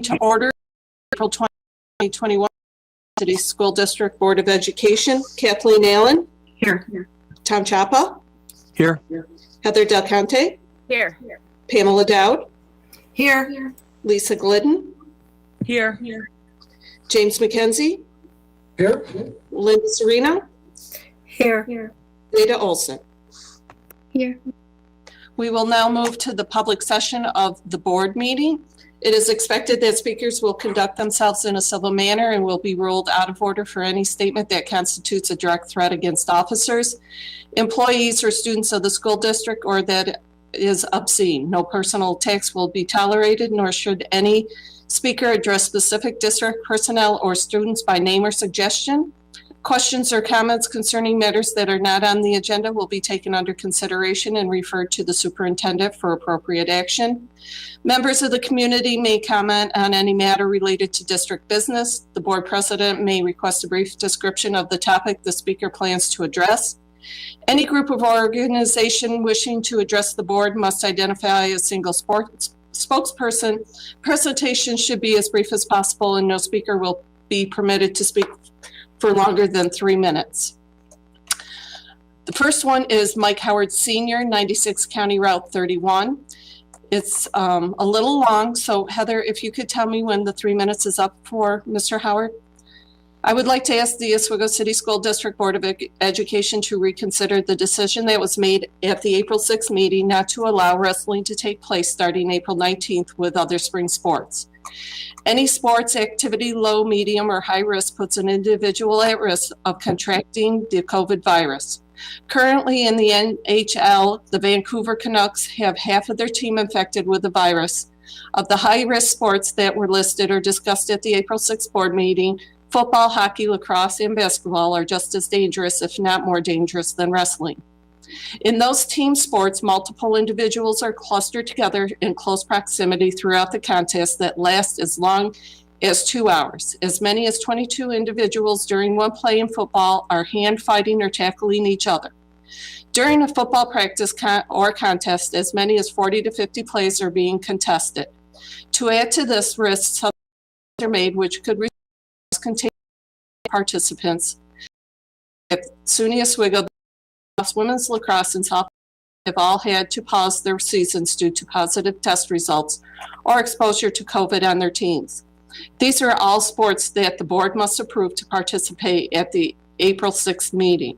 to order April 2021 City School District Board of Education. Kathleen Allen. Here. Tom Chapa. Here. Heather Del Conte. Here. Pamela Dowd. Here. Lisa Glidden. Here. James McKenzie. Here. Linda Serino. Here. Zeta Olson. Here. We will now move to the public session of the board meeting. It is expected that speakers will conduct themselves in a civil manner and will be ruled out of order for any statement that constitutes a direct threat against officers, employees, or students of the school district, or that is obscene. No personal attacks will be tolerated, nor should any speaker address specific district personnel or students by name or suggestion. Questions or comments concerning matters that are not on the agenda will be taken under consideration and referred to the superintendent for appropriate action. Members of the community may comment on any matter related to district business. The board president may request a brief description of the topic the speaker plans to address. Any group of organization wishing to address the board must identify a single spokesperson. Presentation should be as brief as possible, and no speaker will be permitted to speak for longer than 3 minutes. The first one is Mike Howard Sr., 96 County Route 31. It's a little long, so Heather, if you could tell me when the 3 minutes is up for Mr. Howard. I would like to ask the Oswego City School District Board of Education to reconsider the decision that was made at the April 6th meeting not to allow wrestling to take place starting April 19th with other spring sports. Any sports activity low, medium, or high risk puts an individual at risk of contracting the COVID virus. Currently in the NHL, the Vancouver Canucks have half of their team infected with the virus. Of the high risk sports that were listed or discussed at the April 6th board meeting, football, hockey, lacrosse, and basketball are just as dangerous, if not more dangerous, than wrestling. In those team sports, multiple individuals are clustered together in close proximity throughout the contest that last as long as 2 hours. As many as 22 individuals during one play in football are hand fighting or tackling each other. During a football practice or contest, as many as 40 to 50 plays are being contested. To add to this risk, some are made which could contain participants. At SUNY Oswego, women's lacrosse and softball have all had to pause their seasons due to positive test results or exposure to COVID on their teams. These are all sports that the board must approve to participate at the April 6th meeting.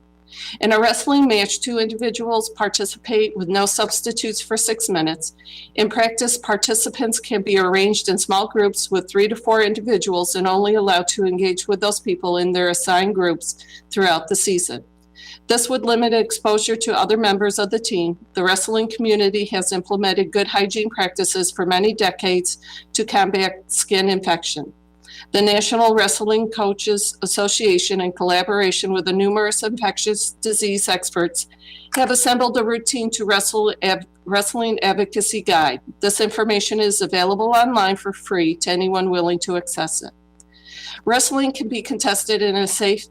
In a wrestling match, 2 individuals participate with no substitutes for 6 minutes. In practice, participants can be arranged in small groups with 3 to 4 individuals and only allowed to engage with those people in their assigned groups throughout the season. This would limit exposure to other members of the team. The wrestling community has implemented good hygiene practices for many decades to combat skin infection. The National Wrestling Coaches Association, in collaboration with the numerous infectious disease experts, have assembled a routine to wrestling advocacy guide. This information is available online for free to anyone willing to access it. Wrestling can be contested in a safe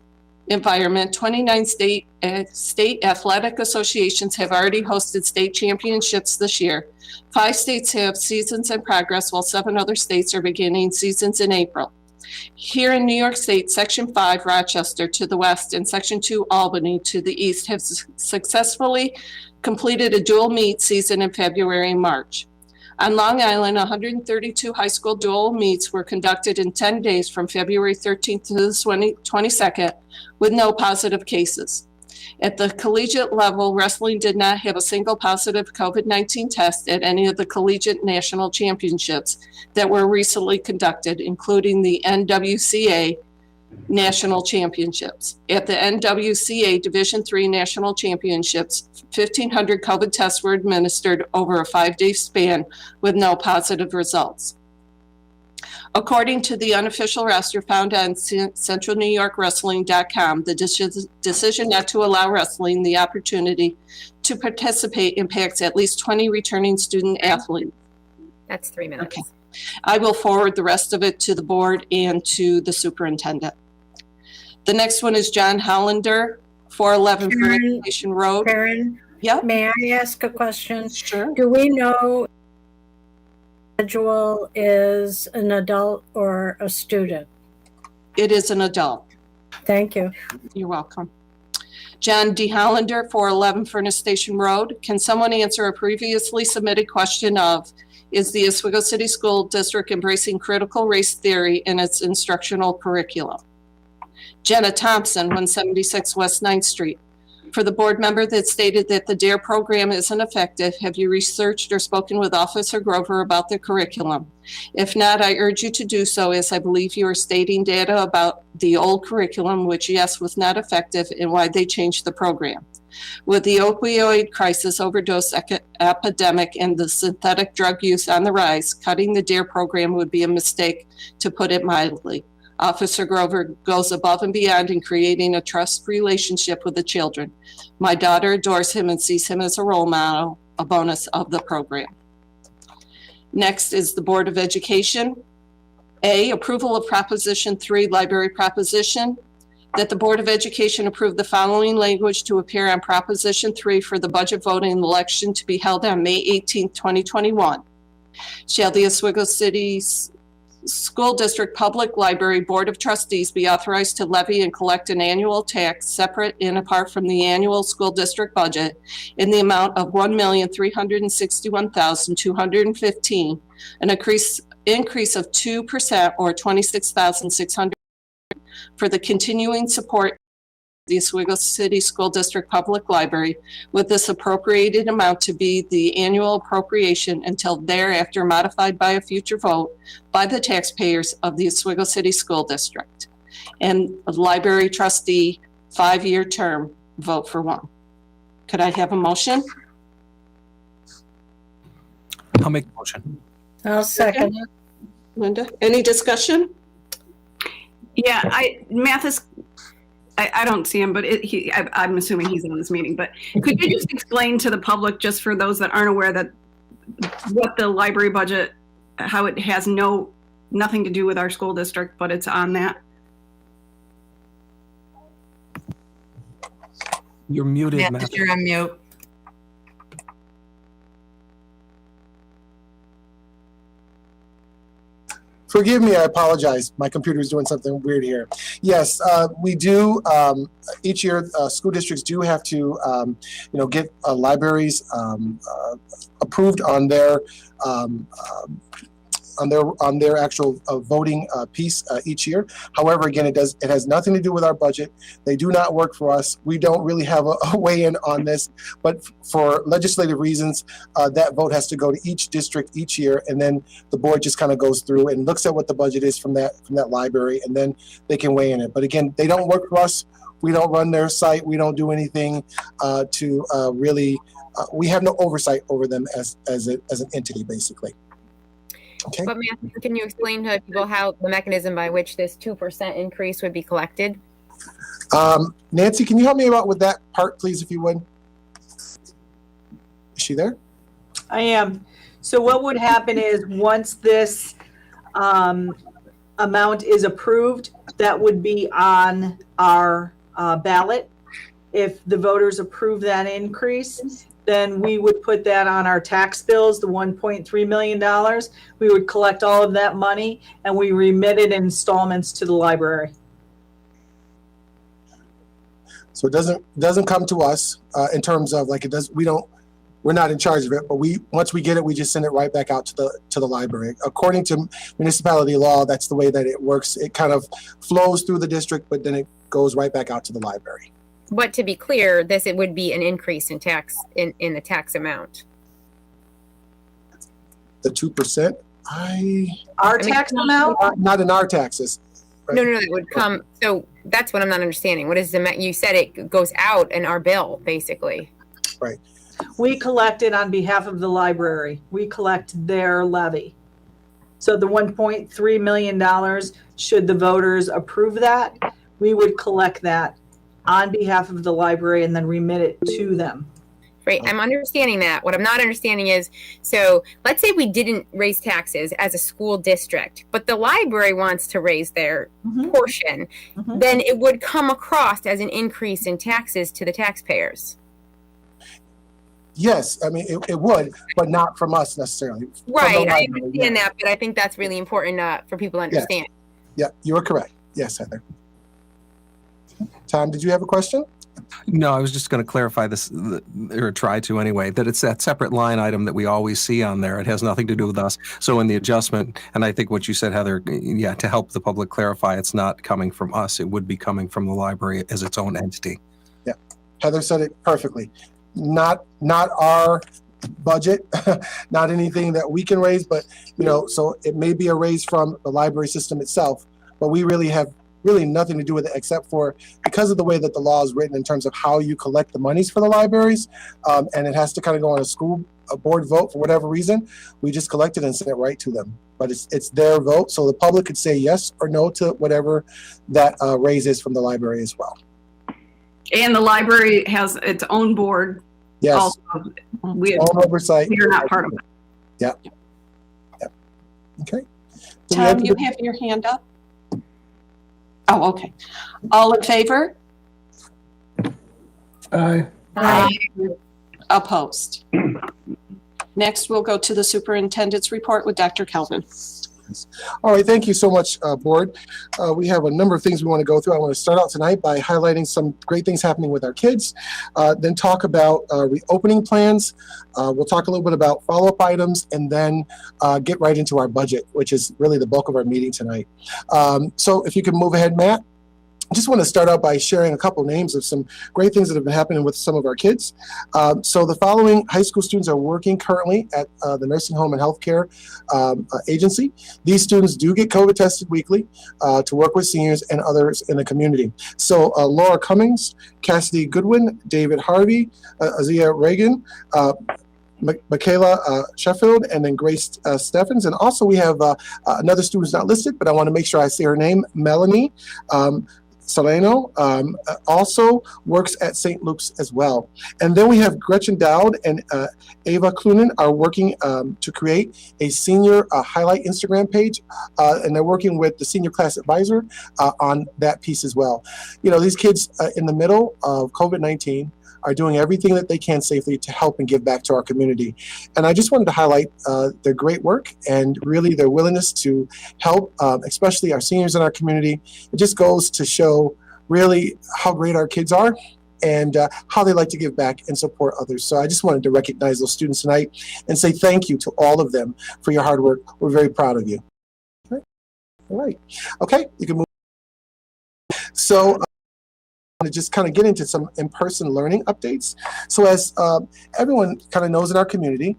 environment. 29 state athletic associations have already hosted state championships this year. 5 states have seasons in progress, while 7 other states are beginning seasons in April. Here in New York State, Section 5, Rochester to the west, and Section 2, Albany to the east, have successfully completed a dual meet season in February and March. On Long Island, 132 high school dual meets were conducted in 10 days from February 13th to the 22nd with no positive cases. At the collegiate level, wrestling did not have a single positive COVID-19 test at any of the collegiate national championships that were recently conducted, including the NWCA National Championships. At the NWCA Division III National Championships, 1,500 COVID tests were administered over a 5-day span with no positive results. According to the unofficial roster found on centralnewyorkwrestling.com, the decision not to allow wrestling the opportunity to participate impacts at least 20 returning student athletes. That's 3 minutes. Okay. I will forward the rest of it to the board and to the superintendent. The next one is John Hollander, 411 Federation Road. Karen, Yep. may I ask a question? Sure. Do we know individual is an adult or a student? It is an adult. Thank you. You're welcome. John D. Hollander, 411 Furnace Station Road. Can someone answer a previously submitted question of, is the Oswego City School District embracing critical race theory in its instructional curriculum? Jenna Thompson, 176 West 9th Street. For the board member that stated that the DARE program isn't effective, have you researched or spoken with Officer Grover about the curriculum? If not, I urge you to do so, as I believe you are stating data about the old curriculum, which, yes, was not effective, and why they changed the program. With the opioid crisis, overdose epidemic, and the synthetic drug use on the rise, cutting the DARE program would be a mistake, to put it mildly. Officer Grover goes above and beyond in creating a trust relationship with the children. My daughter adores him and sees him as a role model, a bonus of the program. Next is the Board of Education. A, approval of Proposition 3, Library Proposition, that the Board of Education approve the following language to appear on Proposition 3 for the budget voting election to be held on May 18, 2021. Shall the Oswego City School District Public Library Board of Trustees be authorized to levy and collect an annual tax separate and apart from the annual school district budget in the amount of $1,361,215, an increase of 2% or $26,600 for the continuing support of the Oswego City School District Public Library, with this appropriated amount to be the annual appropriation until thereafter modified by a future vote by the taxpayers of the Oswego City School District. And a library trustee, 5-year term, vote for one. Could I have a motion? I'll make a motion. I'll second it. Linda, any discussion? Yeah, Mathis, I don't see him, but I'm assuming he's in this meeting. But could you just explain to the public, just for those that aren't aware, that what the library budget, how it has nothing to do with our school district, but it's on that? You're muted, Matt, Matt. you're on mute. Forgive me, I apologize. My computer is doing something weird here. Yes, we do. Each year, school districts do have to, get libraries approved on their actual voting piece each year. However, again, it has nothing to do with our budget. They do not work for us. We don't really have a weigh in on this, but for legislative reasons, that vote has to go to each district each year, and then the board just kind of goes through and looks at what the budget is from that library, and then they can weigh in it. But again, they don't work for us. We don't run their site. We don't do anything to really. We have no oversight over them as an entity, basically. Okay. But Matthew, can you explain to people how the mechanism by which this 2% increase would be collected? Nancy, can you help me out with that part, please, if you would? Is she there? I am. So what would happen is once this amount is approved, that would be on our ballot. If the voters approve that increase, then we would put that on our tax bills, the $1.3 million. We would collect all of that money and we remit it in installments to the library. So it doesn't come to us in terms of like it does. We're not in charge of it, but once we get it, we just send it right back out to the library. According to municipality law, that's the way that it works. It kind of flows through the district, but then it goes right back out to the library. But to be clear, it would be an increase in tax in the tax amount. The 2%, Our tax amount? not in our taxes. Right? No, it would come. So that's what I'm not understanding. What is you said it goes out in our bill, basically. Right. We collect it on behalf of the library. We collect their levy. So the $1.3 million, should the voters approve that, we would collect that on behalf of the library and then remit it to them. Right. I'm understanding that. What I'm not understanding is, so let's say we didn't raise taxes as a school district, but the library wants to raise their portion, then it would come across as an increase in taxes to the taxpayers. Yes, I mean, it would, but not from us necessarily. From the Right, I library, understand that, but I think that's really important for people to understand. Yeah, you are correct. Yes, Heather. Tom, did you have a question? No, I was just going to clarify this, or try to anyway, that it's that separate line item that we always see on there. It has nothing to do with us. So in the adjustment, and I think what you said, Heather, yeah, to help the public clarify, it's not coming from us. It would be coming from the library as its own entity. Yeah, Heather said it perfectly. Not our budget, not anything that we can raise, but so it may be a raise from the library system itself, but we really have nothing to do with it except for because of the way that the law is written in terms of how you collect the monies for the libraries, and it has to kind of go on a board vote for whatever reason. We just collect it and send it right to them, but it's their vote, so the public could say yes or no to whatever that raise is from the library as well. And the library has its own board. Yes. Also, All oversight. we are not part of it. Yeah. Okay. Tom, you have your hand up? Oh, okay. All in favor? Aye. Aye. Opposed? Next, we'll go to the superintendent's report with Dr. Kelvin. All right, thank you so much, board. We have a number of things we want to go through. I want to start out tonight by highlighting some great things happening with our kids, then talk about reopening plans. We'll talk a little bit about follow-up items, and then get right into our budget, which is really the bulk of our meeting tonight. So if you can move ahead, Matt. I just want to start out by sharing a couple names of some great things that have been happening with some of our kids. So the following high school students are working currently at the Nursing Home and Healthcare Agency. These students do get COVID tested weekly to work with seniors and others in the community. So Laura Cummings, Cassidy Goodwin, David Harvey, Azia Reagan, Michaela Sheffield, and then Grace Steffens. And also we have another student who's not listed, but I want to make sure I say her name, Melanie Solano, also works at St. Luke's as well. And then we have Gretchen Dowd and Ava Clunan are working to create a senior highlight Instagram page, and they're working with the senior class advisor on that piece as well. These kids in the middle of COVID-19 are doing everything that they can safely to help and give back to our community. And I just wanted to highlight their great work and really their willingness to help, especially our seniors in our community. It just goes to show really how great our kids are and how they like to give back and support others. So I just wanted to recognize those students tonight and say thank you to all of them for your hard work. We're very proud of you. All right. Okay, you can move. So to just kind of get into some in-person learning updates. So as everyone kind of knows in our community,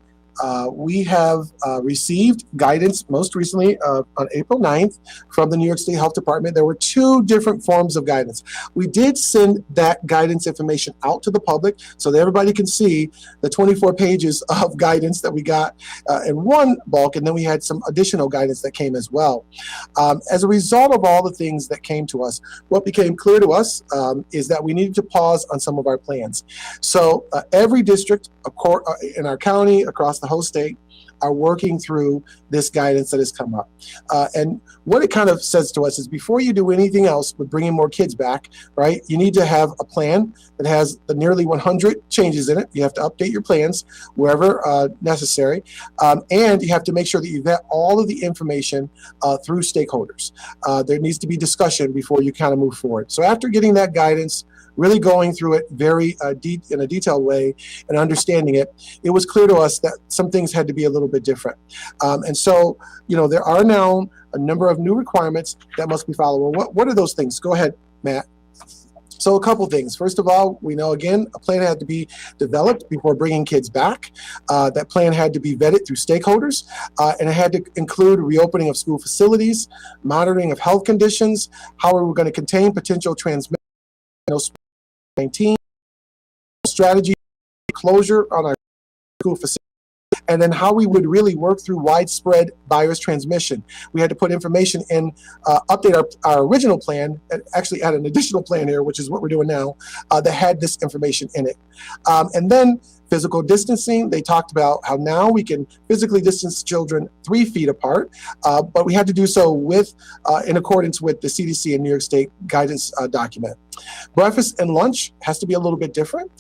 we have received guidance most recently on April 9th from the New York State Health Department. There were 2 different forms of guidance. We did send that guidance information out to the public so that everybody can see the 24 pages of guidance that we got in one bulk, and then we had some additional guidance that came as well. As a result of all the things that came to us, what became clear to us is that we needed to pause on some of our plans. So every district in our county, across the whole state, are working through this guidance that has come up. And what it kind of says to us is before you do anything else with bringing more kids back, right, you need to have a plan that has the nearly 100 changes in it. You have to update your plans wherever necessary. And you have to make sure that you vet all of the information through stakeholders. There needs to be discussion before you kind of move forward. So after getting that guidance, really going through it very in a detailed way and understanding it, it was clear to us that some things had to be a little bit different. And so, there are now a number of new requirements that must be followed. Well, what are those things? Go ahead, Matt. So a couple things. First of all, we know, again, a plan had to be developed before bringing kids back. That plan had to be vetted through stakeholders, and it had to include reopening of school facilities, monitoring of health conditions, how we were going to contain potential transmission, 19 strategy closure on our school facility, and then how we would really work through widespread virus transmission. We had to put information in, update our original plan, and actually add an additional plan here, which is what we're doing now, that had this information in it. And then Physical distancing, they talked about how now we can physically distance children 3 feet apart, but we had to do so with in accordance with the CDC and New York State guidance document. Breakfast and lunch has to be a little bit different.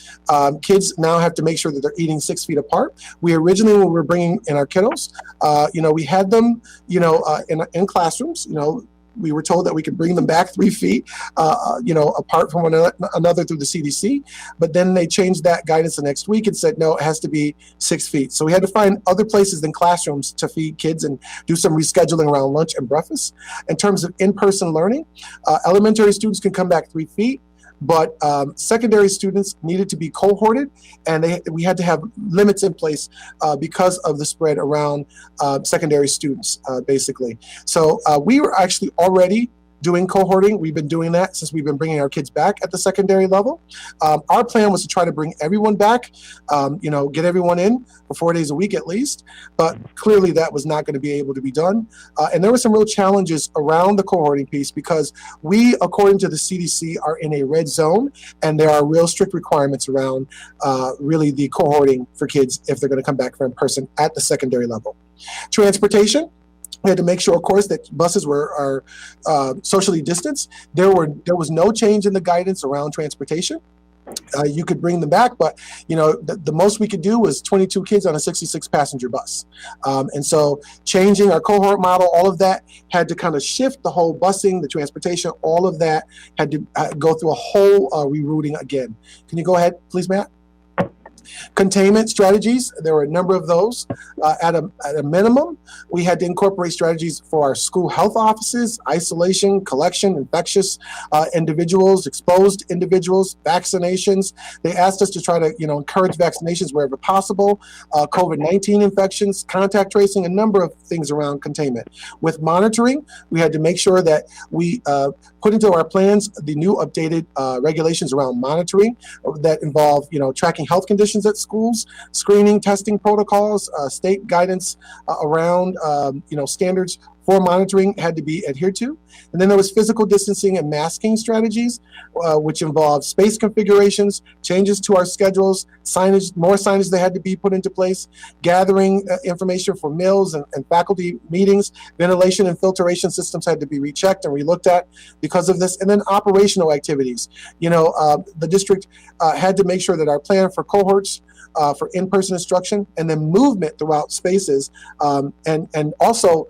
Kids now have to make sure that they're eating 6 feet apart. We originally, when we were bringing in our kiddos, we had them, in classrooms, we were told that we could bring them back 3 feet, apart from one another through the CDC. But then they changed that guidance the next week and said, no, it has to be 6 feet. So we had to find other places than classrooms to feed kids and do some rescheduling around lunch and breakfast. In terms of in-person learning, elementary students can come back 3 feet. But secondary students needed to be cohorted, and we had to have limits in place because of the spread around secondary students, basically. So we were actually already doing cohorting. We've been doing that since we've been bringing our kids back at the secondary level. Our plan was to try to bring everyone back, get everyone in for 4 days a week at least, but clearly that was not going to be able to be done. And there were some real challenges around the cohorting piece because we, according to the CDC, are in a red zone, and there are real strict requirements around really the cohorting for kids if they're going to come back in person at the secondary level. Transportation. We had to make sure, of course, that buses are socially distanced. There was no change in the guidance around transportation. You could bring them back, but the most we could do was 22 kids on a 66-passenger bus. And so changing our cohort model, all of that had to kind of shift the whole busing, the transportation, all of that had to go through a whole rerouting again. Can you go ahead, please, Matt? Containment strategies, there were a number of those. At a minimum, we had to incorporate strategies for our school health offices, isolation, collection, infectious individuals, exposed individuals, vaccinations. They asked us to try to encourage vaccinations wherever possible, COVID-19 infections, contact tracing, a number of things around containment. With monitoring, we had to make sure that we put into our plans the new updated regulations around monitoring that involve tracking health conditions at schools, screening, testing protocols, state guidance around standards for monitoring had to be adhered to. And then there was physical distancing and masking strategies, which involved space configurations, changes to our schedules, signage, more signage that had to be put into place, gathering information for meals and faculty meetings, ventilation and filtration systems had to be rechecked and relooked at because of this, and then operational activities. The district had to make sure that our plan for cohorts for in-person instruction, and then movement throughout spaces, and also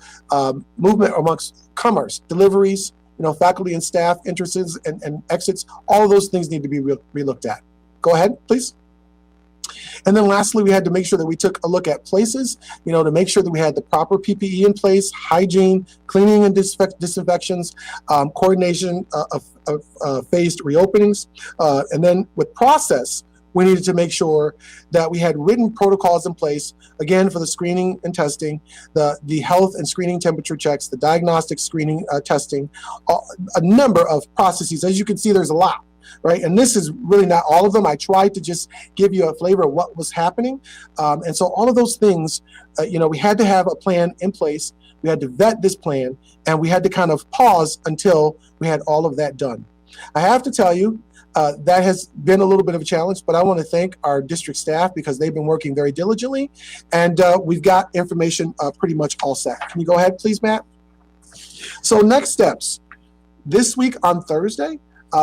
movement amongst comers, deliveries, faculty and staff entrances and exits. All of those things need to be relooked at. Go ahead, please. And then lastly, we had to make sure that we took a look at places, to make sure that we had the proper PPE in place, hygiene, cleaning and disinfections, coordination of phased reopenings. And then with process, we needed to make sure that we had written protocols in place, again, for the screening and testing, the health and screening temperature checks, the diagnostic screening testing, a number of processes. As you can see, there's a lot, right? And this is really not all of them. I tried to just give you a flavor of what was happening. And so all of those things, we had to have a plan in place. We had to vet this plan, and we had to kind of pause until we had all of that done. I have to tell you, that has been a little bit of a challenge, but I want to thank our district staff because they've been working very diligently, and we've got information pretty much all set. Can you go ahead, please, Matt? So next steps. This week on Thursday,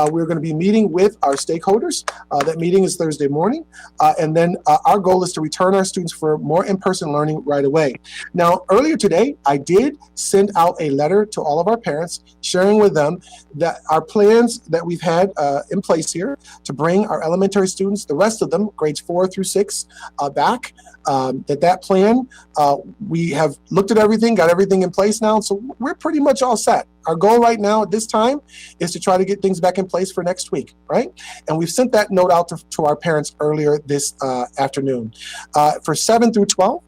we're going to be meeting with our stakeholders. That meeting is Thursday morning. And then our goal is to return our students for more in-person learning right away. Now, earlier today, I did send out a letter to all of our parents, sharing with them that our plans that we've had in place here to bring our elementary students, the rest of them, grades 4 through 6, back. That plan, we have looked at everything, got everything in place now. So we're pretty much all set. Our goal right now at this time is to try to get things back in place for next week, right? And we've sent that note out to our parents earlier this afternoon. For 7 through 12,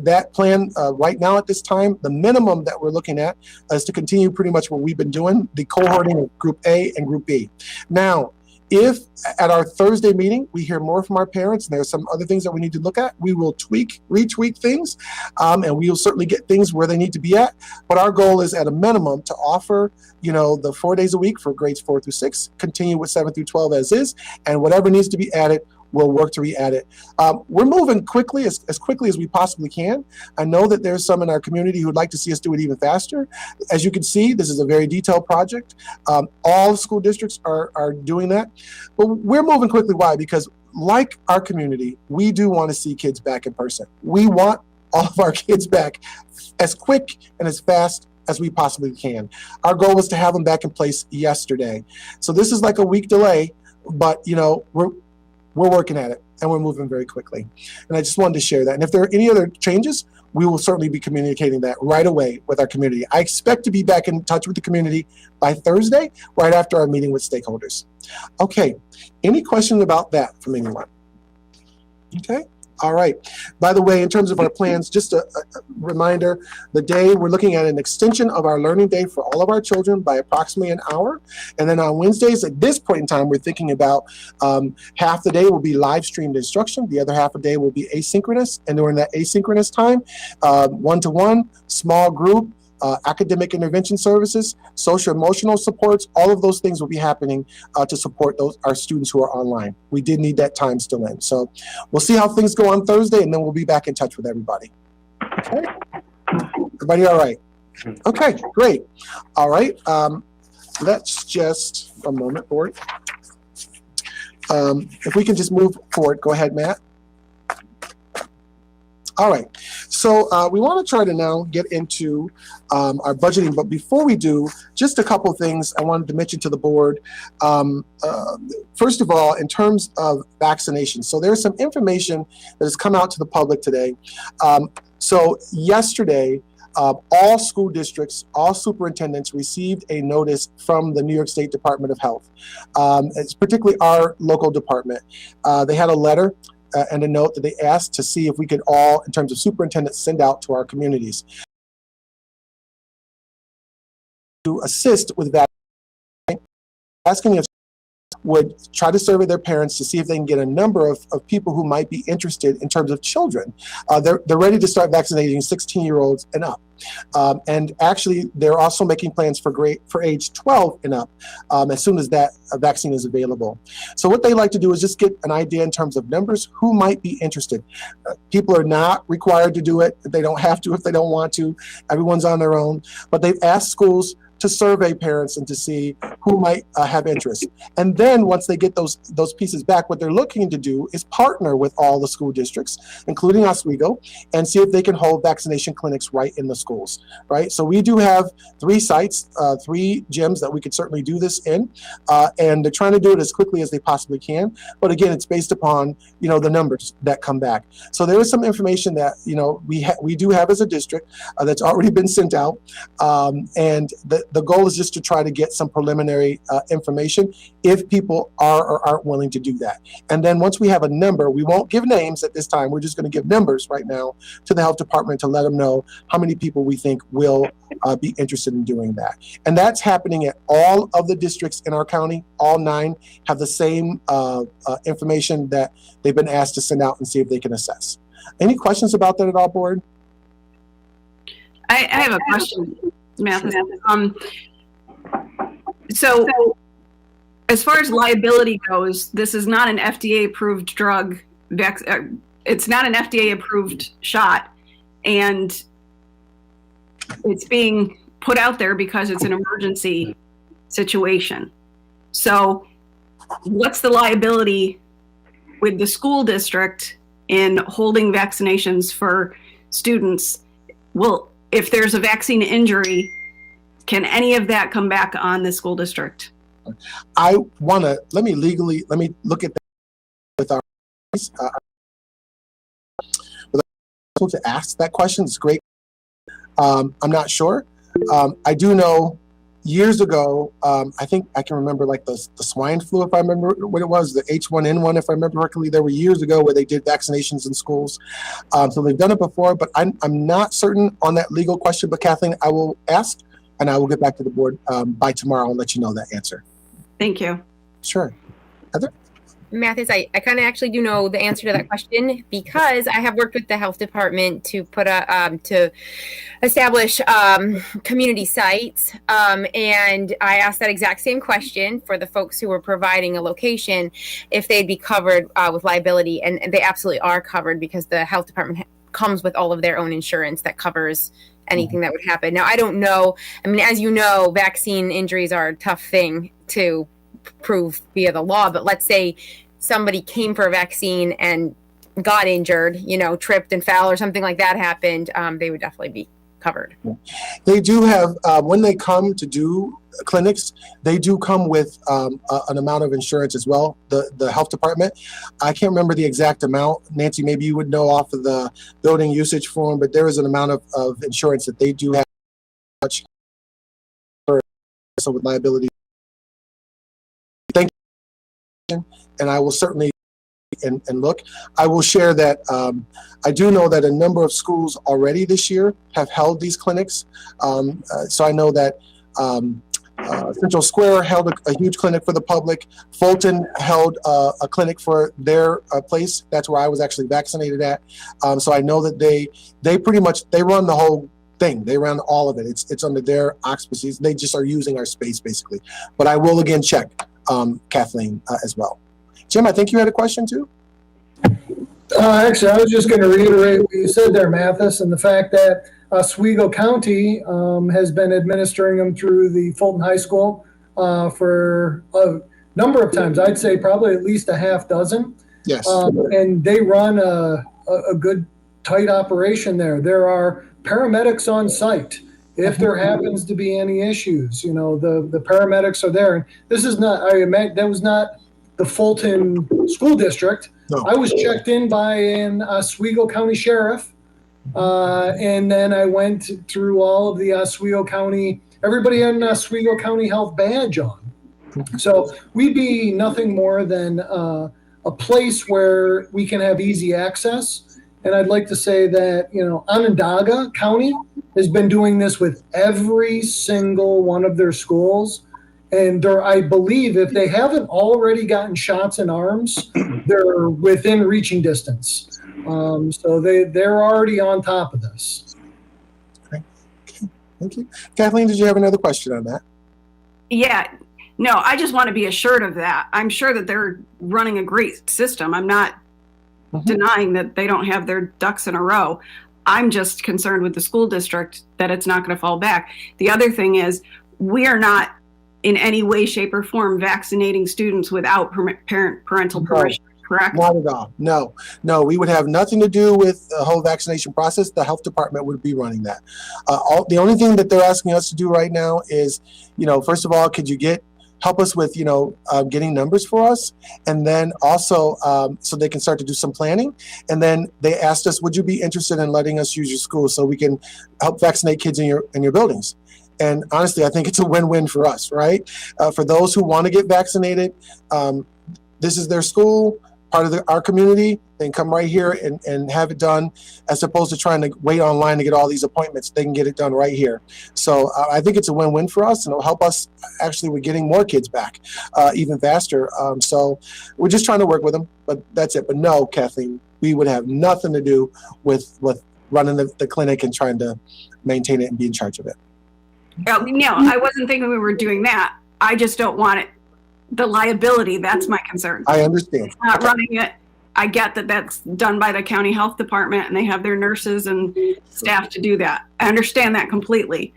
that plan right now at this time, the minimum that we're looking at is to continue pretty much what we've been doing, the cohorting of Group A and Group B. Now, if at our Thursday meeting, we hear more from our parents and there's some other things that we need to look at, we will retweak things, and we will certainly get things where they need to be at. But our goal is at a minimum to offer, the 4 days a week for grades 4 through 6, continue with 7 through 12 as is, and whatever needs to be added, we'll work to re-add it. We're moving quickly, as quickly as we possibly can. I know that there's some in our community who would like to see us do it even faster. As you can see, this is a very detailed project. All school districts are doing that. But we're moving quickly. Why? Because like our community, we do want to see kids back in person. We want all of our kids back as quick and as fast as we possibly can. Our goal was to have them back in place yesterday. So this is like a week delay, but you know, we're working at it and we're moving very quickly. And I just wanted to share that. And if there are any other changes, we will certainly be communicating that right away with our community. I expect to be back in touch with the community by Thursday, right after our meeting with stakeholders. Okay, any questions about that from anyone? Okay. All right. By the way, in terms of our plans, just a reminder, the day we're looking at an extension of our learning day for all of our children by approximately an hour. And then on Wednesdays, at this point in time, we're thinking about half the day will be live streamed instruction. The other half of the day will be asynchronous. And during that asynchronous time, one-to-one, small group, academic intervention services, social emotional supports, all of those things will be happening to support our students who are online. We did need that time still in. So we'll see how things go on Thursday, and then we'll be back in touch with everybody. Okay? Everybody all right? Okay, great. All right. Let's just, a moment, board. If we can just move forward. Go ahead, Matt. All right, so we want to try to now get into our budgeting, but before we do, just a couple of things I wanted to mention to the board. First of all, in terms of vaccination, so there's some information that has come out to the public today. So yesterday, all school districts, all superintendents received a notice from the New York State Department of Health. It's particularly our local department. They had a letter and a note that they asked to see if we could all, in terms of superintendents, send out to our communities to assist with that. Asking if would try to survey their parents to see if they can get a number of people who might be interested in terms of children. They're ready to start vaccinating 16-year-olds and up. And actually, they're also making plans for age 12 and up as soon as that vaccine is available. So what they like to do is just get an idea in terms of numbers, who might be interested. People are not required to do it. They don't have to if they don't want to. Everyone's on their own. But they've asked schools to survey parents and to see who might have interest. And then once they get those pieces back, what they're looking to do is partner with all the school districts, including Oswego, and see if they can hold vaccination clinics right in the schools, right? So we do have 3 sites, 3 gyms that we could certainly do this in, and they're trying to do it as quickly as they possibly can. But again, it's based upon, you know, the numbers that come back. So there is some information that, you know, we do have as a district that's already been sent out, and the goal is just to try to get some preliminary information if people are or aren't willing to do that. And then once we have a number, we won't give names at this time. We're just going to give numbers right now to the health department to let them know how many people we think will be interested in doing that. And that's happening at all of the districts in our county. All 9 have the same information that they've been asked to send out and see if they can assess. Any questions about that at all, board? I have a question, Mathis. So as far as liability goes, this is not an FDA-approved drug. It's not an FDA-approved shot, and it's being put out there because it's an emergency situation. So what's the liability with the school district in holding vaccinations for students? Well, if there's a vaccine injury, can any of that come back on the school district? Let me look at that with our to ask that question. It's great. I'm not sure. I do know years ago, I think I can remember like the swine flu, if I remember what it was, the H1N1, if I remember correctly. There were years ago where they did vaccinations in schools. So they've done it before, but I'm not certain on that legal question. But Kathleen, I will ask, and I will get back to the board by tomorrow and let you know that answer. Thank you. Sure. Heather? Mathis, I kind of actually do know the answer to that question because I have worked with the health department to put to establish community sites, and I asked that exact same question for the folks who were providing a location if they'd be covered with liability, and they absolutely are covered because the health department comes with all of their own insurance that covers anything that would happen. Now, I don't know. I mean, as you know, vaccine injuries are a tough thing to prove via the law, but let's say somebody came for a vaccine and got injured, tripped and fell or something like that happened, they would definitely be covered. They do have, when they come to do clinics, they do come with an amount of insurance as well, the health department. I can't remember the exact amount. Nancy, maybe you would know off of the building usage form, but there is an amount of insurance that they do have so with liability. Thank you. And I will certainly and look. I will share that I do know that a number of schools already this year have held these clinics. So I know that Central Square held a huge clinic for the public. Fulton held a clinic for their place. That's where I was actually vaccinated at. So I know that they pretty much, they run the whole thing. They run all of it. It's under their auspices. They just are using our space basically. But I will again check, Kathleen, as well. Jim, I think you had a question too? Actually, I was just going to reiterate what you said there, Mathis, and the fact that Oswego County has been administering them through the Fulton High School for a number of times. I'd say probably at least a half dozen. Yes. And they run a good, tight operation there. There are paramedics on site. If there happens to be any issues, the paramedics are there. This is not, that was not the Fulton School District. No. I was checked in by an Oswego County Sheriff, and then I went through all of the Oswego County, everybody had an Oswego County Health badge on. So we'd be nothing more than a place where we can have easy access. And I'd like to say that, Onondaga County has been doing this with every single one of their schools. And I believe if they haven't already gotten shots in arms, they're within reaching distance. So they're already on top of this. Okay. Thank you. Kathleen, did you have another question on that? Yeah. No, I just want to be assured of that. I'm sure that they're running a great system. I'm not denying that they don't have their ducks in a row. I'm just concerned with the school district that it's not going to fall back. The other thing is we are not in any way, shape, or form vaccinating students without parental permission, correct? Not at all. No, we would have nothing to do with the whole vaccination process. The health department would be running that. The only thing that they're asking us to do right now is, first of all, could you help us with, getting numbers for us? And then also, so they can start to do some planning. And then they asked us, would you be interested in letting us use your school so we can help vaccinate kids in your buildings? And honestly, I think it's a win-win for us, right? For those who want to get vaccinated, this is their school, part of our community. They can come right here and have it done, as opposed to trying to wait online to get all these appointments. They can get it done right here. So I think it's a win-win for us, and it'll help us actually with getting more kids back even faster. So we're just trying to work with them, but that's it. But no, Kathleen, we would have nothing to do with running the clinic and trying to maintain it and be in charge of it. No, I wasn't thinking we were doing that. I just don't want it. The liability, that's my concern. I understand. It's not running it. I get that that's done by the county health department and they have their nurses and staff to do that. I understand that completely.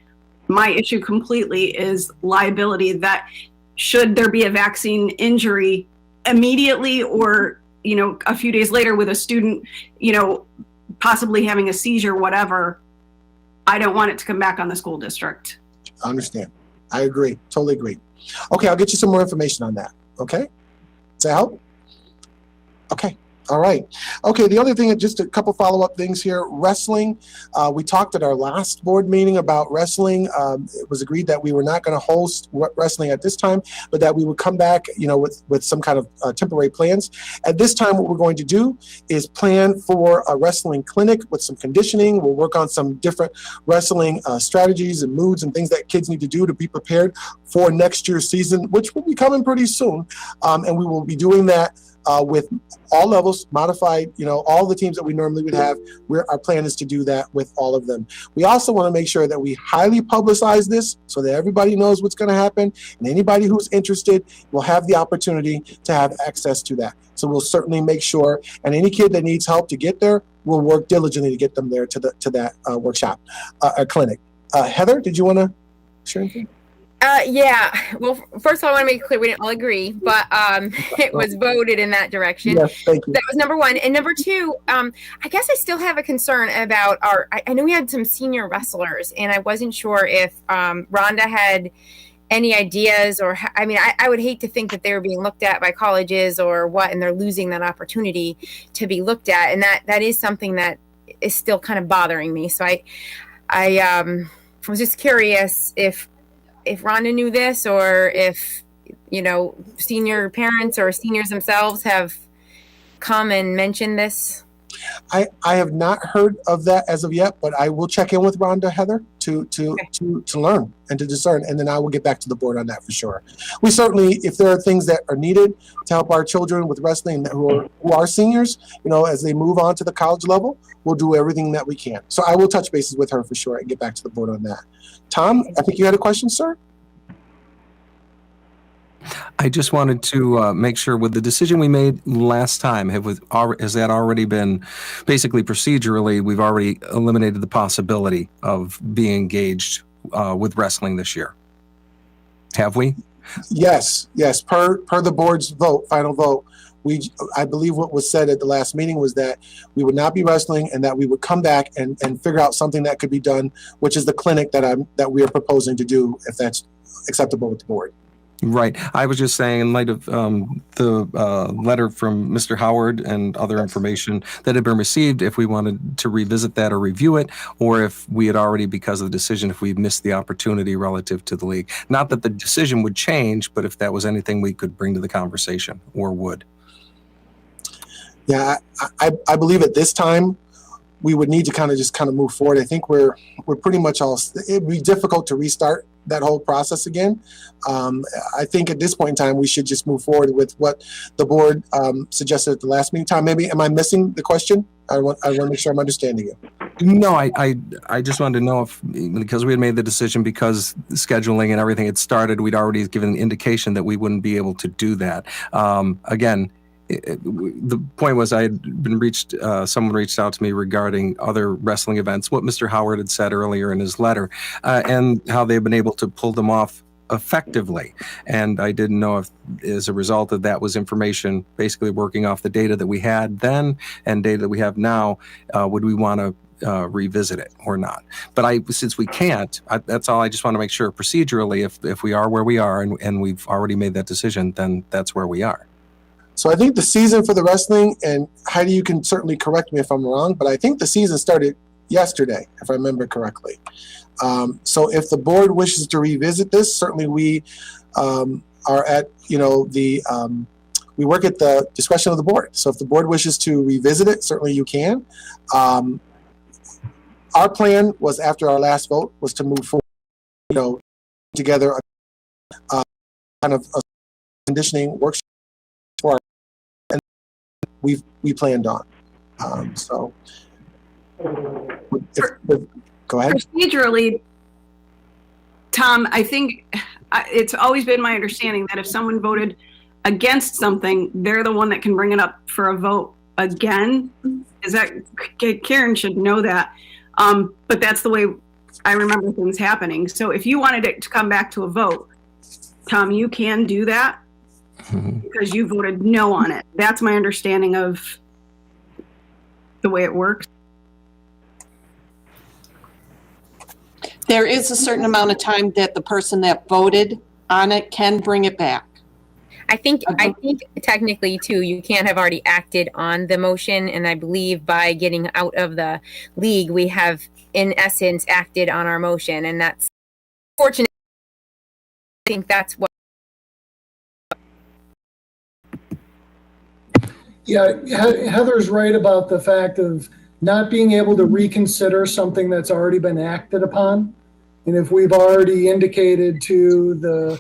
My issue completely is liability, that should there be a vaccine injury immediately or, a few days later with a student, possibly having a seizure, whatever, I don't want it to come back on the school district. I understand. I agree. Totally agree. Okay, I'll get you some more information on that. Okay? Does that help? Okay. All right. Okay, the other thing, just a couple follow-up things here. Wrestling. We talked at our last board meeting about wrestling. It was agreed that we were not going to host wrestling at this time, but that we would come back, with some kind of temporary plans. At this time, what we're going to do is plan for a wrestling clinic with some conditioning. We'll work on some different wrestling strategies and moods and things that kids need to do to be prepared for next year's season, which will be coming pretty soon. And we will be doing that with all levels, modified, all the teams that we normally would have. Our plan is to do that with all of them. We also want to make sure that we highly publicize this so that everybody knows what's going to happen, and anybody who's interested will have the opportunity to have access to that. So we'll certainly make sure, and any kid that needs help to get there, we'll work diligently to get them there to that workshop, clinic. Heather, did you want to share anything? Yeah. Well, first of all, I want to make it clear we didn't all agree, but it was voted in that direction. Yes, thank you. That was number one. And number two, I guess I still have a concern about I know we had some senior wrestlers, and I wasn't sure if Rhonda had any ideas, or I would hate to think that they were being looked at by colleges or what, and they're losing that opportunity to be looked at, and that is something that is still kind of bothering me. So I was just curious if Rhonda knew this, or if senior parents or seniors themselves have come and mentioned this. I have not heard of that as of yet, but I will check in with Rhonda, Heather, to learn and to discern, and then I will get back to the board on that for sure. We certainly, if there are things that are needed to help our children with wrestling who are seniors, as they move on to the college level, we'll do everything that we can. So I will touch bases with her for sure and get back to the board on that. Tom, I think you had a question, sir? I just wanted to make sure with the decision we made last time, has that already been basically procedurally, we've already eliminated the possibility of being engaged with wrestling this year? Have we? Yes. Per the board's final vote, I believe what was said at the last meeting was that we would not be wrestling, and that we would come back and figure out something that could be done, which is the clinic that we are proposing to do, if that's acceptable with the board. Right. I was just saying, in light of the letter from Mr. Howard and other information that had been received, if we wanted to revisit that or review it, or if we had already, because of the decision, if we missed the opportunity relative to the league. Not that the decision would change, but if that was anything we could bring to the conversation, or would. Yeah, I believe at this time we would need to kind of move forward. I think we're pretty much all. It'd be difficult to restart that whole process again. I think at this point in time we should just move forward with what the board suggested at the last meeting. Tom, maybe am I missing the question? I want to make sure I'm understanding you. No, I just wanted to know if, because we had made the decision, because the scheduling and everything had started, we'd already given an indication that we wouldn't be able to do that. Again, the point was, I had been someone reached out to me regarding other wrestling events, what Mr. Howard had said earlier in his letter, and how they've been able to pull them off effectively. And I didn't know if, as a result of that, was information basically working off the data that we had then and data that we have now, would we want to revisit it or not? But since we can't, that's all. I just want to make sure procedurally, if we are where we are and we've already made that decision, then that's where we are. So I think the season for the wrestling, and Heidi, you can certainly correct me if I'm wrong, but I think the season started yesterday, if I remember correctly. So if the board wishes to revisit this, certainly we are at, we work at the discretion of the board. So if the board wishes to revisit it, certainly you can. Our plan was, after our last vote, was to move forward, together a kind of a conditioning workshop for, and we planned on. So go ahead. Procedurally, Tom, I think it's always been my understanding that if someone voted against something, they're the one that can bring it up for a vote again. Is that, Karen should know that. But that's the way I remember things happening. So if you wanted it to come back to a vote, Tom, you can do that because you voted no on it. That's my understanding of the way it works. There is a certain amount of time that the person that voted on it can bring it back. I think technically too, you can't have already acted on the motion, and I believe by getting out of the league, we have in essence acted on our motion, and that's fortunate. I think that's what. Yeah, Heather's right about the fact of not being able to reconsider something that's already been acted upon. And if we've already indicated to the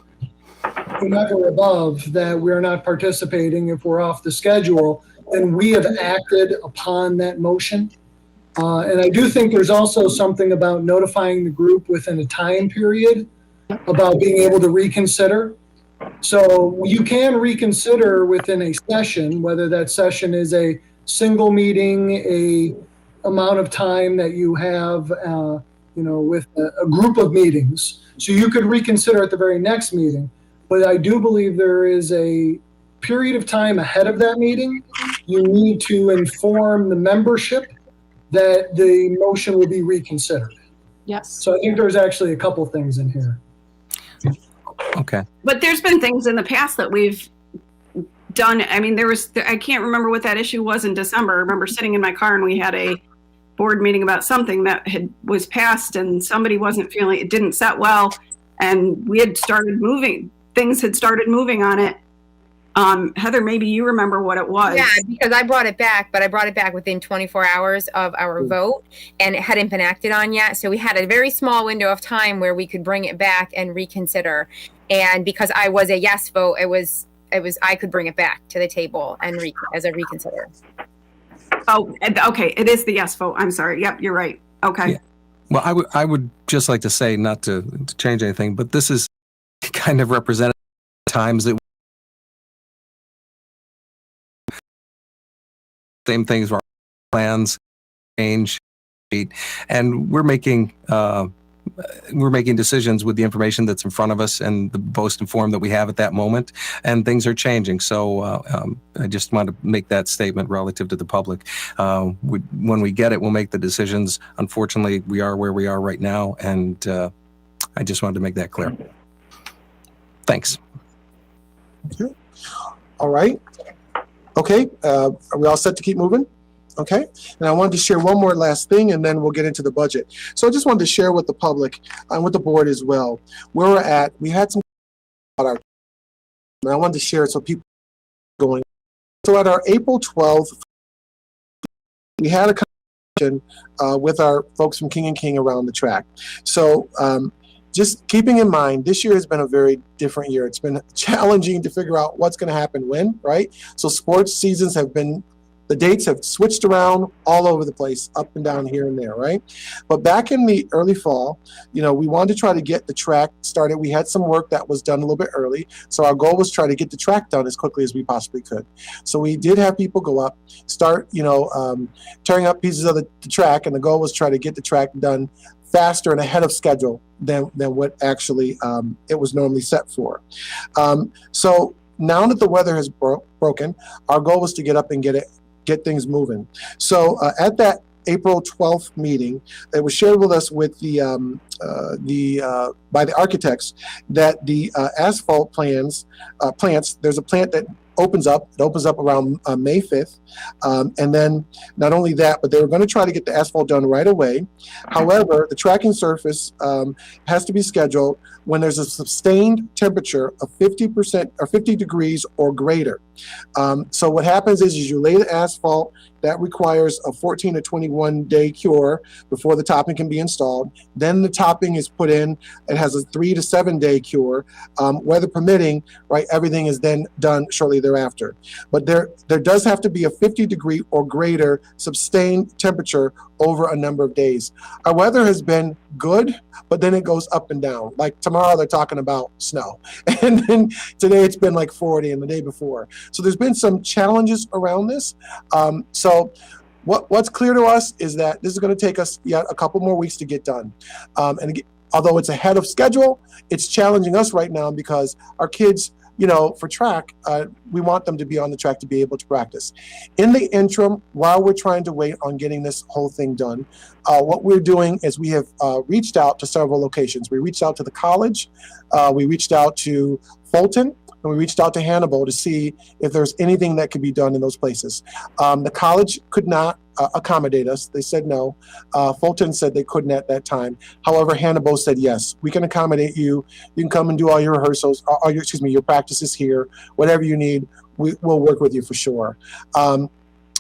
whomever above that we're not participating, if we're off the schedule, then we have acted upon that motion. And I do think there's also something about notifying the group within a time period about being able to reconsider. So you can reconsider within a session, whether that session is a single meeting, a amount of time that you have, with a group of meetings. So you could reconsider at the very next meeting. But I do believe there is a period of time ahead of that meeting. You need to inform the membership that the motion will be reconsidered. Yes. So I think there's actually a couple things in here. Okay. But there's been things in the past that we've done. I mean, I can't remember what that issue was in December. I remember sitting in my car and we had a board meeting about something that was passed and somebody wasn't feeling, it didn't set well. And we had started moving, things had started moving on it. Heather, maybe you remember what it was. Yeah, because I brought it back, but I brought it back within 24 hours of our vote, and it hadn't been acted on yet. So we had a very small window of time where we could bring it back and reconsider. And because I was a yes vote, I could bring it back to the table and as a reconsider. Oh, okay. It is the yes vote. I'm sorry. Yep, you're right. Okay. Yeah. Well, I would just like to say, not to change anything, but this is kind of representative times that same things, our plans change, and we're making decisions with the information that's in front of us and the most informed that we have at that moment, and things are changing. So I just want to make that statement relative to the public. When we get it, we'll make the decisions. Unfortunately, we are where we are right now, and I just wanted to make that clear. Thanks. Okay. All right. Okay, are we all set to keep moving? Okay, and I wanted to share one more last thing, and then we'll get into the budget. So I just wanted to share with the public and with the board as well where we're at. We had some about our, and I wanted to share it so people going. So at our April 12th, we had a conversation with our folks from King and King around the track. So just keeping in mind, this year has been a very different year. It's been challenging to figure out what's going to happen when, right? So sports seasons the dates have switched around all over the place, up and down here and there, right? But back in the early fall, we wanted to try to get the track started. We had some work that was done a little bit early. So our goal was try to get the track done as quickly as we possibly could. So we did have people go up, start, tearing up pieces of the track, and the goal was try to get the track done faster and ahead of schedule than what actually it was normally set for. So now that the weather has broken, our goal was to get up and get things moving. So at that April 12th meeting, it was shared with us with by the architects that the asphalt plants, there's a plant that opens up around May 5th. And then not only that, but they were going to try to get the asphalt done right away. However, the tracking surface has to be scheduled when there's a sustained temperature of 50% or 50 degrees or greater. So what happens is you lay the asphalt. That requires a 14 to 21 day cure before the topping can be installed. Then the topping is put in. It has a 3 to 7 day cure. Weather permitting, right, everything is then done shortly thereafter. But there does have to be a 50 degree or greater sustained temperature over a number of days. Our weather has been good, but then it goes up and down. Like tomorrow they're talking about snow. And then today it's been like 40 and the day before. So there's been some challenges around this. So what's clear to us is that this is going to take us yet a couple more weeks to get done. Although it's ahead of schedule, it's challenging us right now because our kids, for track, we want them to be on the track to be able to practice. In the interim, while we're trying to wait on getting this whole thing done, what we're doing is we have reached out to several locations. We reached out to the college, we reached out to Fulton, and we reached out to Hannibal to see if there's anything that could be done in those places. The college could not accommodate us. They said no. Fulton said they couldn't at that time. However, Hannibal said yes. We can accommodate you. You can come and do all your rehearsals, your practices here. Whatever you need, we'll work with you for sure.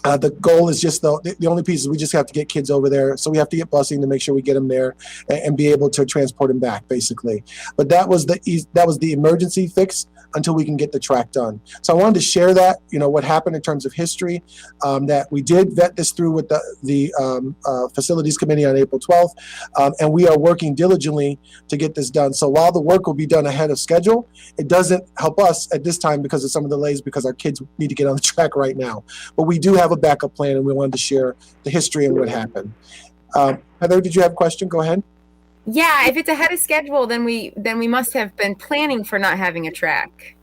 The goal is just the only piece is we just have to get kids over there. So we have to get busing to make sure we get them there and be able to transport them back, basically. But that was the emergency fix until we can get the track done. So I wanted to share that, what happened in terms of history, that we did vet this through with the facilities committee on April 12th, and we are working diligently to get this done. So while the work will be done ahead of schedule, it doesn't help us at this time because of some of the delays because our kids need to get on the track right now. But we do have a backup plan, and we wanted to share the history and what happened. Heather, did you have a question? Go ahead. Yeah, if it's ahead of schedule, then we must have been planning for not having a track.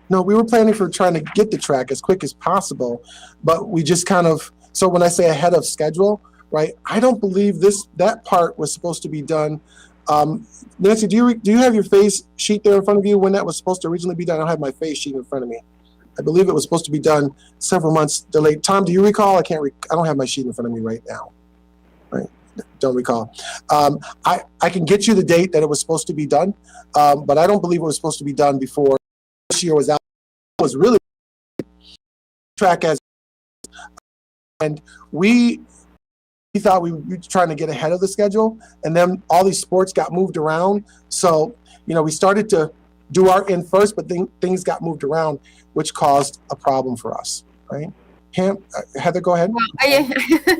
No, we were planning for trying to get the track as quick as possible, but we just so when I say ahead of schedule, right, I don't believe that part was supposed to be done. Nancy, do you have your phase sheet there in front of you when that was supposed to originally be done? I don't have my phase sheet in front of me. I believe it was supposed to be done several months delayed. Tom, do you recall? I don't have my sheet in front of me right now. Right. Don't recall. I can get you the date that it was supposed to be done, but I don't believe it was supposed to be done before this year was out. It was really track and we thought we were trying to get ahead of the schedule, and then all these sports got moved around. So, we started to do our end first, but things got moved around, which caused a problem for us, right? Heather, go ahead. Well,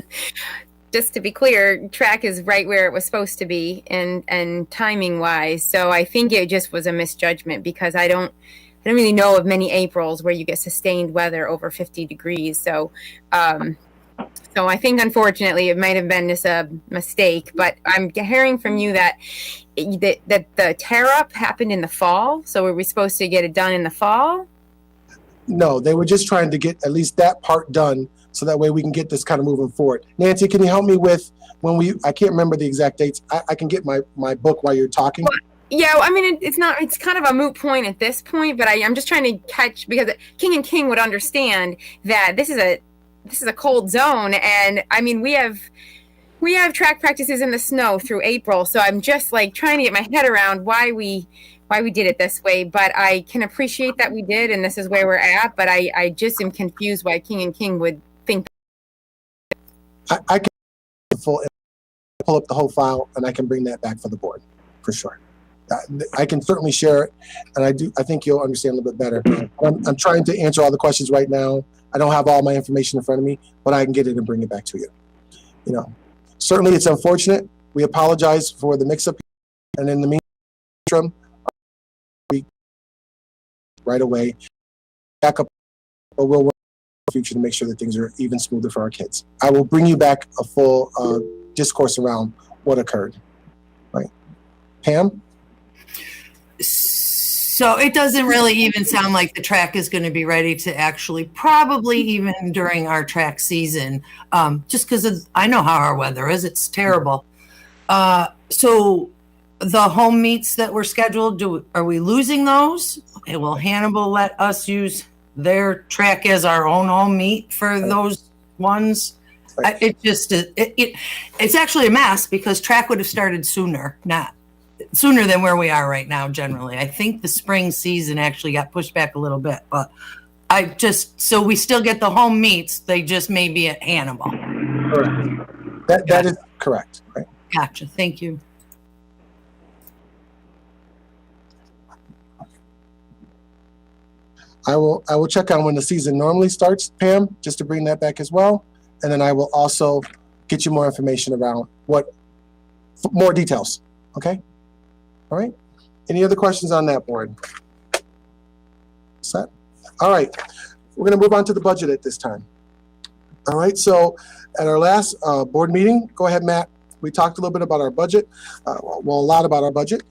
just to be clear, track is right where it was supposed to be and timing wise. So I think it just was a misjudgment because I don't really know of many Aprils where you get sustained weather over 50 degrees. So, so I think unfortunately it might have been just a mistake, but I'm hearing from you that the tear up happened in the fall. So were we supposed to get it done in the fall? No, they were just trying to get at least that part done so that way we can get this kind of moving forward. Nancy, can you help me with I can't remember the exact dates. I can get my book while you're talking. Well, yeah, I mean, it's kind of a moot point at this point, but I'm just trying to catch, because King and King would understand that this is a cold zone. And I mean, we have track practices in the snow through April. So I'm just like trying to get my head around why we did it this way, but I can appreciate that we did, and this is where we're at. But I just am confused why King and King would think. I can pull up the whole file, and I can bring that back for the board for sure. I can certainly share it, and I think you'll understand a little bit better. I'm trying to answer all the questions right now. I don't have all my information in front of me, but I can get it and bring it back to you. Certainly it's unfortunate. We apologize for the mix-up, and in the meantime, right away, back up, but we'll work in the future to make sure that things are even smoother for our kids. I will bring you back a full discourse around what occurred. Right, Pam? So it doesn't really even sound like the track is going to be ready to actually probably even during our track season, just because I know how our weather is. It's terrible. So the home meets that were scheduled, are we losing those? Okay, will Hannibal let us use their track as our own home meet for those ones? Right. It's actually a mess because track would have started sooner than where we are right now. Generally, I think the spring season actually got pushed back a little bit, but so we still get the home meets. They just may be at Hannibal. Correct. That is correct. Right. Gotcha. Thank you. I will check on when the season normally starts, Pam, just to bring that back as well. And then I will also get you more information around more details. Okay? All right. Any other questions on that board? Set? All right. We're going to move on to the budget at this time. All right. So at our last board meeting, go ahead, Matt. We talked a little bit about our budget, a lot about our budget.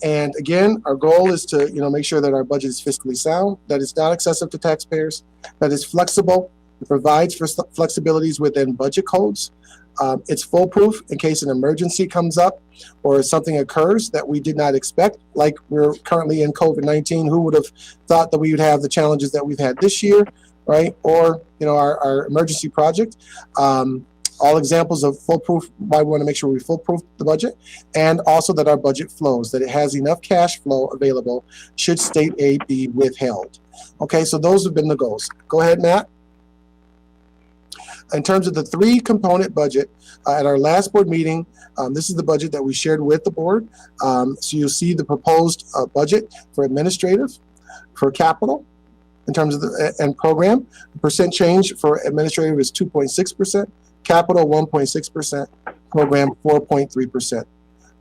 And again, our goal is to, make sure that our budget is fiscally sound, that it's not excessive to taxpayers, that it's flexible, it provides for flexibilities within budget codes. It's foolproof in case an emergency comes up or something occurs that we did not expect, like we're currently in COVID-19. Who would have thought that we would have the challenges that we've had this year, right? Or, our emergency project. All examples of foolproof, why we want to make sure we foolproof the budget, and also that our budget flows, that it has enough cash flow available should state aid be withheld. Okay, so those have been the goals. Go ahead, Matt. In terms of the 3-component budget, at our last board meeting, this is the budget that we shared with the board. So you'll see the proposed budget for administrative, for capital, in terms of the and program. The percent change for administrative is 2.6%, capital 1.6%, program 4.3%.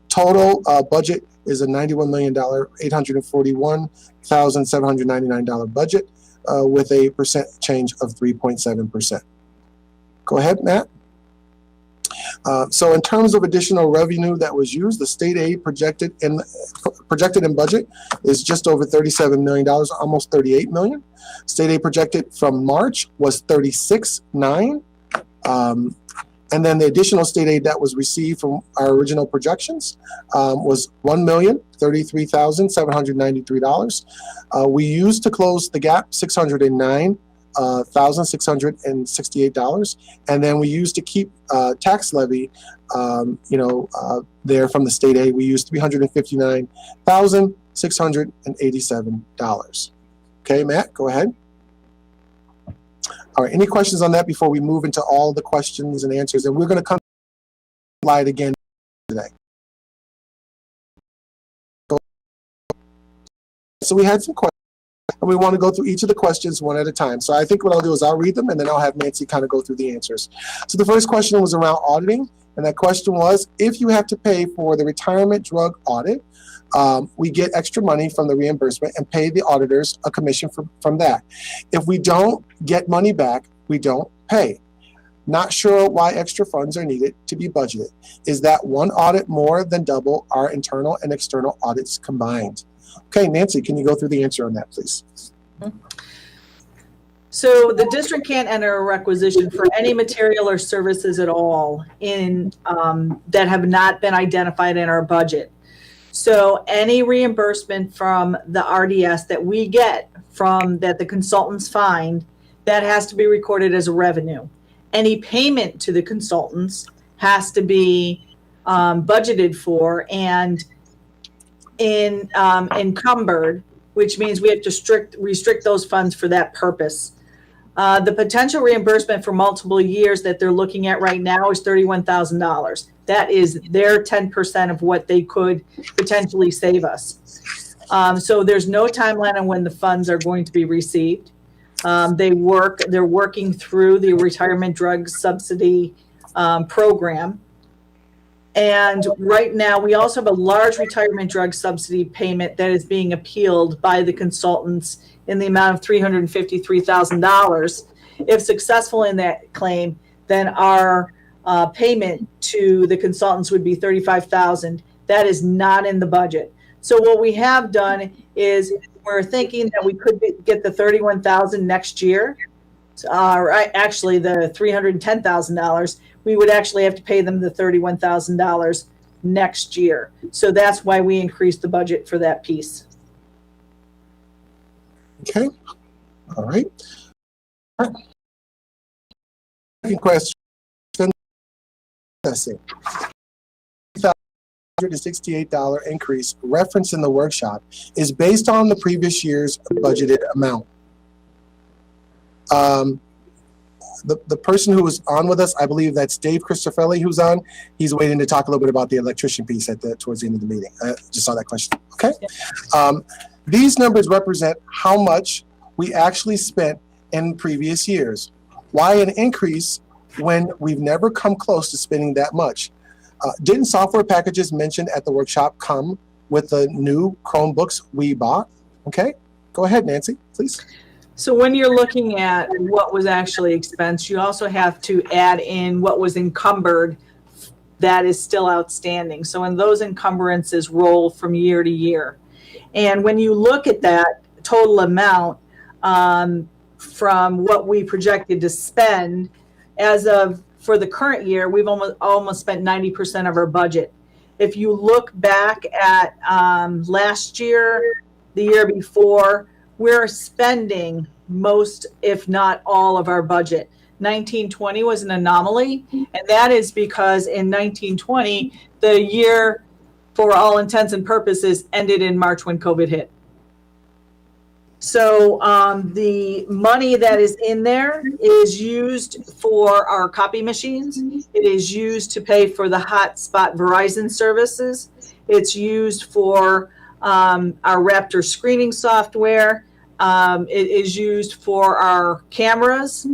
Total budget is a $91,841,799 budget with a percent change of 3.7%. Go ahead, Matt. So in terms of additional revenue that was used, the state aid projected in budget is just over $37 million, almost $38 million. State aid projected from March was $36.9. And then the additional state aid that was received from our original projections was $1,033,793. We used to close the gap $609,668, and then we used to keep tax levy, there from the state aid. We used $359,687. Okay, Matt, go ahead. All right, any questions on that before we move into all the questions and answers? And we're going to come to the slide again today. So we had some questions, and we want to go through each of the questions one at a time. So I think what I'll do is I'll read them, and then I'll have Nancy kind of go through the answers. So the first question was around auditing, and that question was, if you have to pay for the retirement drug audit, we get extra money from the reimbursement and pay the auditors a commission from that. If we don't get money back, we don't pay. Not sure why extra funds are needed to be budgeted. Is that one audit more than double our internal and external audits combined? Okay, Nancy, can you go through the answer on that, please? So the district can't enter a requisition for any material or services at all in that have not been identified in our budget. So any reimbursement from the RDS that we get from that the consultants find, that has to be recorded as a revenue. Any payment to the consultants has to be budgeted for and encumbered, which means we have to restrict those funds for that purpose. The potential reimbursement for multiple years that they're looking at right now is $31,000. That is their 10% of what they could potentially save us. So there's no timeline on when the funds are going to be received. They're working through the retirement drug subsidy program. And right now, we also have a large retirement drug subsidy payment that is being appealed by the consultants in the amount of $353,000. If successful in that claim, then our payment to the consultants would be $35,000. That is not in the budget. So what we have done is we're thinking that we could get the $31,000 next year. Actually, the $310,000. We would actually have to pay them the $31,000 next year. So that's why we increased the budget for that piece. Okay. All right. Second question. $168 increase referenced in the workshop is based on the previous year's budgeted amount. The person who was on with us, I believe that's Dave Cristofelli who's on. He's waiting to talk a little bit about the electrician piece towards the end of the meeting. I just saw that question. Okay. These numbers represent how much we actually spent in previous years. Why an increase when we've never come close to spending that much? Didn't software packages mentioned at the workshop come with the new Chromebooks we bought? Okay, go ahead, Nancy, please. So when you're looking at what was actually expensed, you also have to add in what was encumbered that is still outstanding. So when those encumbrances roll from year to year. And when you look at that total amount from what we projected to spend, as of for the current year, we've almost spent 90% of our budget. If you look back at last year, the year before, we're spending most, if not all, of our budget. 1920 was an anomaly, and that is because in 1920, the year, for all intents and purposes, ended in March when COVID hit. So the money that is in there is used for our copy machines. It is used to pay for the hotspot Verizon services. It's used for our Raptor screening software. It is used for our cameras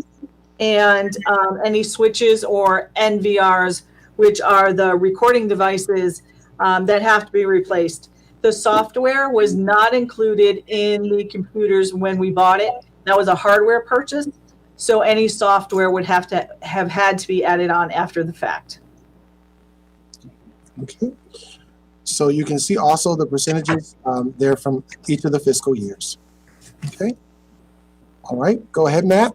and any switches or NVRs, which are the recording devices that have to be replaced. The software was not included in the computers when we bought it. That was a hardware purchase. So any software would have had to be added on after the fact. Okay. So you can see also the percentages there from each of the fiscal years. Okay. All right. Go ahead, Matt.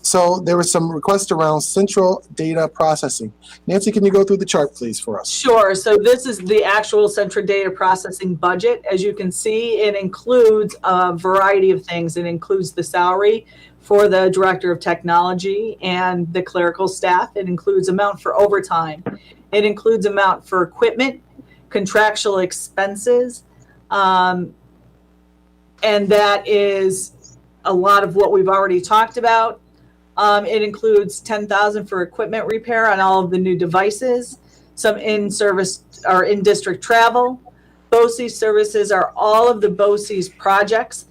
So there was some requests around central data processing. Nancy, can you go through the chart, please, for us? Sure. So this is the actual central data processing budget. As you can see, it includes a variety of things. It includes the salary for the director of technology and the clerical staff. It includes amount for overtime. It includes amount for equipment, contractual expenses, and that is a lot of what we've already talked about. It includes $10,000 for equipment repair on all of the new devices, some in-service or in-district travel. BOCES services are all of the BOCES projects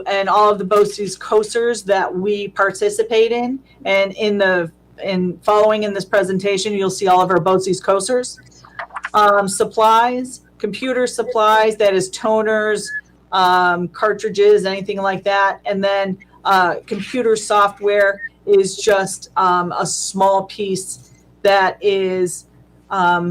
and all of the BOCES COSERs that we participate in. And in following in this presentation, you'll see all of our BOCES COSERs. Supplies, computer supplies, that is toners, cartridges, anything like that. And then computer software is just a small piece that is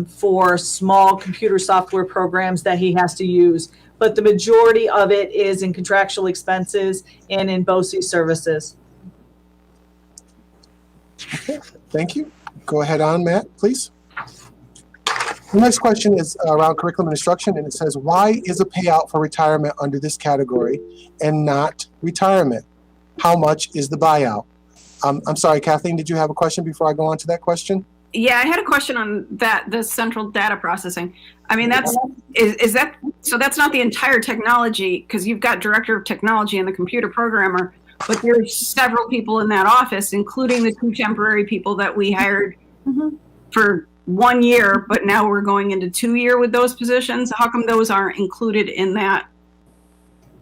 for small computer software programs that he has to use. But the majority of it is in contractual expenses and in BOCES services. Okay, thank you. Go ahead on, Matt, please. The next question is around curriculum and instruction, and it says, why is a payout for retirement under this category and not retirement? How much is the buyout? I'm sorry, Kathleen, did you have a question before I go on to that question? Yeah, I had a question on that, the central data processing. I mean, is that, so that's not the entire technology, because you've got director of technology and the computer programmer, but there's several people in that office, including the 2 temporary people that we hired for 1 year, but now we're going into 2 year with those positions. How come those aren't included in that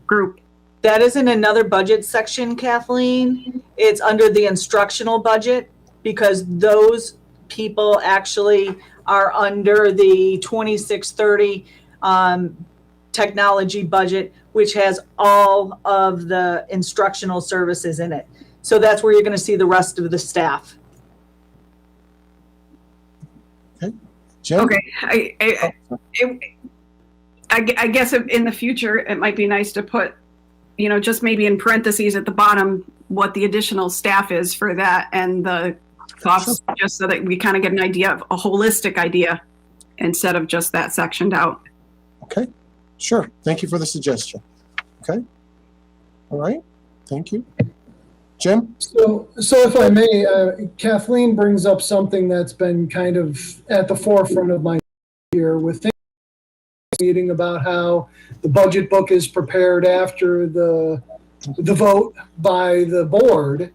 group? That is in another budget section, Kathleen. It's under the instructional budget because those people actually are under the 2630 technology budget, which has all of the instructional services in it. So that's where you're going to see the rest of the staff. Okay, Jim? Okay, I guess in the future, it might be nice to put, you know, just maybe in parentheses at the bottom, what the additional staff is for that and the costs, just so that we kind of get an idea of a holistic idea instead of just that sectioned out. Okay, sure. Thank you for the suggestion. Okay. All right. Thank you. Jim? So if I may, Kathleen brings up something that's been kind of at the forefront of my here with meeting about how the budget book is prepared after the vote by the board.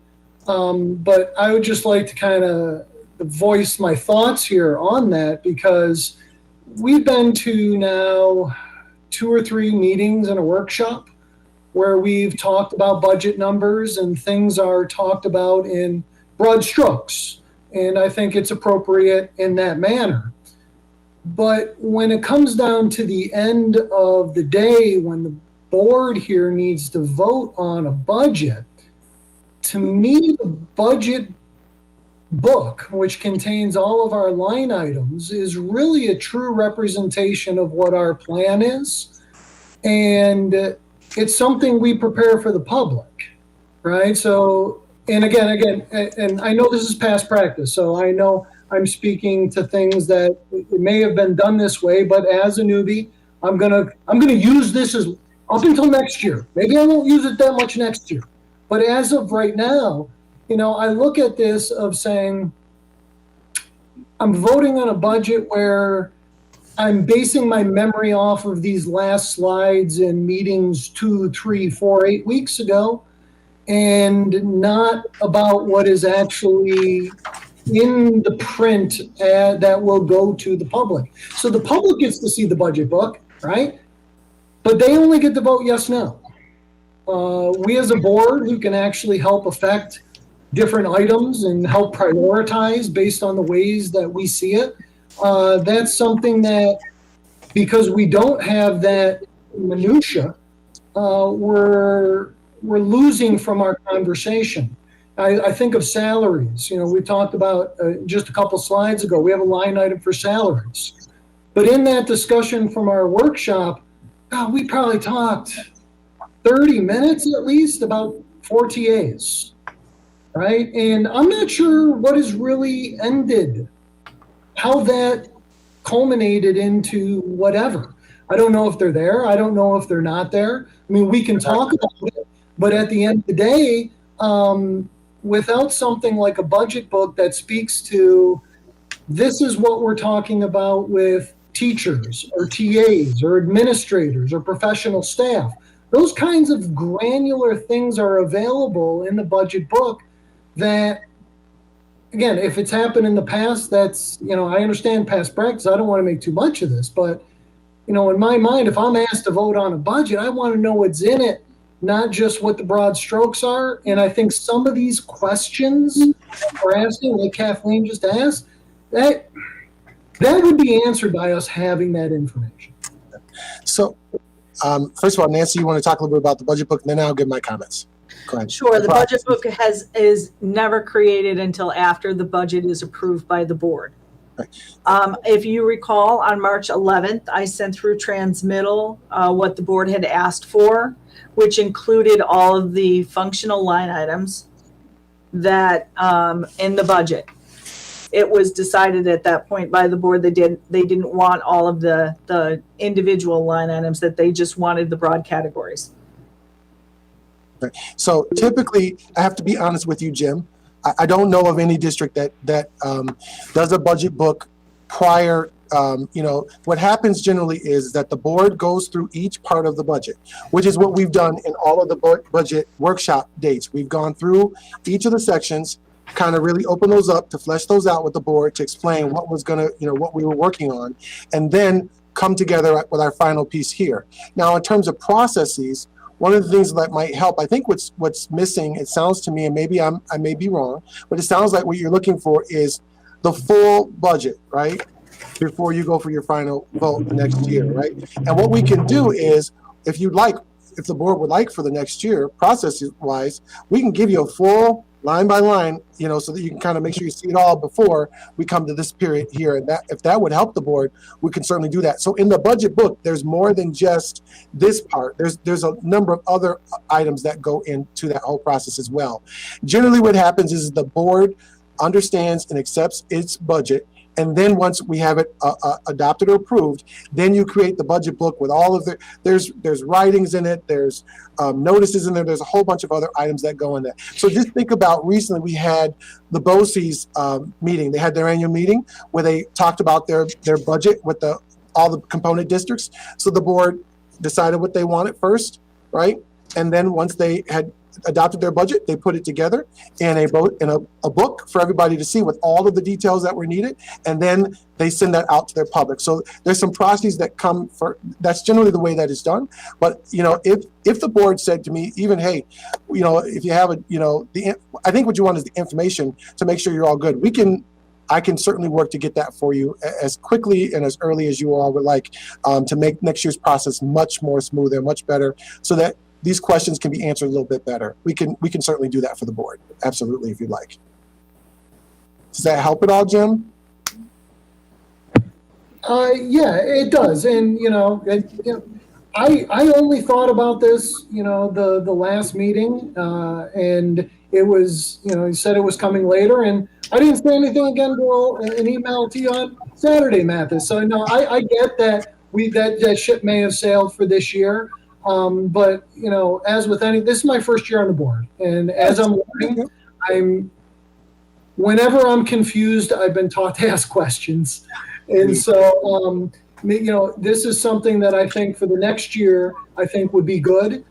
But I would just like to kind of voice my thoughts here on that, because we've been to now 2 or 3 meetings and a workshop where we've talked about budget numbers and things are talked about in broad strokes. And I think it's appropriate in that manner. But when it comes down to the end of the day, when the board here needs to vote on a budget, to me, the budget book, which contains all of our line items, is really a true representation of what our plan is. And it's something we prepare for the public, right? So, and again, and I know this is past practice, so I know I'm speaking to things that it may have been done this way, but as a newbie, I'm gonna use this as up until next year. Maybe I won't use it that much next year, but as of right now, you know, I look at this of saying I'm voting on a budget where I'm basing my memory off of these last slides in meetings 2, 3, 4, 8 weeks ago, and not about what is actually in the print that will go to the public. So the public gets to see the budget book, right? But they only get to vote yes, no. We as a board who can actually help affect different items and help prioritize based on the ways that we see it. That's something that, because we don't have that minutia, we're losing from our conversation. I think of salaries. You know, we talked about just a couple slides ago, we have a line item for salaries. But in that discussion from our workshop, we probably talked 30 minutes at least about 4 TAs, right? And I'm not sure what has really ended, how that culminated into whatever. I don't know if they're there. I don't know if they're not there. I mean, we can talk about it, but at the end of the day, without something like a budget book that speaks to this is what we're talking about with teachers or TAs or administrators or professional staff, those kinds of granular things are available in the budget book that, again, if it's happened in the past, that's, you know, I understand past practice. I don't want to make too much of this, but, you know, in my mind, if I'm asked to vote on a budget, I want to know what's in it, not just what the broad strokes are. And I think some of these questions we're asking, like Kathleen just asked, that would be answered by us having that information. So, first of all, Nancy, you want to talk a little bit about the budget book, and then I'll give my comments. Go ahead. Sure. The budget book is never created until after the budget is approved by the board. Right. If you recall, on March 11th, I sent through transmittal what the board had asked for, which included all of the functional line items that in the budget. It was decided at that point by the board they didn't want all of the individual line items, that they just wanted the broad categories. Okay. So typically, I have to be honest with you, Jim. I don't know of any district that does a budget book prior. You know, what happens generally is that the board goes through each part of the budget, which is what we've done in all of the budget workshop dates. We've gone through each of the sections, kind of really open those up to flesh those out with the board to explain what was going to, you know, what we were working on, and then come together with our final piece here. Now, in terms of processes, one of the things that might help, I think what's missing, it sounds to me, and maybe I may be wrong, but it sounds like what you're looking for is the full budget, right? Before you go for your final vote the next year, right? And what we can do is, if you'd like, if the board would like for the next year, process-wise, we can give you a full line by line, you know, so that you can kind of make sure you see it all before we come to this period here. And that, if that would help the board, we can certainly do that. So in the budget book, there's more than just this part. There's a number of other items that go into that whole process as well. Generally, what happens is the board understands and accepts its budget. And then once we have it adopted or approved, then you create the budget book with all of the, there's writings in it, there's notices in there, there's a whole bunch of other items that go in there. So just think about, recently we had the BOCES meeting. They had their annual meeting where they talked about their budget with all the component districts. So the board decided what they wanted first, right? And then once they had adopted their budget, they put it together in a book for everybody to see with all of the details that were needed, and then they send that out to their public. So there's some processes that come for, that's generally the way that it's done. But you know, if the board said to me, even, hey, you know, if you have a, you know, I think what you want is the information to make sure you're all good. I can certainly work to get that for you as quickly and as early as you all would like, to make next year's process much more smoother, much better, so that these questions can be answered a little bit better. We can certainly do that for the board. Absolutely, if you'd like. Does that help at all, Jim? Yeah, it does. And, I only thought about this, the last meeting, and it was, he said it was coming later, and I didn't say anything again until an email to you on Saturday, Mathis. So no, I get that that ship may have sailed for this year. But as with this is my first year on the board, and as I'm learning, whenever I'm confused, I've been taught to ask questions, and so this is something that I think for the next year, I think would be good,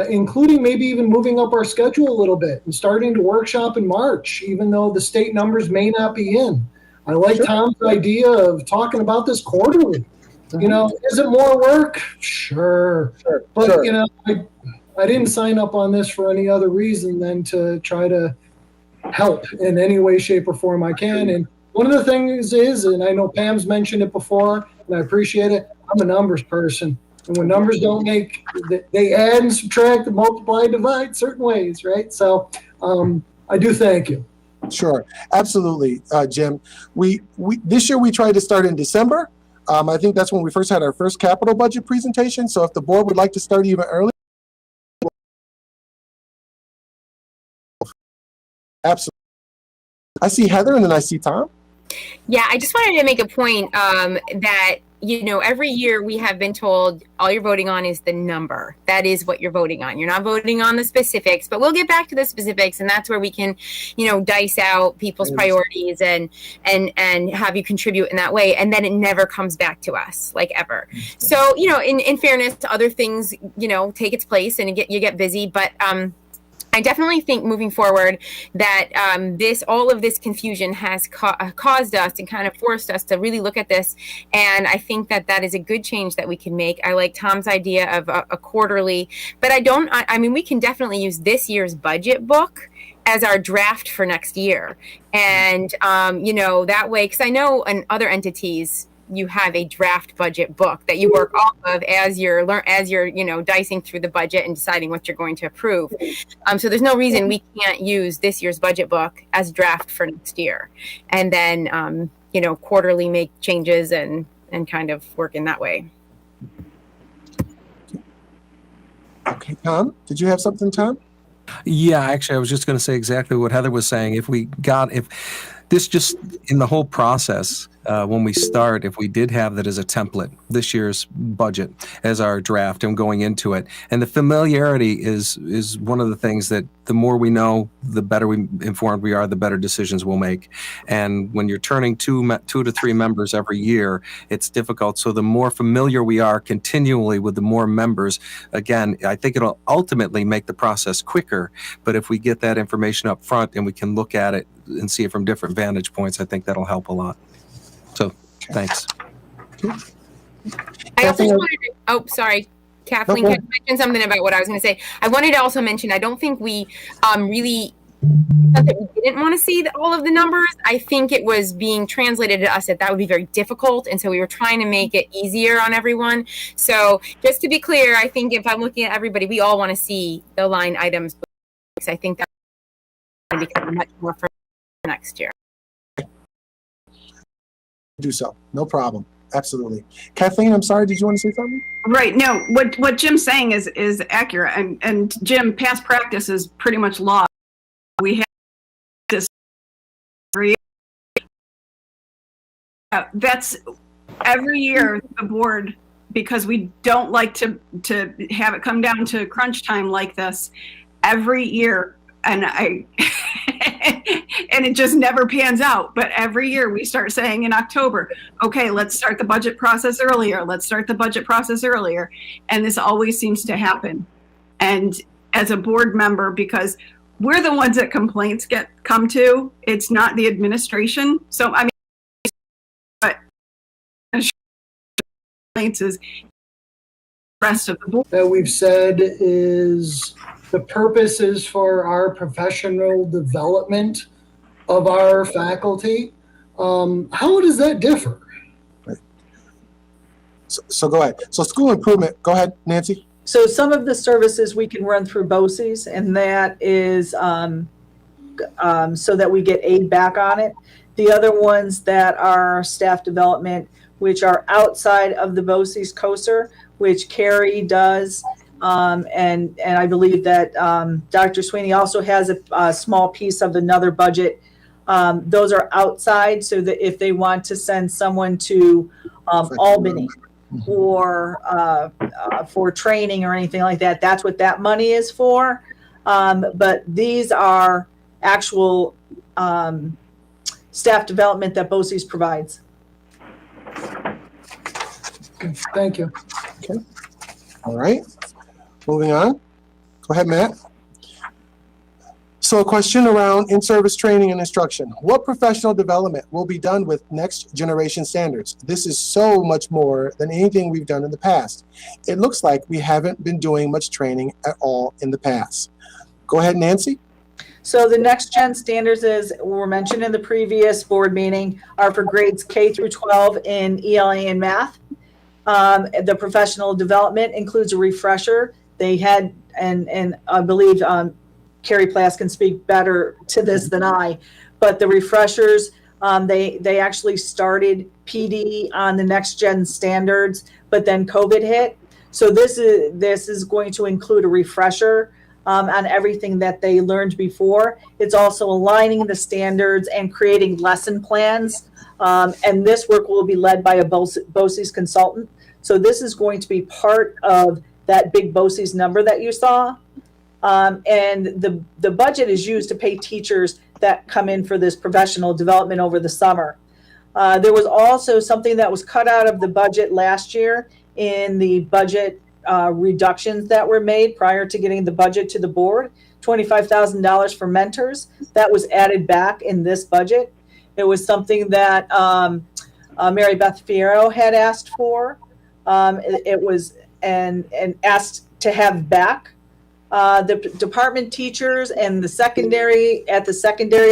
including maybe even moving up our schedule a little bit and starting to workshop in March, even though the state numbers may not be in. I like Tom's idea of talking about this quarterly. Is it more work? Sure. But, I didn't sign up on this for any other reason than to try to help in any way, shape, or form I can. And one of the things is, and I know Pam's mentioned it before, and I appreciate it, I'm a numbers person. And when numbers don't make, they add and subtract and multiply and divide certain ways, right? So I do thank you. Sure, absolutely, Jim. We this year we tried to start in December. I think that's when we first had our first capital budget presentation. So if the board would like to start even earlier, absolutely. I see Heather and then I see Tom. Yeah, I just wanted to make a point that, every year we have been told all you're voting on is the number. That is what you're voting on. You're not voting on the specifics, but we'll get back to the specifics. And that's where we can, dice out people's priorities and have you contribute in that way. And then it never comes back to us, like ever. So, in fairness to other things, take its place and you get busy. But I definitely think moving forward that all of this confusion has caused us and kind of forced us to really look at this. And I think that is a good change that we can make. I like Tom's idea of a quarterly, but we can definitely use this year's budget book as our draft for next year. And, that way, because I know in other entities, you have a draft budget book that you work off of as you're dicing through the budget and deciding what you're going to approve. So there's no reason we can't use this year's budget book as draft for next year, and then quarterly make changes and kind of work in that way. Okay, Tom, did you have something, Tom? Yeah, actually, I was just going to say exactly what Heather was saying. If this just in the whole process, when we start, if we did have that as a template, this year's budget as our draft and going into it, and the familiarity is one of the things that the more we know, the better informed we are, the better decisions we'll make. And when you're turning two to three members every year, it's difficult. So the more familiar we are continually with the more members, again, I think it'll ultimately make the process quicker. But if we get that information up front and we can look at it and see it from different vantage points, I think that'll help a lot. So, thanks. I also just wanted to, sorry, Kathleen, can I mention something about what I was going to say? I wanted to also mention, I don't think we really, not that we didn't want to see all of the numbers. I think it was being translated to us that would be very difficult. And so we were trying to make it easier on everyone. So just to be clear, I think if I'm looking at everybody, we all want to see the line items. I think that's going to become much more for next year. Do so. No problem. Absolutely. Kathleen, I'm sorry. Did you want to say something? Right. No, what Jim's saying is accurate. And Jim, past practice is pretty much law. We have this every year. That's every year the board, because we don't like to have it come down to crunch time like this every year. And and it just never pans out. But every year we start saying in October, okay, let's start the budget process earlier. Let's start the budget process earlier. And this always seems to happen. And as a board member, because we're the ones that complaints come to, it's not the administration. So, I mean, but complaints is the rest of the board. That we've said is the purpose is for our professional development of our faculty. How does that differ? Right. So go ahead. So school improvement, go ahead, Nancy. So some of the services we can run through BOCES, and that is so that we get aid back on it. The other ones that are staff development, which are outside of the BOCES COSER, which Carrie does. And I believe that Dr. Sweeney also has a small piece of another budget. Those are outside, so that if they want to send someone to Albany or for training or anything like that, that's what that money is for. But these are actual staff development that BOCES provides. Thank you. All right, moving on. Go ahead, Matt. So a question around in-service training and instruction. What professional development will be done with next generation standards? This is so much more than anything we've done in the past. It looks like we haven't been doing much training at all in the past. Go ahead, Nancy. So the next gen standards, as were mentioned in the previous board meeting, are for grades K through 12 in ELA and math. The professional development includes a refresher. They had, and I believe Carrie Plass can speak better to this than I, but the refreshers, they actually started PD on the next gen standards, but then COVID hit. So this is going to include a refresher on everything that they learned before. It's also aligning the standards and creating lesson plans. And this work will be led by a BOCES consultant. So this is going to be part of that big BOCES number that you saw. And the budget is used to pay teachers that come in for this professional development over the summer. There was also something that was cut out of the budget last year in the budget reductions that were made prior to getting the budget to the board, $25,000 for mentors. That was added back in this budget. It was something that Mary Beth Fierro had asked for. It was and asked to have back. The department teachers and the secondary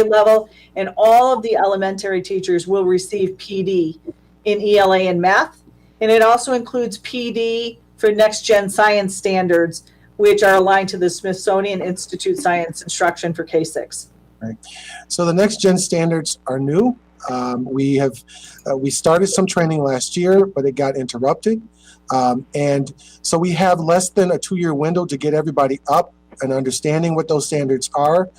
level and all of the elementary teachers will receive PD in ELA and math. And it also includes PD for next gen science standards, which are aligned to the Smithsonian Institute Science Instruction for K-6. Right. So the next gen standards are new. We started some training last year, but it got interrupted. And so we have less than a 2-year window to get everybody up and understanding what those standards are,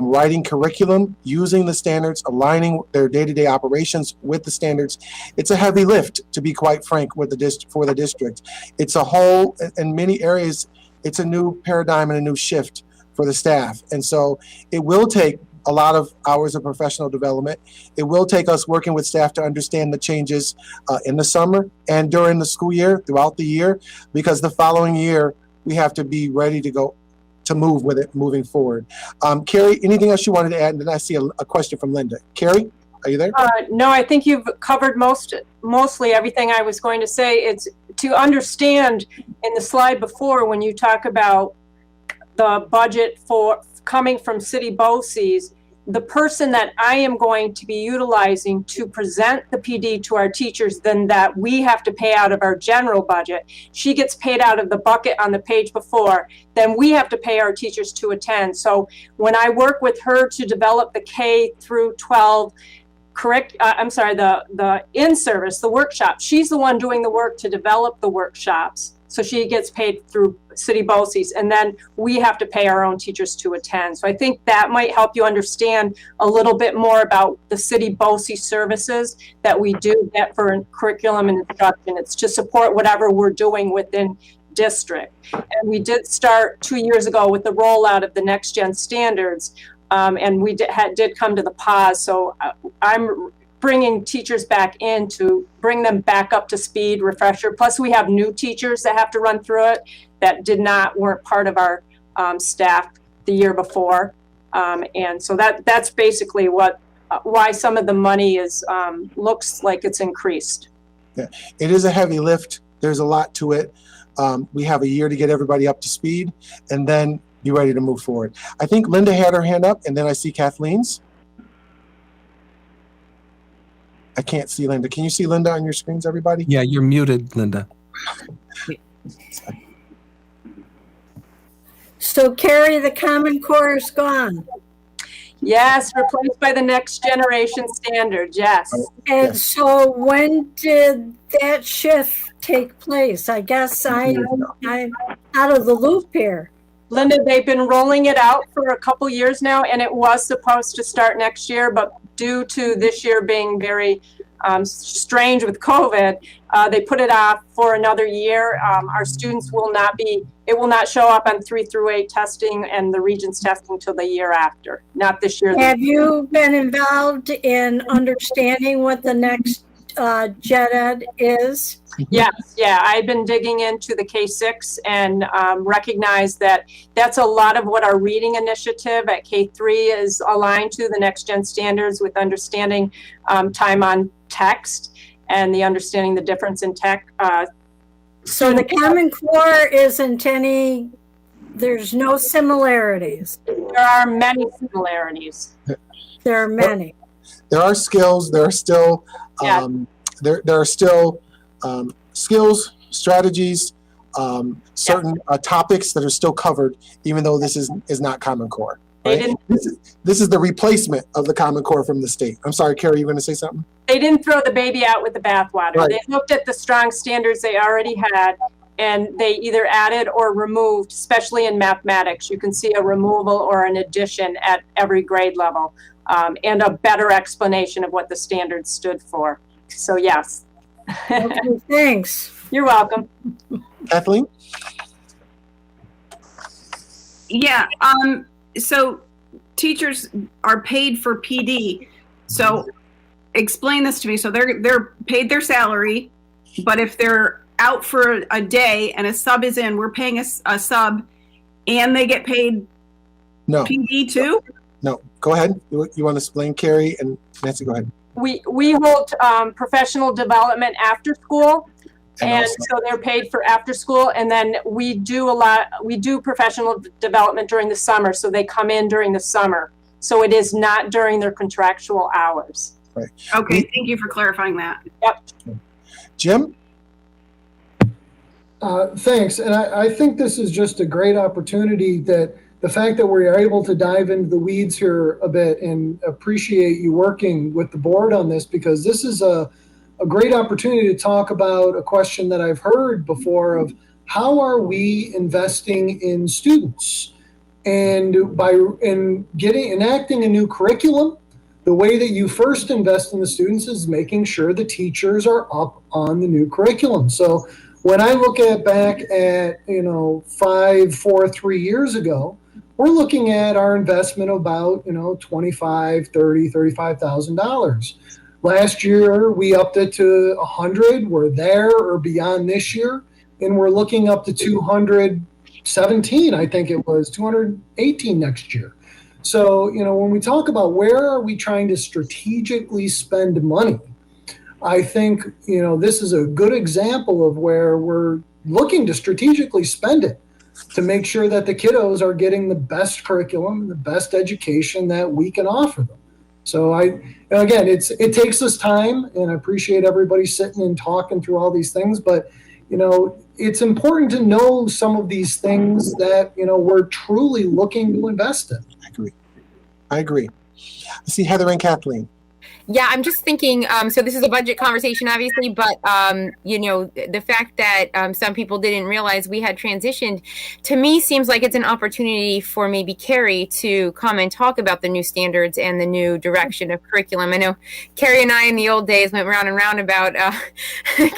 writing curriculum, using the standards, aligning their day-to-day operations with the standards. It's a heavy lift, to be quite frank, with for the district. It's a whole, in many areas, it's a new paradigm and a new shift for the staff. And so it will take a lot of hours of professional development. It will take us working with staff to understand the changes in the summer and during the school year, throughout the year, because the following year, we have to be ready to go to move with it moving forward. Carrie, anything else you wanted to add? And then I see a question from Linda. Carrie, are you there? No, I think you've covered mostly everything I was going to say. It's to understand in the slide before when you talk about the budget for coming from city BOCES, the person that I am going to be utilizing to present the PD to our teachers, then that we have to pay out of our general budget. She gets paid out of the bucket on the page before, then we have to pay our teachers to attend. So when I work with her to develop the K through 12 the in-service, the workshop, she's the one doing the work to develop the workshops. So she gets paid through city BOCES, and then we have to pay our own teachers to attend. So I think that might help you understand a little bit more about the city BOCES services that we do get for curriculum and instruction. It's to support whatever we're doing within district. And we did start 2 years ago with the rollout of the next gen standards, and we did come to the pause. So I'm bringing teachers back in to bring them back up to speed, refresher. Plus we have new teachers that have to run through it that weren't part of our staff the year before. And so that's basically why some of the money is looks like it's increased. Yeah, it is a heavy lift. There's a lot to it. We have a year to get everybody up to speed and then be ready to move forward. I think Linda had her hand up and then I see Kathleen's. I can't see Linda. Can you see Linda on your screens, everybody? Yeah, you're muted, Linda. So Carrie, the Common Core is gone. Yes, replaced by the next generation standard, yes. And so when did that shift take place? I guess I'm out of the loop here. Linda, they've been rolling it out for a couple years now, and it was supposed to start next year, but due to this year being very strange with COVID, they put it off for another year. Our students it will not show up on 3 through 8 testing and the Regents testing till the year after, not this year. Have you been involved in understanding what the next Gen Ed is? Yes, yeah, I've been digging into the K-6 and recognize that that's a lot of what our reading initiative at K-3 is aligned to, the next gen standards, with understanding time on text and the understanding the difference in tech. So the Common Core isn't any, there's no similarities. There are many similarities. There are many. There are skills. There are still Yeah. there are still skills, strategies, certain topics that are still covered, even though this is not Common Core. Right? This is the replacement of the Common Core from the state. I'm sorry, Carrie, you were going to say something? They didn't throw the baby out with the bathwater. Right. They looked at the strong standards they already had, and they either added or removed, especially in mathematics. You can see a removal or an addition at every grade level, and a better explanation of what the standards stood for. So yes. Okay, thanks. You're welcome. Kathleen? Yeah. So teachers are paid for PD. So explain this to me. So they're paid their salary, but if they're out for a day and a sub is in, we're paying a sub, and they get paid No. PD too? No. Go ahead. You want to explain, Carrie, and Nancy, go ahead. We hold professional development after school, and also- so they're paid for after school. And then we do professional development during the summer, so they come in during the summer. So it is not during their contractual hours. Right. Okay, thank you for clarifying that. Yep. Jim? Thanks. And I think this is just a great opportunity, that the fact that we are able to dive into the weeds here a bit, and appreciate you working with the board on this, because this is a great opportunity to talk about a question that I've heard before of how are we investing in students? And by enacting a new curriculum, the way that you first invest in the students is making sure the teachers are up on the new curriculum. So when I look back at 5, 4, 3 years ago, we're looking at our investment about $25,000, $30,000, $35,000. Last year we upped it to 100. We're there or beyond this year, and we're looking up to 217. I think it was 218 next year. So when we talk about where are we trying to strategically spend money, I think this is a good example of where we're looking to strategically spend it to make sure that the kiddos are getting the best curriculum, the best education that we can offer them. So again, it takes us time, and I appreciate everybody sitting and talking through all these things, but it's important to know some of these things that we're truly looking to invest in. I agree. I see Heather and Kathleen. Yeah, I'm just thinking, so this is a budget conversation, obviously, but, the fact that some people didn't realize we had transitioned, to me, seems like it's an opportunity for maybe Carrie to come and talk about the new standards and the new direction of curriculum. I know Carrie and I in the old days went round and round about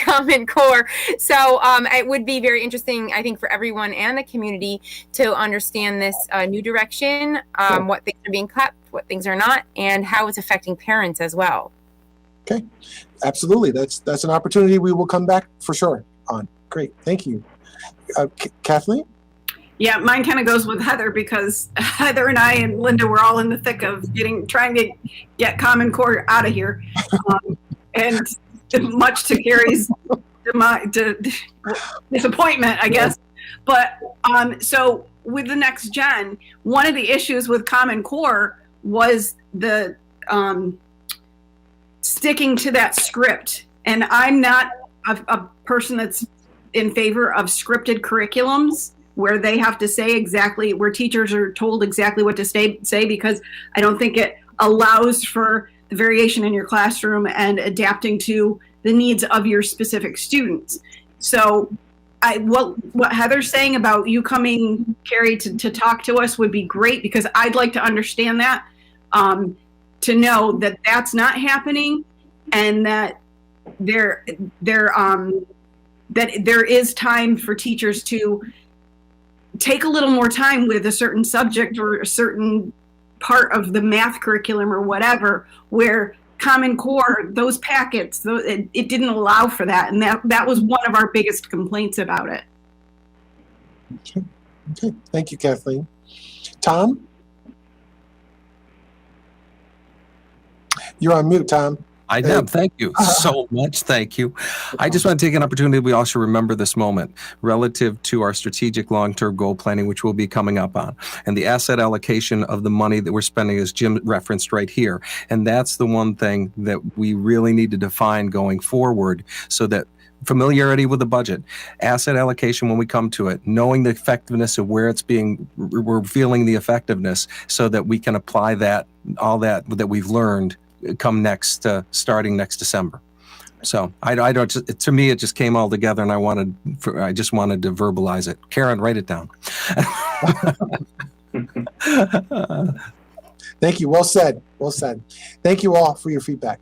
Common Core. So it would be very interesting, I think, for everyone and the community to understand this new direction, what things are being cut, what things are not, and how it's affecting parents as well. Okay, absolutely. That's an opportunity we will come back for sure on. Great, thank you. Kathleen? Yeah, mine kind of goes with Heather, because Heather and I and Linda were all in the thick of trying to get Common Core out of here. And much to Carrie's disappointment, I guess. But so with the next gen, one of the issues with Common Core was the sticking to that script. And I'm not a person that's in favor of scripted curriculums where they have to say exactly, where teachers are told exactly what to say, because I don't think it allows for the variation in your classroom and adapting to the needs of your specific students. So what Heather's saying about you coming, Carrie, to talk to us would be great, because I'd like to understand that, to know that that's not happening, and that there is time for teachers to take a little more time with a certain subject or a certain part of the math curriculum or whatever, where Common Core, those packets, it didn't allow for that. And that was one of our biggest complaints about it. Okay. Thank you, Kathleen. Tom? You're on mute, Tom. I am. Thank you so much. Thank you. I just want to take an opportunity. We all should remember this moment relative to our strategic long-term goal planning, which we'll be coming up on. And the asset allocation of the money that we're spending, as Jim referenced right here. And that's the one thing that we really need to define going forward, so that familiarity with the budget, asset allocation when we come to it, knowing the effectiveness of where it's being, we're feeling the effectiveness, so that we can apply that, all that we've learned come starting next December. So I don't, to me, it just came all together, and I just wanted to verbalize it. Karen, write it down. Thank you. Well said. Well said. Thank you all for your feedback.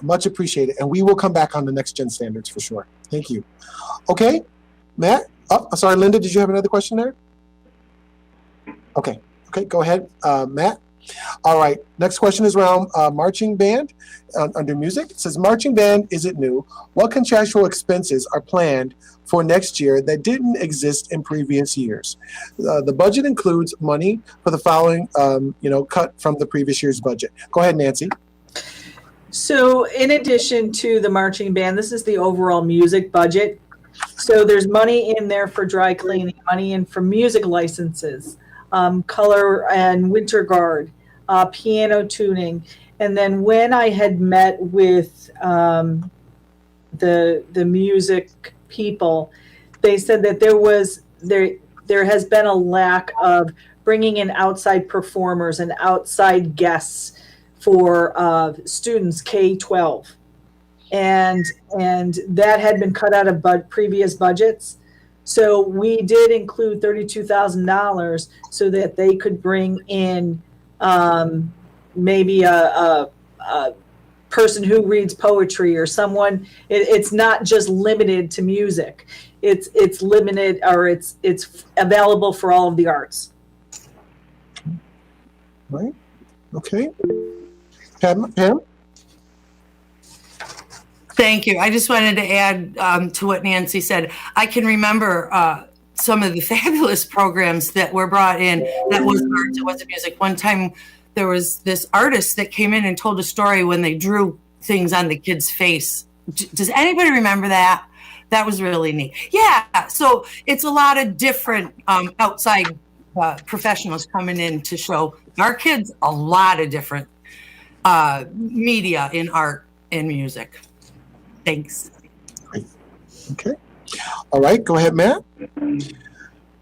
Much appreciated. And we will come back on the next gen standards for sure. Thank you. Okay, Matt. Oh, sorry, Linda, did you have another question there? Okay, go ahead, Matt. All right, next question is around marching band under music. It says, marching band, is it new? What contractual expenses are planned for next year that didn't exist in previous years? The budget includes money for the following, cut from the previous year's budget. Go ahead, Nancy. So in addition to the marching band, this is the overall music budget. So there's money in there for dry cleaning, money in for music licenses, color and winter guard, piano tuning. And then when I had met with the music people, they said that there has been a lack of bringing in outside performers and outside guests for students K-12. And that had been cut out of previous budgets. So we did include $32,000 so that they could bring in maybe a person who reads poetry or someone. It's not just limited to music. It's limited, or it's available for all of the arts. Right. Okay. Pam? Thank you. I just wanted to add to what Nancy said. I can remember some of the fabulous programs that were brought in. That wasn't art, it wasn't music. One time there was this artist that came in and told a story when they drew things on the kid's face. Does anybody remember that? That was really neat. Yeah, so it's a lot of different outside professionals coming in to show our kids a lot of different media in art and music. Thanks. Great. Okay. All right. Go ahead, Matt. The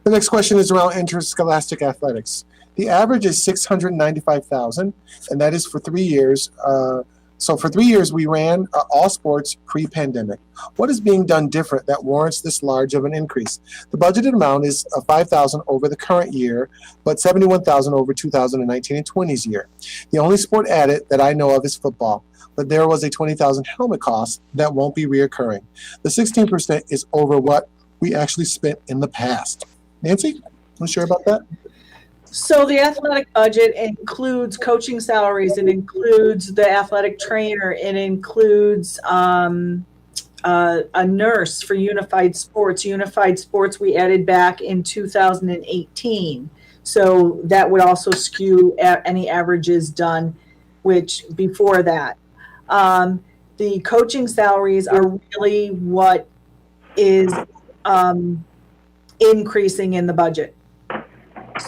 next question is around interscholastic athletics. The average is $695,000, and that is for 3 years. So for 3 years, we ran all sports pre-pandemic. What is being done different that warrants this large of an increase? The budgeted amount is $5,000 over the current year, but $71,000 over 2019 and 20's year. The only sport added that I know of is football, but there was a $20,000 helmet cost that won't be reoccurring. The 16% is over what we actually spent in the past. Nancy, want to share about that? So the athletic budget includes coaching salaries. It includes the athletic trainer. It includes a nurse for Unified Sports. Unified Sports we added back in 2018. So that would also skew any averages done, which before that. The coaching salaries are really what is increasing in the budget.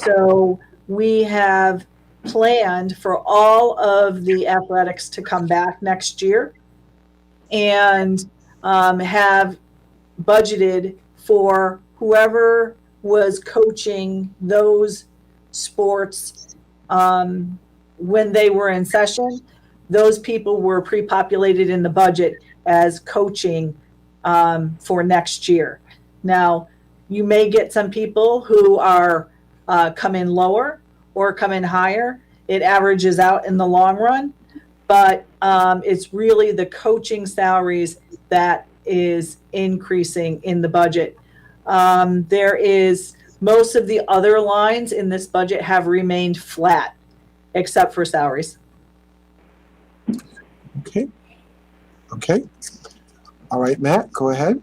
So we have planned for all of the athletics to come back next year, and have budgeted for whoever was coaching those sports when they were in session. Those people were pre-populated in the budget as coaching for next year. Now, you may get some people who are come in lower or come in higher. It averages out in the long run, but it's really the coaching salaries that is increasing in the budget. There is, most of the other lines in this budget have remained flat, except for salaries. Okay. Okay. All right, Matt, go ahead.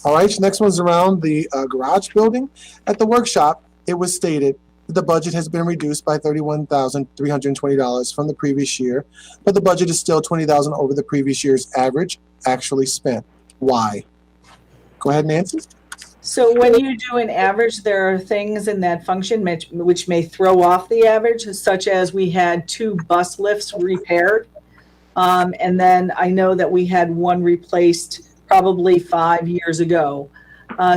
All right, next one's around the garage building. At the workshop, it was stated that the budget has been reduced by $31,320 from the previous year, but the budget is still $20,000 over the previous year's average actually spent. Why? Go ahead, Nancy. So when you do an average, there are things in that function which may throw off the average, such as we had 2 bus lifts repaired. And then I know that we had one replaced probably 5 years ago.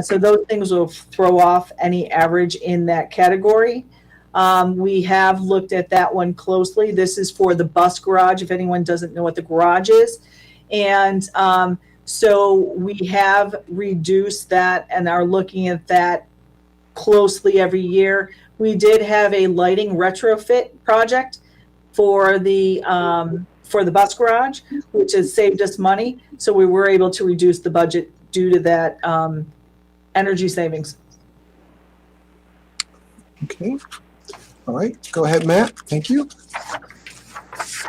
So those things will throw off any average in that category. We have looked at that one closely. This is for the bus garage, if anyone doesn't know what the garage is. And so we have reduced that and are looking at that closely every year. We did have a lighting retrofit project for the bus garage, which has saved us money. So we were able to reduce the budget due to that energy savings. Okay. All right. Go ahead, Matt. Thank you.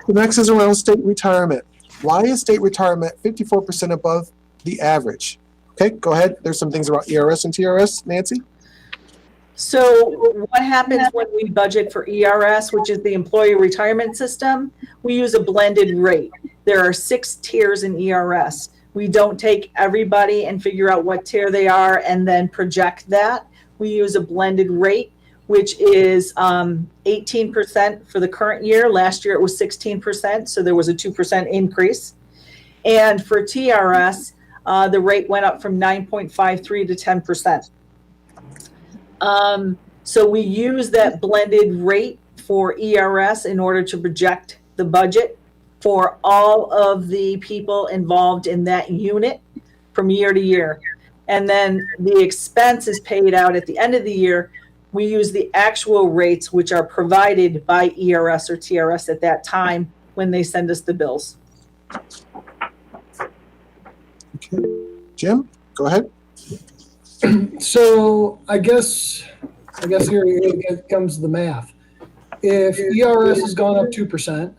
The next is around state retirement. Why is state retirement 54% above the average? Okay, go ahead. There's some things about ERS and TRS, Nancy. So what happens when we budget for ERS, which is the employee retirement system? We use a blended rate. There are 6 tiers in ERS. We don't take everybody and figure out what tier they are and then project that. We use a blended rate, which is 18% for the current year. Last year it was 16%, so there was a 2% increase. And for TRS, the rate went up from 9.53 to 10%. So we use that blended rate for ERS in order to project the budget for all of the people involved in that unit from year to year. And then the expense is paid out at the end of the year. We use the actual rates, which are provided by ERS or TRS at that time when they send us the bills. Okay. Jim, go ahead. So I guess here it comes the math. If ERS has gone up 2%,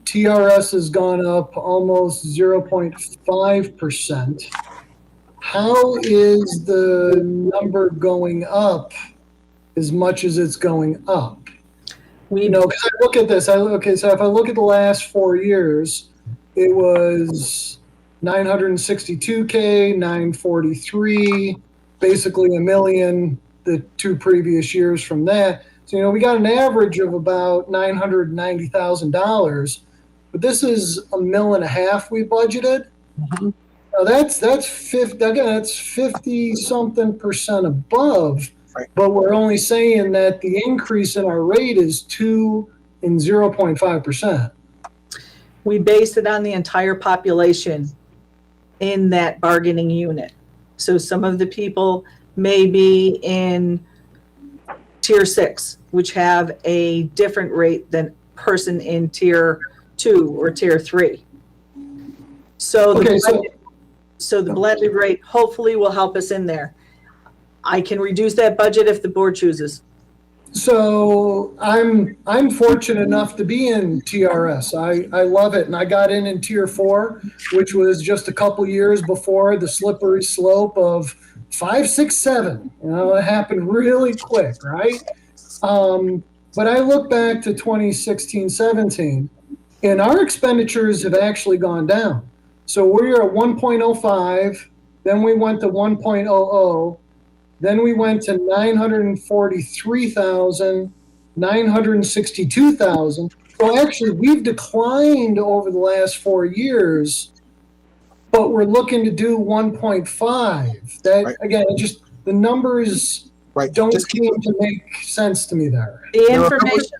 TRS has gone up almost 0.5%, how is the number going up as much as it's going up? Because I look at this, so if I look at the last 4 years, it was 962K, 943, basically $1 million the 2 previous years from that. So, we got an average of about $990,000, but this is $1.5 million we budgeted. Mm-hmm. Now that's 50-something% above, right. But we're only saying that the increase in our rate is 2 and 0.5%. We base it on the entire population in that bargaining unit. So some of the people may be in tier 6, which have a different rate than person in tier 2 or tier 3. So the blended rate hopefully will help us in there. I can reduce that budget if the board chooses. So I'm fortunate enough to be in TRS. I love it, and I got in tier 4, which was just a couple years before the slippery slope of 5, 6, 7. It happened really quick, right? But I look back to 2016, 17, and our expenditures have actually gone down. So we're at 1.05, then we went to 1.00, then we went to 943,000, 962,000. So actually, we've declined over the last 4 years, but we're looking to do 1.5. That right. Again, just the numbers right. don't seem to make sense to me there. The information.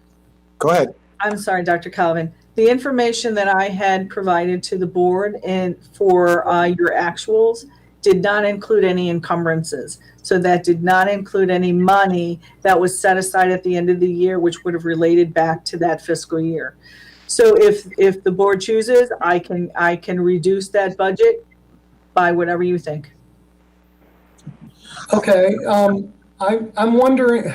Go ahead. I'm sorry, Dr. Calvin. The information that I had provided to the board and for your actuals did not include any encumbrances. So that did not include any money that was set aside at the end of the year, which would have related back to that fiscal year. So if the board chooses, I can reduce that budget by whatever you think. Okay. I'm wondering,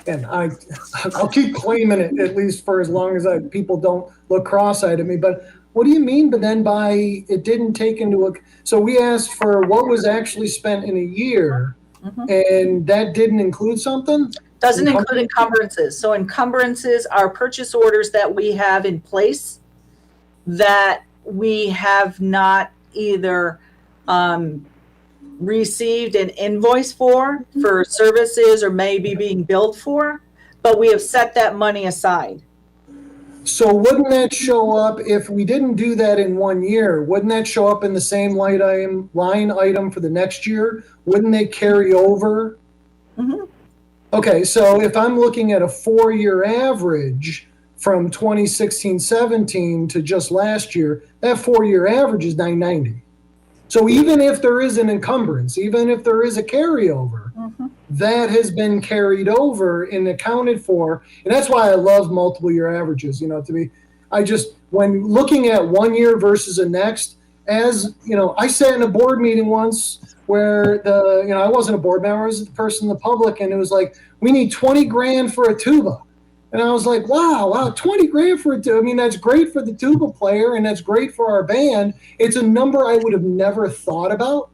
and I'll keep claiming it at least for as long as people don't look cross-eyed at me. But what do you mean? But then by it didn't take into account. So we asked for what was actually spent in a year, and that didn't include something. Doesn't include encumbrances. So encumbrances are purchase orders that we have in place that we have not either received an invoice for services or maybe being billed for, but we have set that money aside. So wouldn't that show up if we didn't do that in 1 year? Wouldn't that show up in the same line item for the next year? Wouldn't they carry over? Okay, so if I'm looking at a 4-year average from 2016-17 to just last year, that 4-year average is 990. So even if there is an encumbrance, even if there is a carryover, that has been carried over and accounted for. And that's why I love multiple year averages, to me. When looking at 1 year versus the next, I sat in a board meeting once where I wasn't a board member, I was the person in the public, and it was like, we need 20 grand for a tuba. And I was like, wow, 20 grand for a tuba. I mean, that's great for the tuba player and that's great for our band. It's a number I would have never thought about.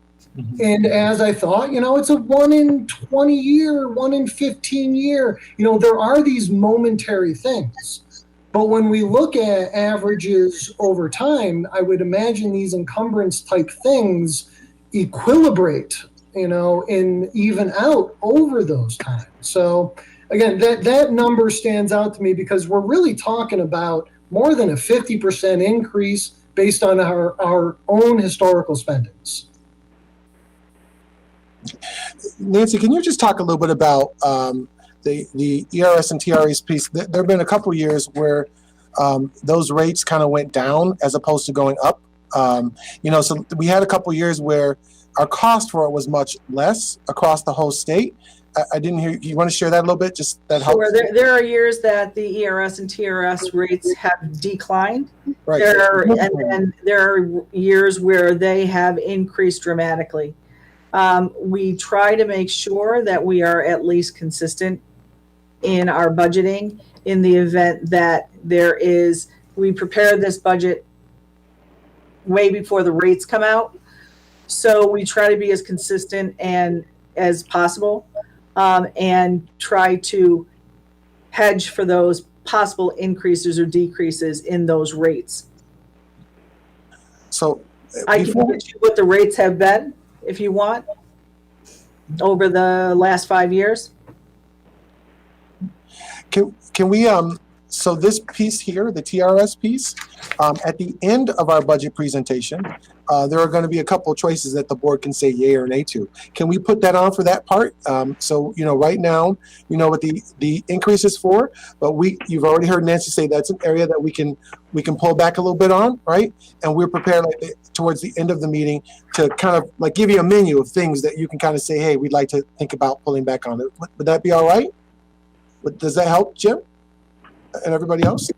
And as I thought, it's a 1 in 20 year, 1 in 15 year. There are these momentary things. But when we look at averages over time, I would imagine these encumbrance type things equilibrate, and even out over those times. So again, that number stands out to me because we're really talking about more than a 50% increase based on our own historical spendings. Nancy, can you just talk a little bit about the ERS and TRS piece? There have been a couple of years where those rates kind of went down as opposed to going up. So we had a couple of years where our cost for it was much less across the whole state. I didn't hear you. Want to share that a little bit? Just that helps. Sure. There are years that the ERS and TRS rates have declined. Right. And there are years where they have increased dramatically. We try to make sure that we are at least consistent in our budgeting in the event that we prepare this budget way before the rates come out. So we try to be as consistent as possible and try to hedge for those possible increases or decreases in those rates. So I can get you what the rates have been if you want over the last 5 years. Can we so this piece here, the TRS piece, at the end of our budget presentation, there are going to be a couple of choices that the board can say yay or nay to. Can we put that on for that part? So right now, what the increase is for, but you've already heard Nancy say that's an area that we can pull back a little bit on, right? And we're prepared towards the end of the meeting to kind of give you a menu of things that you can kind of say, hey, we'd like to think about pulling back on it. Would that be all right? Does that help, Jim? And everybody else?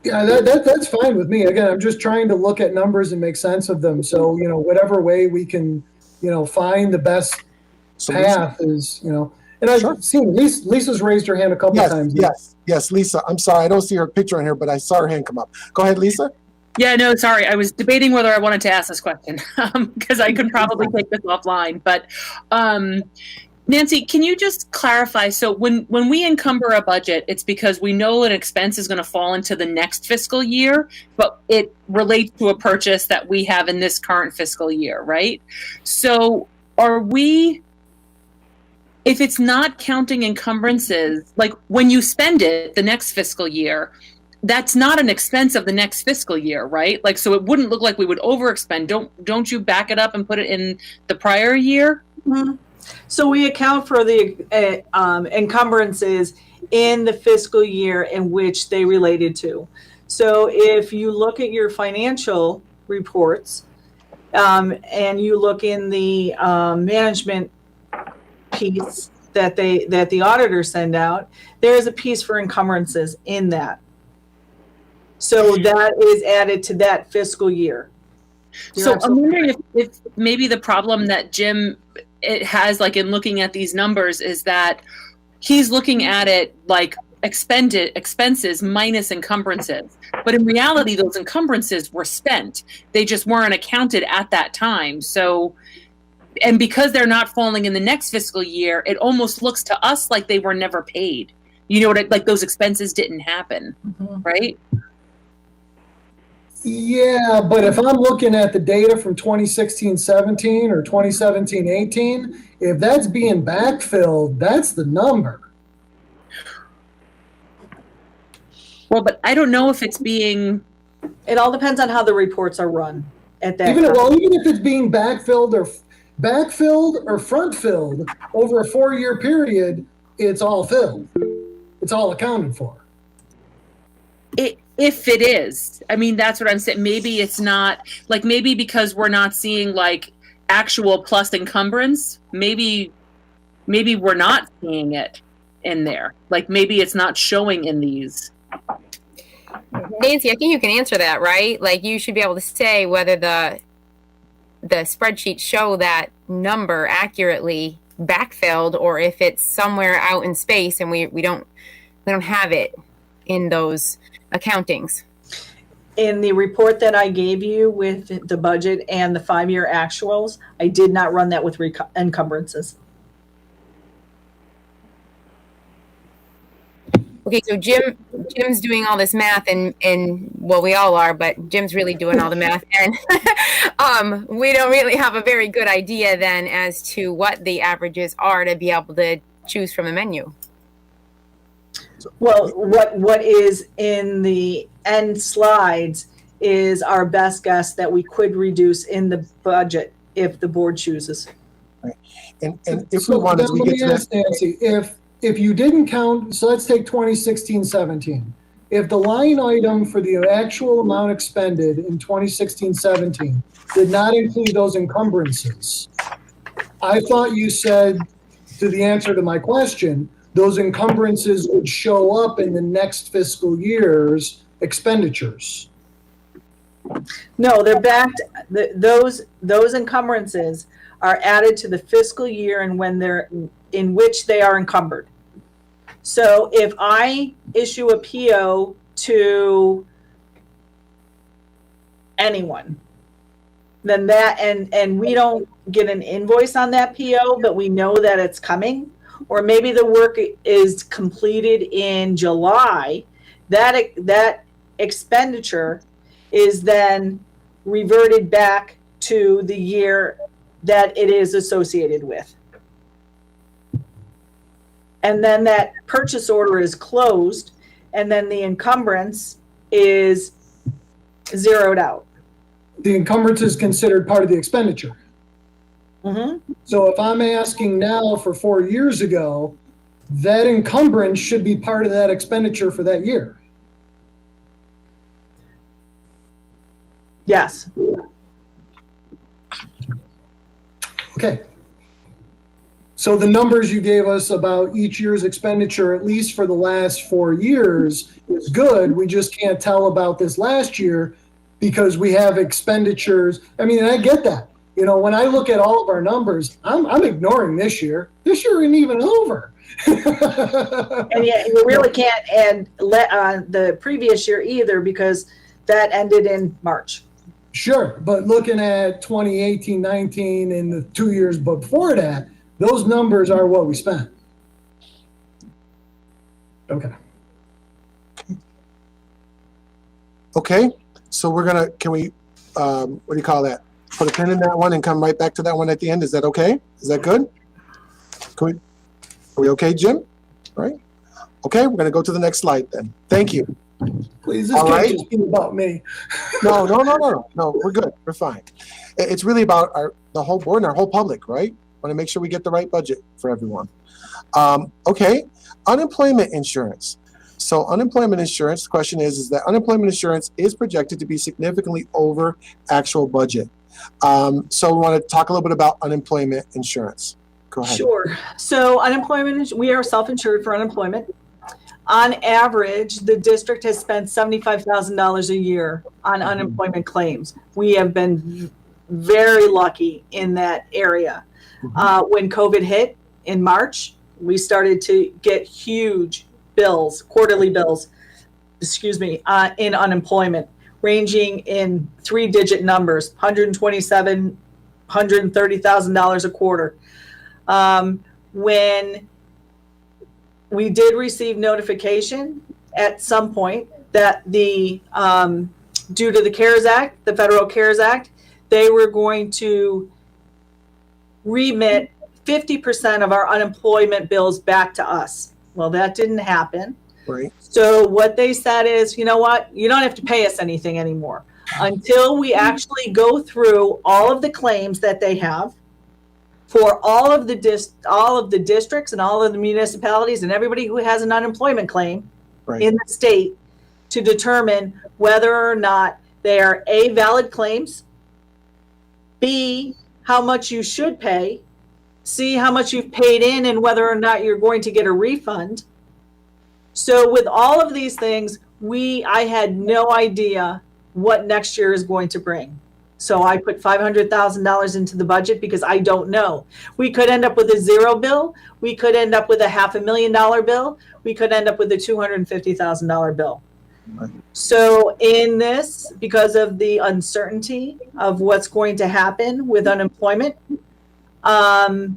Yeah, that's fine with me. Again, I'm just trying to look at numbers and make sense of them. So, whatever way we can, find the best path is, and I've seen Lisa's raised her hand a couple times. Yes, Lisa. I'm sorry. I don't see her picture on here, but I saw her hand come up. Go ahead, Lisa. Yeah, no, sorry. I was debating whether I wanted to ask this question because I could probably take this offline. But Nancy, can you just clarify? So when we encumber a budget, it's because we know an expense is going to fall into the next fiscal year, but it relates to a purchase that we have in this current fiscal year, right? So if it's not counting encumbrances, like when you spend it the next fiscal year, that's not an expense of the next fiscal year, right? So it wouldn't look like we would overexpend. Don't you back it up and put it in the prior year? Mm-hmm. So we account for the encumbrances in the fiscal year in which they related to. So if you look at your financial reports and you look in the management piece that the auditors send out, there is a piece for encumbrances in that. So that is added to that fiscal year. So I'm wondering if maybe the problem that Jim it has, like, in looking at these numbers, is that he's looking at it like expenses minus encumbrances. But in reality, those encumbrances were spent. They just weren't accounted at that time. So, and because they're not falling in the next fiscal year, it almost looks to us like they were never paid. You know what? Like those expenses didn't happen, right? Yeah, but if I'm looking at the data from 2016-17 or 2017-18, if that's being backfilled, that's the number. Well, but I don't know if it's being. It all depends on how the reports are run at that Even time. if it's being backfilled or front filled over a 4-year period, it's all filled. It's all accounted for. If it is, I mean, that's what I'm saying. Maybe it's not, like, maybe because we're not seeing like actual plus encumbrance, maybe we're not seeing it in there. Like maybe it's not showing in these. Nancy, I think you can answer that, right? Like you should be able to say whether the spreadsheets show that number accurately backfilled or if it's somewhere out in space and we don't have it in those accountings. In the report that I gave you with the budget and the 5-year actuals, I did not run that with encumbrances. Okay, so Jim's doing all this math and well, we all are, but Jim's really doing all the math, and we don't really have a very good idea then as to what the averages are to be able to choose from a menu. Well, what is in the end slides is our best guess that we could reduce in the budget if the board chooses. Right. And if we want to, we get to that. Nancy, if you didn't count, so let's take 2016-17. If the line item for the actual amount expended in 2016-17 did not include those encumbrances, I thought you said, to the answer to my question, those encumbrances would show up in the next fiscal year's expenditures. No, they're backed. Those encumbrances are added to the fiscal year and when they're in which they are encumbered. So if I issue a PO to anyone, then that and we don't get an invoice on that PO, but we know that it's coming, or maybe the work is completed in July, that expenditure is then reverted back to the year that it is associated with. And then that purchase order is closed, and then the encumbrance is zeroed out. The encumbrance is considered part of the expenditure. Mm-hmm. So if I'm asking now for 4 years ago, that encumbrance should be part of that expenditure for that year. Yes. Okay. So the numbers you gave us about each year's expenditure, at least for the last 4 years, is good. We just can't tell about this last year because we have expenditures. I mean, and I get that. You know, when I look at all of our numbers, I'm ignoring this year. This year isn't even over. And yet you really can't add the previous year either because that ended in March. Sure, but looking at 2018, 19, and the 2 years before that, those numbers are what we spent. Okay. Okay, so we're gonna, can we, what do you call that? Put a pin in that one and come right back to that one at the end. Is that okay? Is that good? Are we okay, Jim? All right. Okay, we're gonna go to the next slide then. Thank you. Please, this can't just be about me. No, we're good. We're fine. It's really about the whole board and our whole public, right? Want to make sure we get the right budget for everyone. Okay, unemployment insurance. So unemployment insurance, the question is that unemployment insurance is projected to be significantly over actual budget. So we want to talk a little bit about unemployment insurance. Go ahead. Sure. So unemployment, we are self-insured for unemployment. On average, the district has spent $75,000 a year on unemployment claims. We have been very lucky in that area. When COVID hit in March, we started to get huge bills, quarterly bills, in unemployment, ranging in 3-digit numbers, $127,000, $130,000 a quarter. When we did receive notification at some point that due to the CARES Act, the Federal CARES Act, they were going to remit 50% of our unemployment bills back to us. Well, that didn't happen. Right. So what they said is, you know what? You don't have to pay us anything anymore until we actually go through all of the claims that they have for all of the districts and all of the municipalities and everybody who has an unemployment claim in the state, to determine whether or not they are A, valid claims, B, how much you should pay, C, how much you've paid in and whether or not you're going to get a refund. So with all of these things, I had no idea what next year is going to bring. So I put $500,000 into the budget because I don't know. We could end up with a zero bill. We could end up with a $500,000 bill. We could end up with a $250,000 bill. So in this, because of the uncertainty of what's going to happen with unemployment, I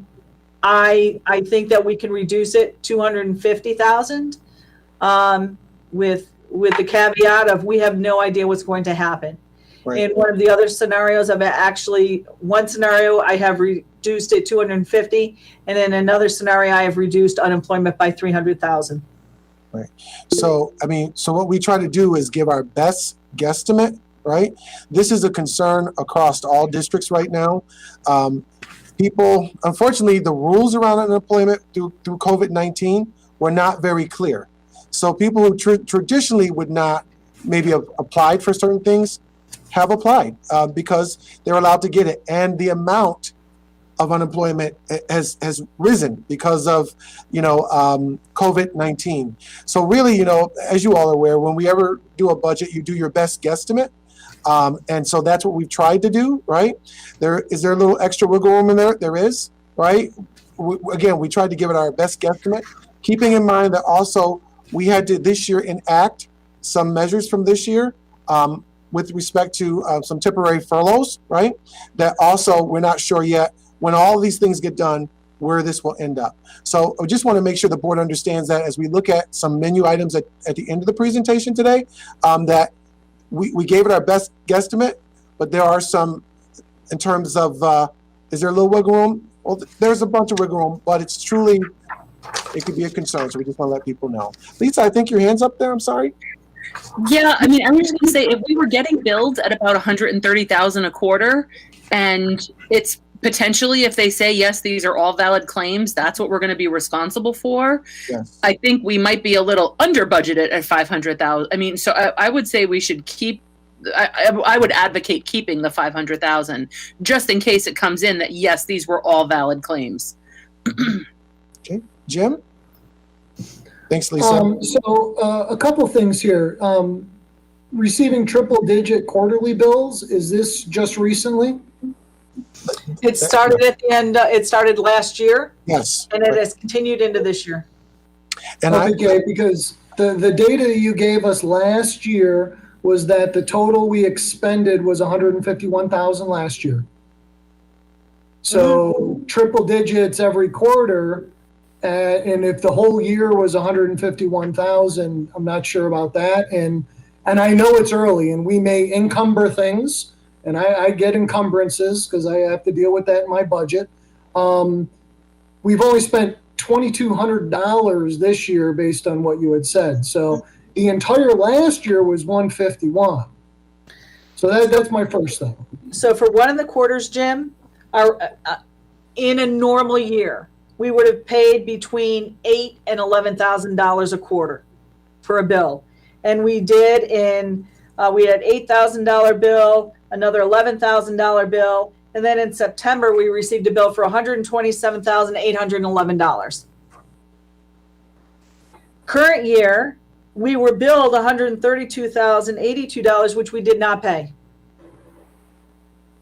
think that we can reduce it $250,000 with the caveat of we have no idea what's going to happen. Right. In one of the other scenarios, one scenario I have reduced it 250, and in another scenario I have reduced unemployment by 300,000. Right. So what we try to do is give our best guesstimate. Right. This is a concern across all districts right now. People, unfortunately, the rules around unemployment through COVID-19 were not very clear. So people who traditionally would not maybe have applied for certain things have applied because they're allowed to get it. And the amount of unemployment has risen because of, COVID-19. So really, as you all are aware, when we ever do a budget, you do your best guesstimate. And so that's what we've tried to do, right? Is there a little extra wiggle room in there? There is, right? We tried to give it our best guesstimate, keeping in mind that also we had to this year enact some measures from this year with respect to some temporary furloughs, right? That also we're not sure yet when all these things get done where this will end up. So I just want to make sure the board understands that as we look at some menu items at the end of the presentation today, that we gave it our best guesstimate, but there are some in terms of, is there a little wiggle room? Well, there's a bunch of wiggle room, but it could be a concern. So we just want to let people know. Lisa, I think your hand's up there. I'm sorry. Yeah, I was just going to say, if we were getting billed at about $130,000 a quarter, and it's potentially, if they say, yes, these are all valid claims, that's what we're going to be responsible for. Yes. I think we might be a little under budgeted at $500,000. So I would say we should keep, I would advocate keeping the $500,000 just in case it comes in that, yes, these were all valid claims. Okay. Jim? Thanks, Lisa. A couple things here. Receiving triple-digit quarterly bills, is this just recently? It started at the end. It started last year. Yes. And it has continued into this year. And because the data you gave us last year was that the total we expended was $151,000 last year. So triple digits every quarter. And if the whole year was 151,000, I'm not sure about that. And I know it's early and we may encumber things, and I get encumbrances because I have to deal with that in my budget. We've only spent $2,200 this year based on what you had said. So the entire last year was 151. So that's my first thing. So for one of the quarters, Jim, in a normal year, we would have paid between $8,000 and $11,000 a quarter for a bill. And we did we had $8,000 bill, another $11,000 bill, and then in September we received a bill for $127,811. Current year, we were billed $132,082, which we did not pay.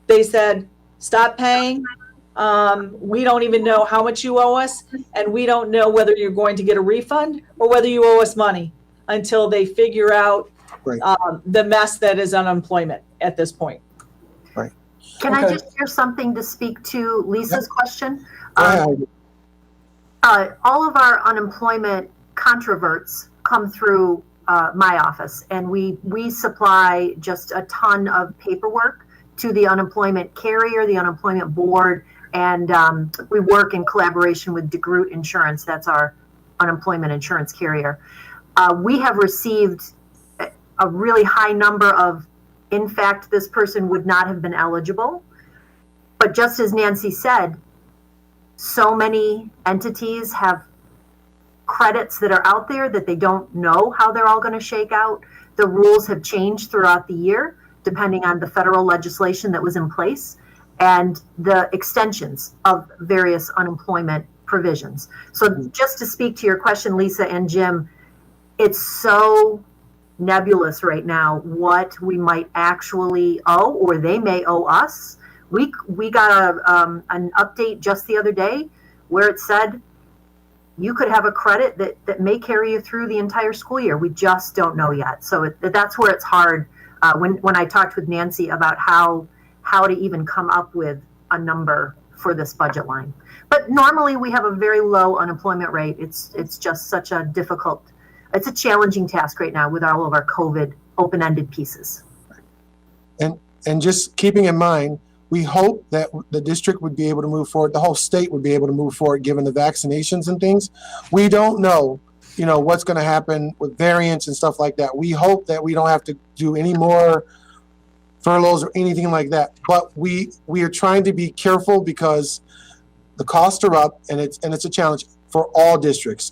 they said, stop paying. We don't even know how much you owe us, and we don't know whether you're going to get a refund or whether you owe us money until they figure out Right. the mess that is unemployment at this point. Right. Can Okay. I just share something to speak to Lisa's question? Go ahead. All of our unemployment controverts come through my office, and we supply just a ton of paperwork to the unemployment carrier, the unemployment board, and we work in collaboration with DeGroot Insurance. That's our unemployment insurance carrier. We have received a really high number of, in fact, this person would not have been eligible. But just as Nancy said, so many entities have credits that are out there that they don't know how they're all going to shake out. The rules have changed throughout the year, depending on the federal legislation that was in place and the extensions of various unemployment provisions. So just to speak to your question, Lisa and Jim, it's so nebulous right now what we might actually owe, or they may owe us. We got an update just the other day where it said you could have a credit that may carry you through the entire school year. We just don't know yet. So that's where it's hard. When I talked with Nancy about how to even come up with a number for this budget line. But normally we have a very low unemployment rate. It's just such a difficult, it's a challenging task right now with all of our COVID open-ended pieces. And just keeping in mind, we hope that the district would be able to move forward, the whole state would be able to move forward given the vaccinations and things. We don't know, what's going to happen with variants and stuff like that. We hope that we don't have to do any more furloughs or anything like that. But we are trying to be careful because the costs are up, and it's a challenge for all districts.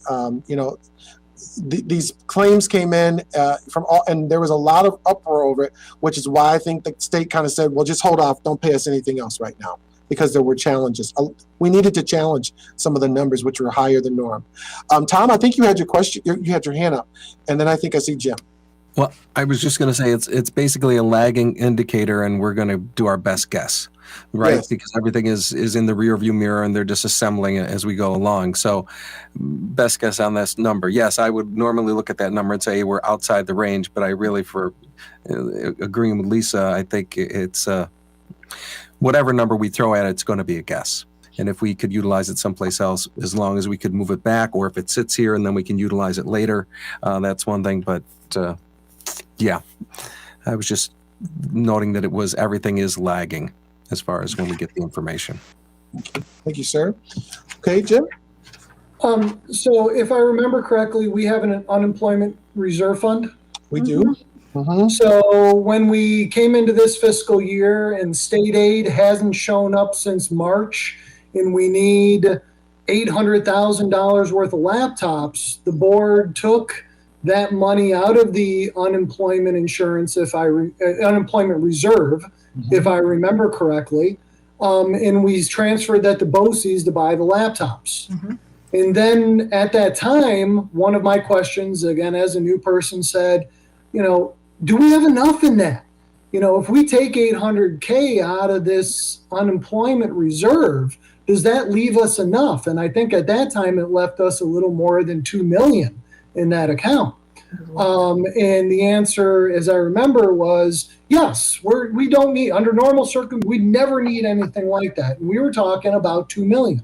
These claims came in from all, and there was a lot of uproar over it, which is why I think the state kind of said, well, just hold off, don't pay us anything else right now, because there were challenges. We needed to challenge some of the numbers, which were higher than norm. Tom, I think you had your question, you had your hand up, and then I think I see Jim. Well, I was just going to say it's basically a lagging indicator, and we're going to do our best guess, right? Yes. Because everything is in the rear view mirror, and they're just assembling it as we go along. So, best guess on this number. Yes, I would normally look at that number and say we're outside the range, but I really, for agreeing with Lisa, I think it's whatever number we throw at it, it's going to be a guess. And if we could utilize it someplace else, as long as we could move it back, or if it sits here and then we can utilize it later, that's one thing. But yeah, I was just noting that everything is lagging as far as when we get the information. Thank you, sir. Okay, Jim? So if I remember correctly, we have an unemployment reserve fund. We do. Mm-hmm. So when we came into this fiscal year and state aid hasn't shown up since March, and we need $800,000 worth of laptops, the board took that money out of the unemployment insurance, unemployment reserve, if I remember correctly, and we transferred that to BOCES to buy the laptops. And then at that time, one of my questions, again, as a new person, said, do we have enough in that? If we take $800K out of this unemployment reserve, does that leave us enough? And I think at that time it left us a little more than $2 million in that account. And the answer, as I remember, was yes. We don't need, under normal circumstances, we never need anything like that. And we were talking about $2 million.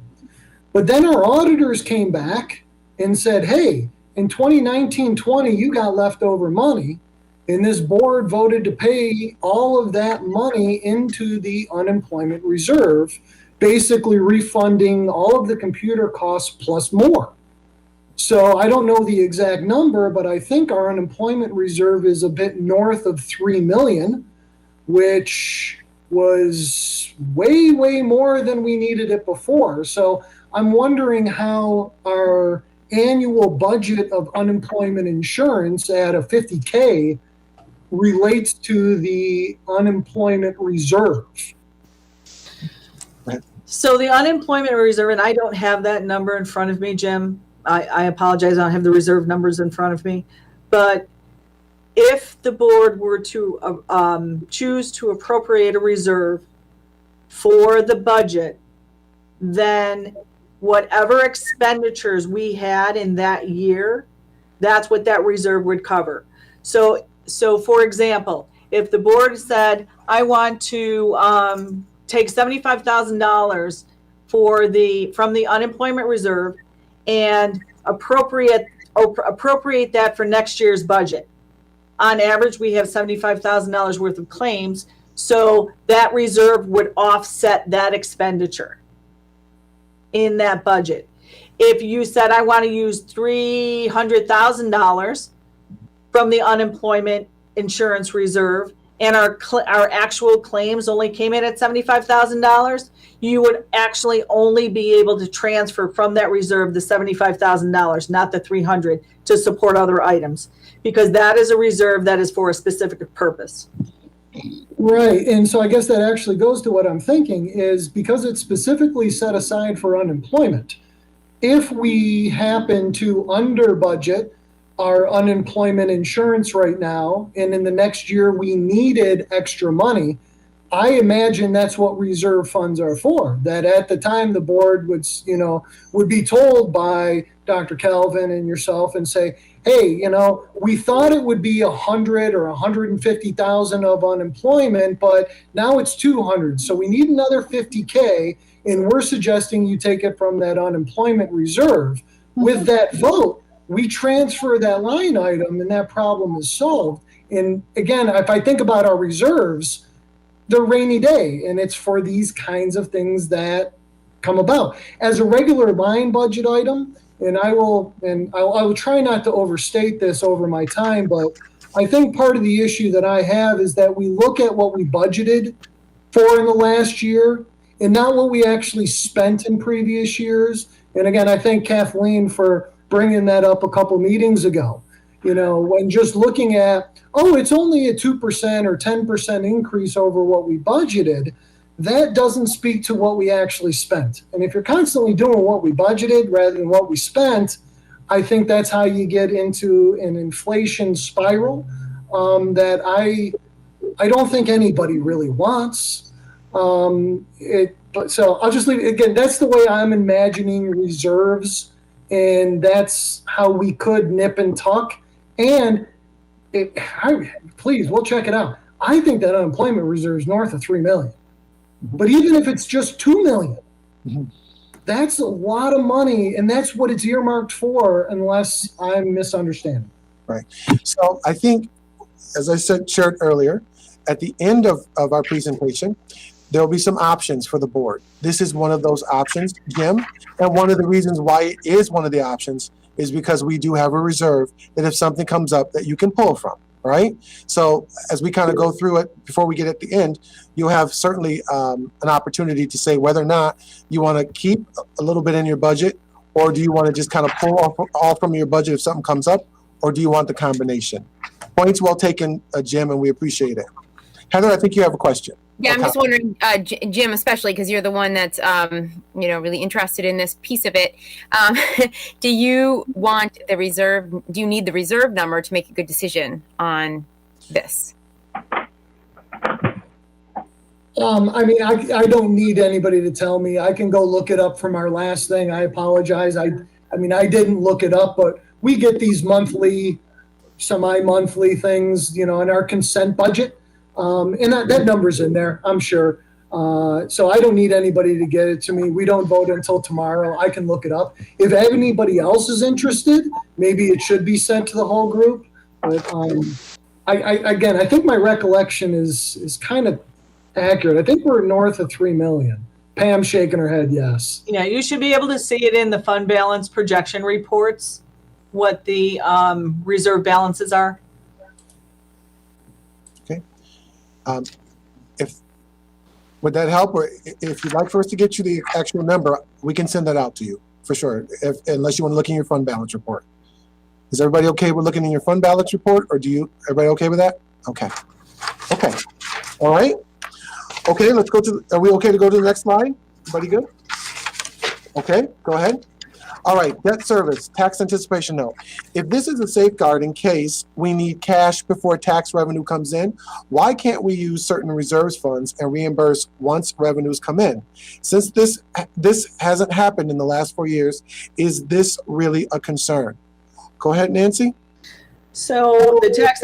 But then our auditors came back and said, hey, in 2019-20, you got leftover money. And this board voted to pay all of that money into the unemployment reserve, basically refunding all of the computer costs plus more. So I don't know the exact number, but I think our unemployment reserve is a bit north of $3 million, which was way, way more than we needed it before. So I'm wondering how our annual budget of unemployment insurance at a $50K relates to the unemployment reserve. So the unemployment reserve, and I don't have that number in front of me, Jim. I apologize, I don't have the reserve numbers in front of me. But if the board were to choose to appropriate a reserve for the budget, then whatever expenditures we had in that year, that's what that reserve would cover. So for example, if the board said, I want to take $75,000 from the unemployment reserve and appropriate that for next year's budget. On average, we have $75,000 worth of claims, so that reserve would offset that expenditure in that budget. If you said, I want to use $300,000 from the unemployment insurance reserve, and our actual claims only came in at $75,000, you would actually only be able to transfer from that reserve the $75,000, not the $300,000, to support other items, because that is a reserve that is for a specific purpose. Right. And so I guess that actually goes to what I'm thinking is because it's specifically set aside for unemployment. If we happen to under budget our unemployment insurance right now, and in the next year we needed extra money, I imagine that's what reserve funds are for. That at the time the board would be told by Dr. Calvin and yourself and say, hey, we thought it would be 100 or 150,000 of unemployment, but now it's 200. So we need another 50K, and we're suggesting you take it from that unemployment reserve. With that vote, we transfer that line item, and that problem is solved. And again, if I think about our reserves, they're rainy day, and it's for these kinds of things that come about. As a regular line budget item, and I will try not to overstate this over my time, but I think part of the issue that I have is that we look at what we budgeted for in the last year and not what we actually spent in previous years. And again, I thank Kathleen for bringing that up a couple meetings ago. When just looking at, it's only a 2% or 10% increase over what we budgeted, that doesn't speak to what we actually spent. And if you're constantly doing what we budgeted rather than what we spent, I think that's how you get into an inflation spiral that I don't think anybody really wants. So I'll just leave it. Again, that's the way I'm imagining reserves, and that's how we could nip and tuck. And please, we'll check it out. I think that unemployment reserve is north of $3 million. But even if it's just $2 million, that's a lot of money, and that's what it's earmarked for, unless I'm misunderstanding. Right. So I think, as I shared earlier, at the end of our presentation, there will be some options for the board. This is one of those options, Jim, and one of the reasons why it is one of the options is because we do have a reserve that if something comes up that you can pull from. Right. So as we kind of go through it before we get at the end, you have certainly an opportunity to say whether or not you want to keep a little bit in your budget, or do you want to just kind of pull off from your budget if something comes up, or do you want the combination? Points well taken, Jim, and we appreciate it. Heather, I think you have a question. Yeah, I'm just wondering, Jim, especially because you're the one that's, really interested in this piece of it. Do you need the reserve number to make a good decision on this? I don't need anybody to tell me. I can go look it up from our last thing. I apologize. I didn't look it up, but we get these monthly, semi-monthly things, in our consent budget. And that number's in there, I'm sure. So I don't need anybody to get it to me. We don't vote until tomorrow. I can look it up. If anybody else is interested, maybe it should be sent to the whole group. But I think my recollection is kind of accurate. I think we're north of 3 million. Pam's shaking her head, yes. Yeah, you should be able to see it in the fund balance projection reports, what the reserve balances are. Would that help? Or if you'd like for us to get you the actual number, we can send that out to you for sure, unless you want to look in your fund balance report. Is everybody okay with looking in your fund balance report, or everybody okay with that? Okay. All right. Okay, are we okay to go to the next slide? Everybody good? Okay, go ahead. All right, debt service, tax anticipation note. If this is a safeguard in case we need cash before tax revenue comes in, why can't we use certain reserves funds and reimburse once revenues come in? Since this hasn't happened in the last 4 years, is this really a concern? Go ahead, Nancy. So the tax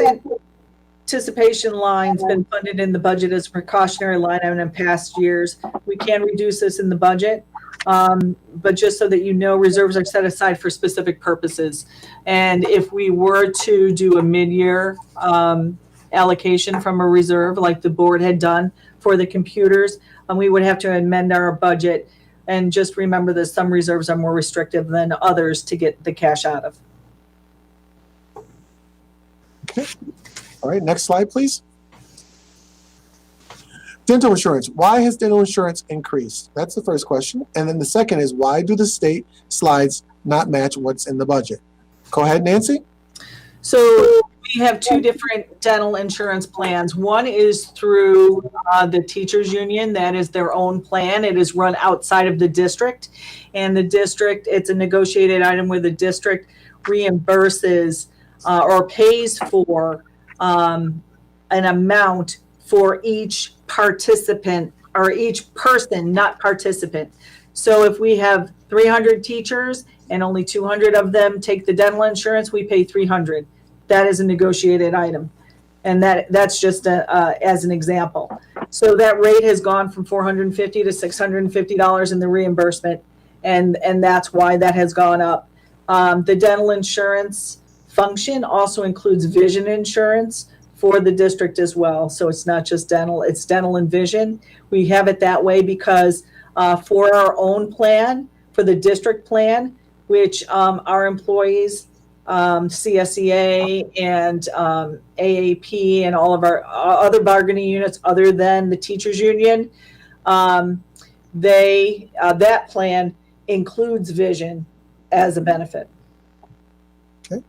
anticipation line's been funded in the budget as a precautionary line item in past years. We can reduce this in the budget. But just so that you know, reserves are set aside for specific purposes. And if we were to do a mid-year allocation from a reserve, like the board had done for the computers, we would have to amend our budget. And just remember that some reserves are more restrictive than others to get the cash out of. Okay. All right, next slide, please. Dental insurance. Why has dental insurance increased? That's the first question. And then the second is, why do the state slides not match what's in the budget? Go ahead, Nancy. So we have two different dental insurance plans. One is through the teachers union. That is their own plan. It is run outside of the district. And the district, it's a negotiated item where the district reimburses or pays for an amount for each participant or each person, not participant. So if we have 300 teachers and only 200 of them take the dental insurance, we pay 300. That is a negotiated item. And that's just as an example. So that rate has gone from $450 to $650 in the reimbursement. And that's why that has gone up. The dental insurance function also includes vision insurance for the district as well. So it's not just dental, it's dental and vision. We have it that way because for our own plan, for the district plan, which our employees, CSEA and AAP and all of our other bargaining units other than the teachers union, that plan includes vision as a benefit. Okay.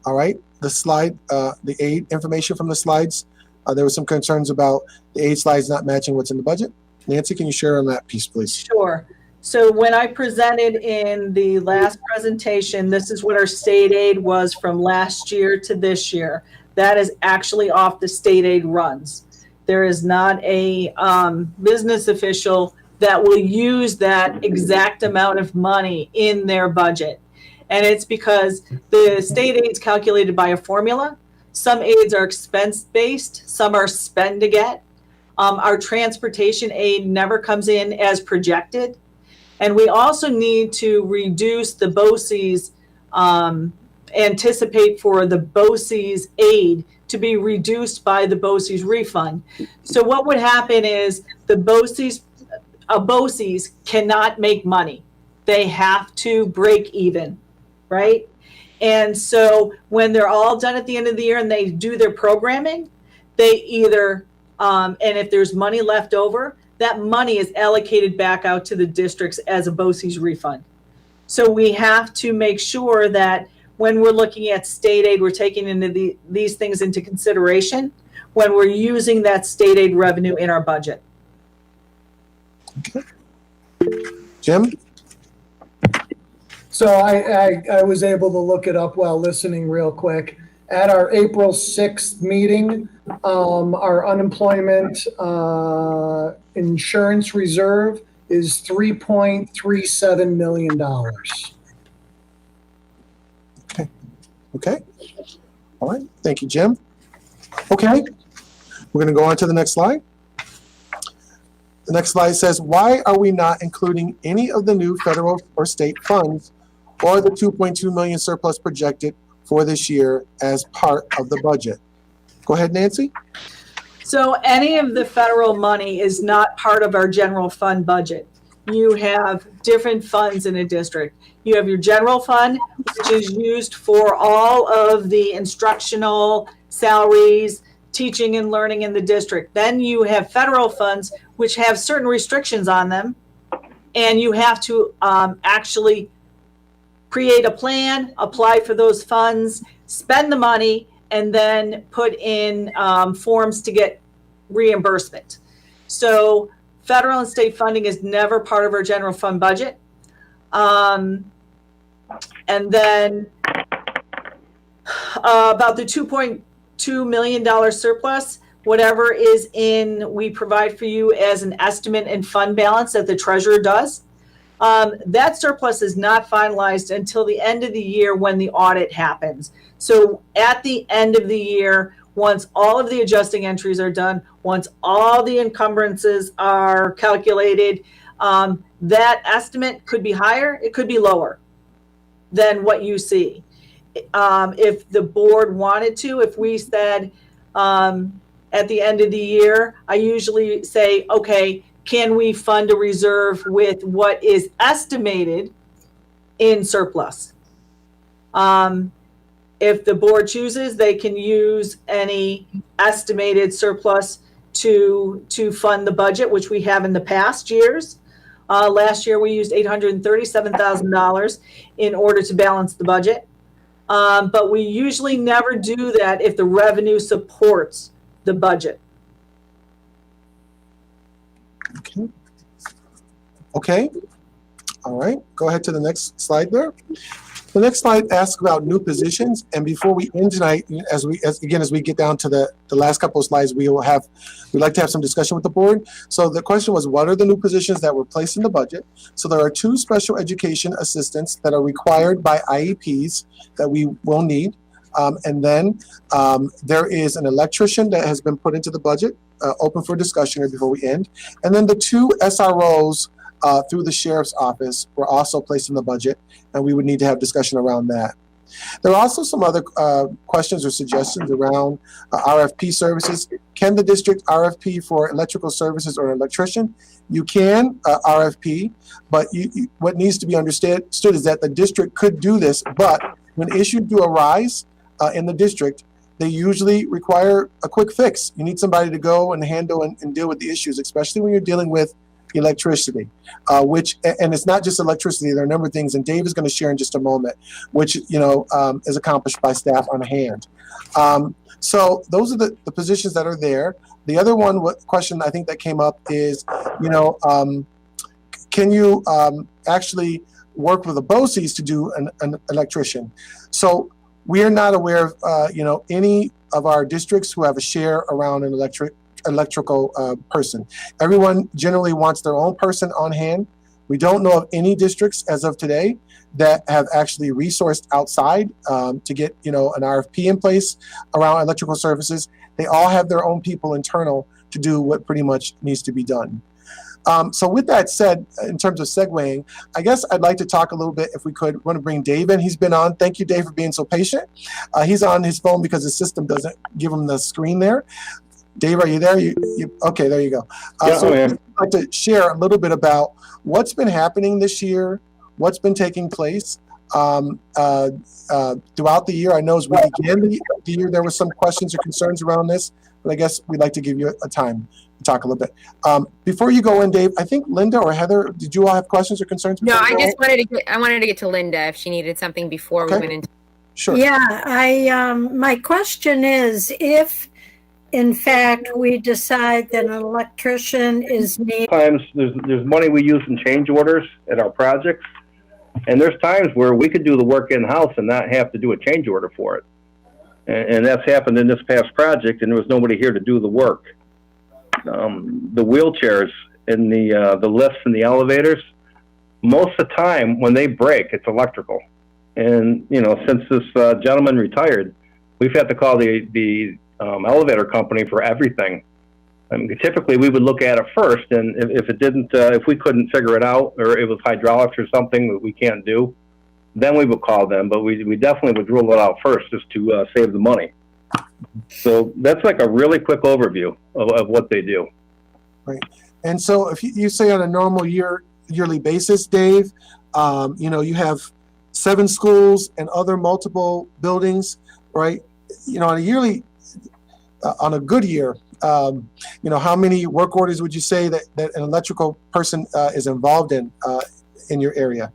All right. The slide, the aid information from the slides, there were some concerns about the aid slides not matching what's in the budget. Nancy, can you share on that piece, please? Sure. So when I presented in the last presentation, this is what our state aid was from last year to this year. That is actually off the state aid runs. There is not a business official that will use that exact amount of money in their budget. And it's because the state aid is calculated by a formula. Some aids are expense-based, some are spend to get. Our transportation aid never comes in as projected. And we also need to reduce the BOCES, anticipate for the BOCES aid to be reduced by the BOCES refund. So what would happen is the BOCES cannot make money. They have to break even, right? And so when they're all done at the end of the year and they do their programming, they either, and if there's money left over, that money is allocated back out to the districts as a BOCES refund. So we have to make sure that when we're looking at state aid, we're taking into these things into consideration when we're using that state aid revenue in our budget. Okay. Jim? So I was able to look it up while listening real quick. At our April 6th meeting, our unemployment insurance reserve is $3.37 million. Okay. All right. Thank you, Jim. Okay. We're going to go on to the next slide. The next slide says, why are we not including any of the new federal or state funds or the 2.2 million surplus projected for this year as part of the budget? Go ahead, Nancy. So any of the federal money is not part of our general fund budget. You have different funds in a district. You have your general fund, which is used for all of the instructional salaries, teaching and learning in the district. Then you have federal funds, which have certain restrictions on them, and you have to actually create a plan, apply for those funds, spend the money, and then put in forms to get reimbursement. So federal and state funding is never part of our general fund budget. And then about the $2.2 million surplus, whatever is in, we provide for you as an estimate and fund balance that the treasurer does. That surplus is not finalized until the end of the year when the audit happens. So at the end of the year, once all of the adjusting entries are done, once all the encumbrances are calculated, that estimate could be higher, it could be lower than what you see. If the board wanted to, if we said at the end of the year, I usually say, okay, can we fund a reserve with what is estimated in surplus? If the board chooses, they can use any estimated surplus to fund the budget, which we have in the past years. Last year, we used $837,000 in order to balance the budget. But we usually never do that if the revenue supports the budget. Okay. Okay. All right. Go ahead to the next slide there. The next slide asks about new positions. And before we end tonight, as we get down to the last couple of slides, we'd like to have some discussion with the board. So the question was, what are the new positions that were placed in the budget? So there are 2 special education assistants that are required by IEPs that we will need. And then there is an electrician that has been put into the budget, open for discussion here before we end. And then the 2 SROs through the sheriff's office were also placed in the budget, and we would need to have discussion around that. There are also some other questions or suggestions around RFP services. Can the district RFP for electrical services or an electrician? You can RFP, but what needs to be understood is that the district could do this, but when issues do arise in the district, they usually require a quick fix. You need somebody to go and handle and deal with the issues, especially when you're dealing with electricity, and it's not just electricity. There are a number of things, and Dave is going to share in just a moment, which is accomplished by staff on hand. So those are the positions that are there. The other question I think that came up is, can you actually work with the BOCES to do an electrician? So we are not aware of any of our districts who have a share around an electrical person. Everyone generally wants their own person on hand. We don't know of any districts as of today that have actually resourced outside to get an RFP in place around electrical services. They all have their own people internal to do what pretty much needs to be done. So with that said, in terms of segueing, I guess I'd like to talk a little bit, if we could, want to bring Dave in. He's been on. Thank you, Dave, for being so patient. He's on his phone because the system doesn't give him the screen there. Dave, are you there? Okay, there you go. So I'd like to share a little bit about what's been happening this year, what's been taking place throughout the year. I know as we began the year, there were some questions or concerns around this, but I guess we'd like to give you a time to talk a little bit. Before you go in, Dave, I think Linda or Heather, did you all have questions or concerns? No, I wanted to get to Linda if she needed something before we went into. Sure. Yeah, my question is, if in fact we decide that an electrician is needed. Times there's money we use in change orders at our projects, and there's times where we could do the work in-house and not have to do a change order for it. And that's happened in this past project, and there was nobody here to do the work. The wheelchairs and the lifts and the elevators, most of the time when they break, it's electrical. And since this gentleman retired, we've had to call the elevator company for everything. I mean, typically we would look at it first, and if we couldn't figure it out, or it was hydraulics or something that we can't do, then we would call them. But we definitely would rule it out first, just to save the money. So that's like a really quick overview of what they do. Right. And so if you say on a normal yearly basis, Dave, you have 7 schools and other multiple buildings, right? On a good year, how many work orders would you say that an electrical person is involved in your area?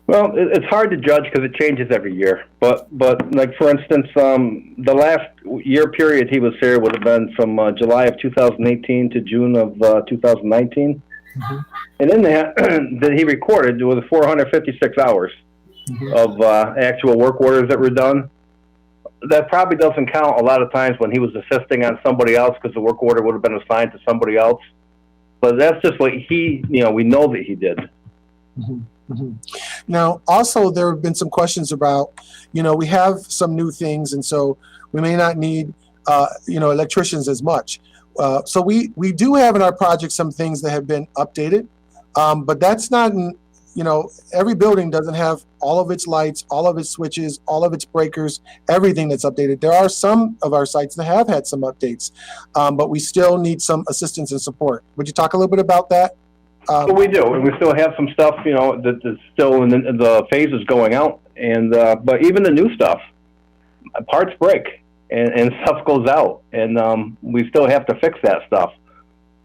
Well, it's hard to judge because it changes every year. But like, for instance, the last year period he was here would have been from July of 2018 to June of 2019. Mm-hmm. And in that he recorded was 456 hours. of actual work orders that were done. That probably doesn't count a lot of times when he was assisting on somebody else because the work order would have been assigned to somebody else. But that's just what we know that he did. Now, also, there have been some questions about, we have some new things, and so we may not need, electricians as much. So we do have in our project some things that have been updated, but that's not, every building doesn't have all of its lights, all of its switches, all of its breakers, everything that's updated. There are some of our sites that have had some updates, but we still need some assistance and support. Would you talk a little bit about that? Well, we do, and we still have some stuff, that's still in the phases going out, and but even the new stuff, parts break and stuff goes out, and we still have to fix that stuff.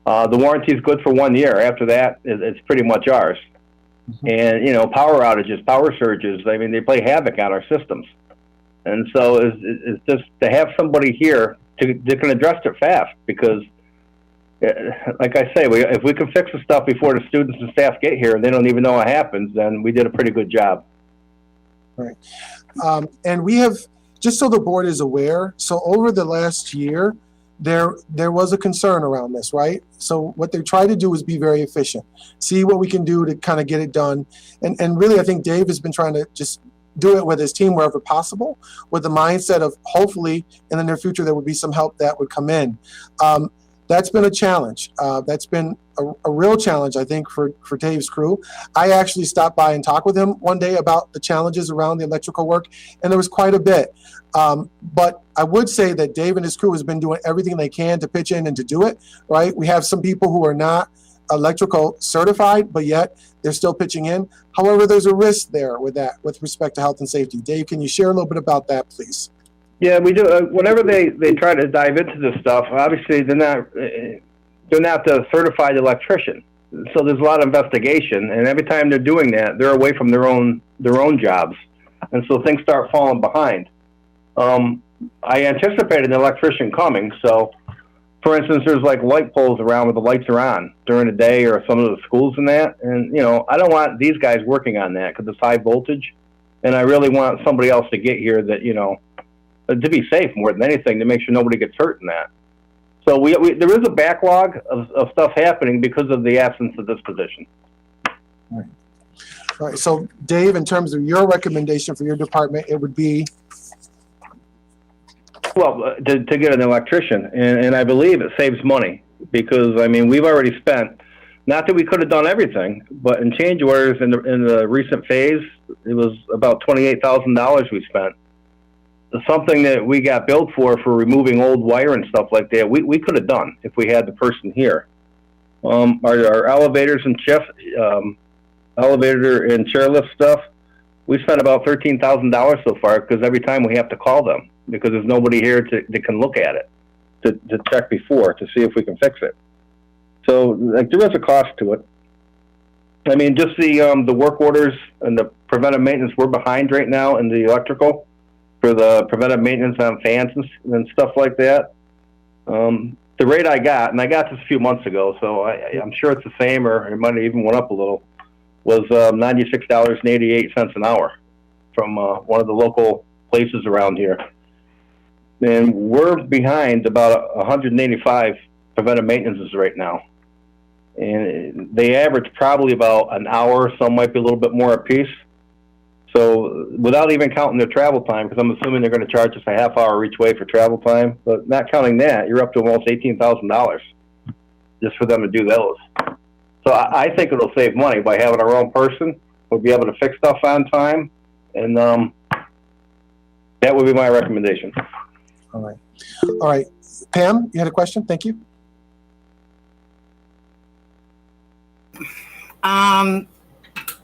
The warranty is good for 1 year. After that, it's pretty much ours. And power outages, power surges, I mean, they play havoc on our systems, and so it's just to have somebody here that can address it fast, because like I say, if we can fix the stuff before the students and staff get here and they don't even know what happens, then we did a pretty good job. Right. And we have, just so the board is aware, so over the last year, there was a concern around this, right? So what they try to do is be very efficient, see what we can do to kind of get it done. And really, I think Dave has been trying to just do it with his team wherever possible, with the mindset of hopefully in the near future there would be some help that would come in. That's been a challenge. That's been a real challenge, I think, for Dave's crew. I actually stopped by and talked with him one day about the challenges around the electrical work, and there was quite a bit. But I would say that Dave and his crew has been doing everything they can to pitch in and to do it, right? We have some people who are not electrical certified, but yet they're still pitching in. However, there's a risk there with that, with respect to health and safety. Dave, can you share a little bit about that, please? Yeah, we do. Whenever they try to dive into this stuff, obviously they're not the certified electrician. So there's a lot of investigation, and every time they're doing that, they're away from their own jobs, and so things start falling behind. I anticipated an electrician coming, so for instance, there's like light poles around where the lights are on during the day, or some of the schools and that, and I don't want these guys working on that because it's high voltage, and I really want somebody else to get here that to be safe more than anything, to make sure nobody gets hurt in that. So there is a backlog of stuff happening because of the absence of this position. All right. So Dave, in terms of your recommendation for your department, it would be? Well, to get an electrician, and I believe it saves money, because I mean, we've already spent, not that we could have done everything, but in change orders in the recent phase, it was about $28,000 we spent. Something that we got billed for removing old wire and stuff like that, we could have done if we had the person here. Our elevators and elevator and chairlift stuff, we spent about $13,000 so far, because every time we have to call them because there's nobody here that can look at it to check before to see if we can fix it. So like, there is a cost to it. I mean, just the work orders and the preventive maintenance, we're behind right now in the electrical for the preventive maintenance on fans and stuff like that. The rate I got, and I got this a few months ago, so I'm sure it's the same, or it might have even went up a little, was $96.88 an hour from one of the local places around here. And we're behind about 185 preventive maintenances right now. And they average probably about an hour, some might be a little bit more a piece. So without even counting their travel time, because I'm assuming they're going to charge us a half hour each way for travel time, but not counting that, you're up to almost $18,000 just for them to do those. So I think it'll save money by having our own person. We'll be able to fix stuff on time, and that would be my recommendation. All right. All right. Pam, you had a question? Thank you.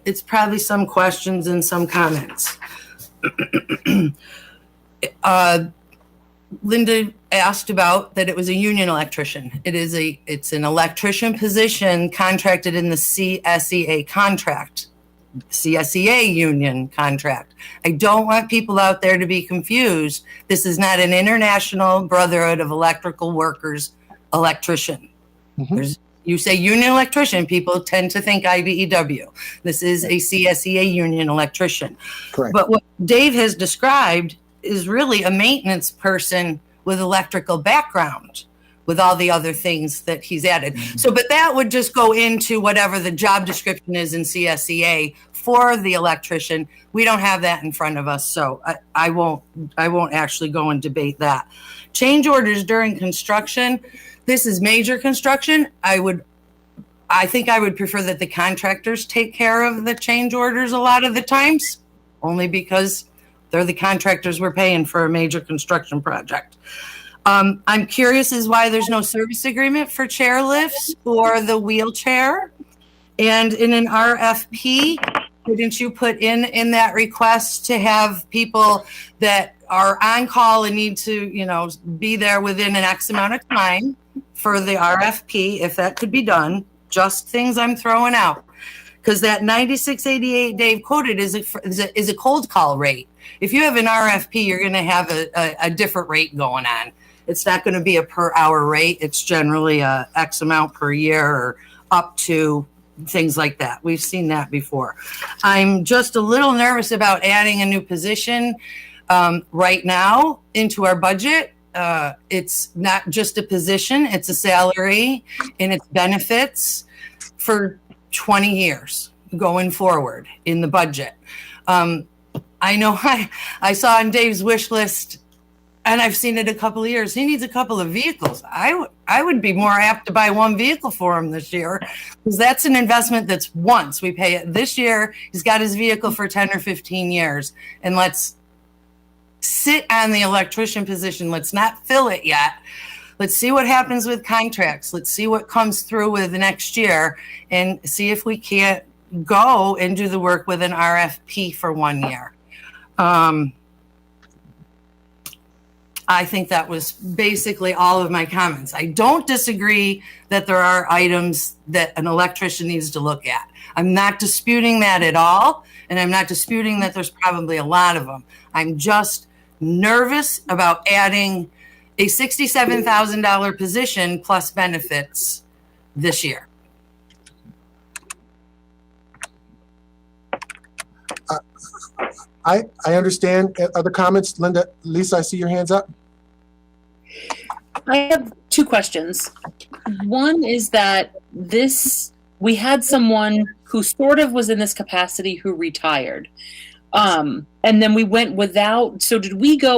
It's probably some questions and some comments. Linda asked about that it was a union electrician. It's an electrician position contracted in the CSEA contract, CSEA union contract. I don't want people out there to be confused. This is not an International Brotherhood of Electrical Workers electrician. Mm-hmm. You say union electrician, people tend to think IBEW. This is a CSEA union electrician. Correct. But what Dave has described is really a maintenance person with electrical background, with all the other things that he's added. So, but that would just go into whatever the job description is in CSEA for the electrician. We don't have that in front of us, so I won't actually go and debate that. Change orders during construction. This is major construction. I think I would prefer that the contractors take care of the change orders a lot of the times, only because they're the contractors we're paying for a major construction project. I'm curious as why there's no service agreement for chair lifts or the wheelchair. And in an RFP, didn't you put in that request to have people that are on call and need to, be there within an X amount of time for the RFP, if that could be done? Just things I'm throwing out. Because that 9688 Dave quoted is a cold call rate. If you have an RFP, you're going to have a different rate going on. It's not going to be a per hour rate. It's generally a X amount per year or up to things like that. We've seen that before. I'm just a little nervous about adding a new position right now into our budget. It's not just a position, it's a salary and it's benefits for 20 years going forward in the budget. I know I saw on Dave's wish list, and I've seen it a couple of years, he needs a couple of vehicles. I would be more apt to buy one vehicle for him this year, because that's an investment that's once. We pay it this year. He's got his vehicle for 10 or 15 years. And let's sit on the electrician position. Let's not fill it yet. Let's see what happens with contracts. Let's see what comes through with next year and see if we can't go and do the work with an RFP for 1 year. I think that was basically all of my comments. I don't disagree that there are items that an electrician needs to look at. I'm not disputing that at all, and I'm not disputing that there's probably a lot of them. I'm just nervous about adding a $67,000 position plus benefits this year. I understand. Other comments? Linda, Lisa, I see your hands up. I have two questions. One is that we had someone who sort of was in this capacity who retired. And then we went without, so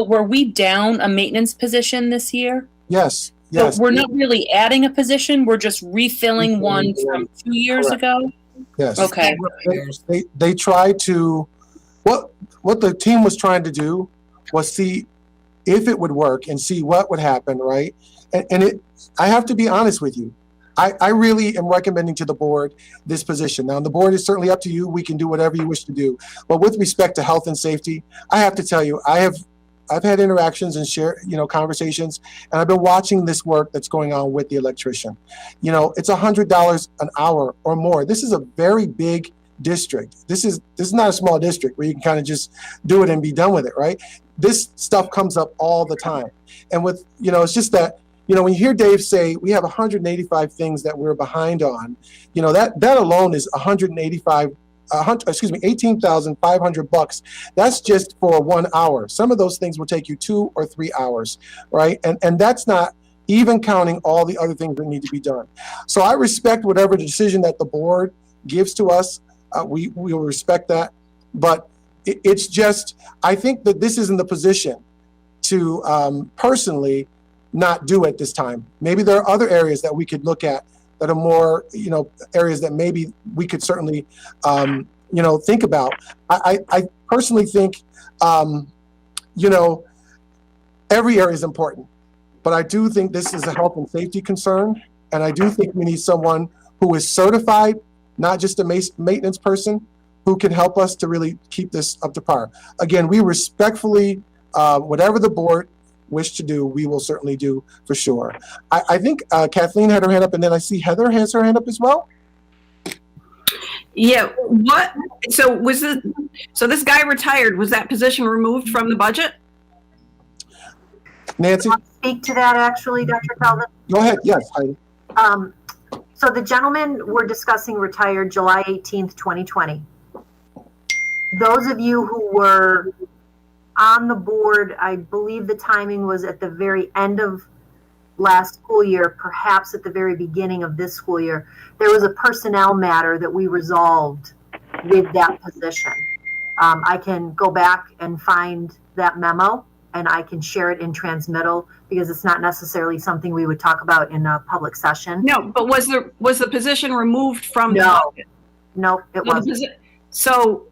were we down a maintenance position this year? Yes. So we're not really adding a position, we're just refilling one from 2 years ago? Yes. Okay. They tried to, what the team was trying to do was see if it would work and see what would happen, right? And I have to be honest with you. I really am recommending to the board this position. Now, the board is certainly up to you. We can do whatever you wish to do. But with respect to health and safety, I have to tell you, I've had interactions and conversations, and I've been watching this work that's going on with the electrician. It's $100 an hour or more. This is a very big district. This is not a small district where you can kind of just do it and be done with it, right? This stuff comes up all the time. And with, it's just that, when you hear Dave say we have 185 things that we're behind on, that alone is $18,500. That's just for 1 hour. Some of those things will take you 2 or 3 hours, right? And that's not even counting all the other things that need to be done. So I respect whatever decision that the board gives to us. We will respect that. But it's just, I think that this is in the position to personally not do it this time. Maybe there are other areas that we could look at that are more, areas that maybe we could certainly, think about. I personally think, every area is important, but I do think this is a health and safety concern. And I do think we need someone who is certified, not just a maintenance person, who can help us to really keep this up to par. Again, we respectfully, whatever the board wish to do, we will certainly do for sure. I think Kathleen had her hand up, and then I see Heather has her hand up as well. Yeah. So this guy retired. Was that position removed from the budget? Nancy? I'll speak to that actually, Dr. Calvin. Go ahead. Yes, Heidi. So the gentleman we're discussing retired July 18th, 2020. Those of you who were on the board, I believe the timing was at the very end of last school year, perhaps at the very beginning of this school year. There was a personnel matter that we resolved with that position. I can go back and find that memo and I can share it in transmittal because it's not necessarily something we would talk about in a public session. No, but was the position removed from No. the No, it wasn't. So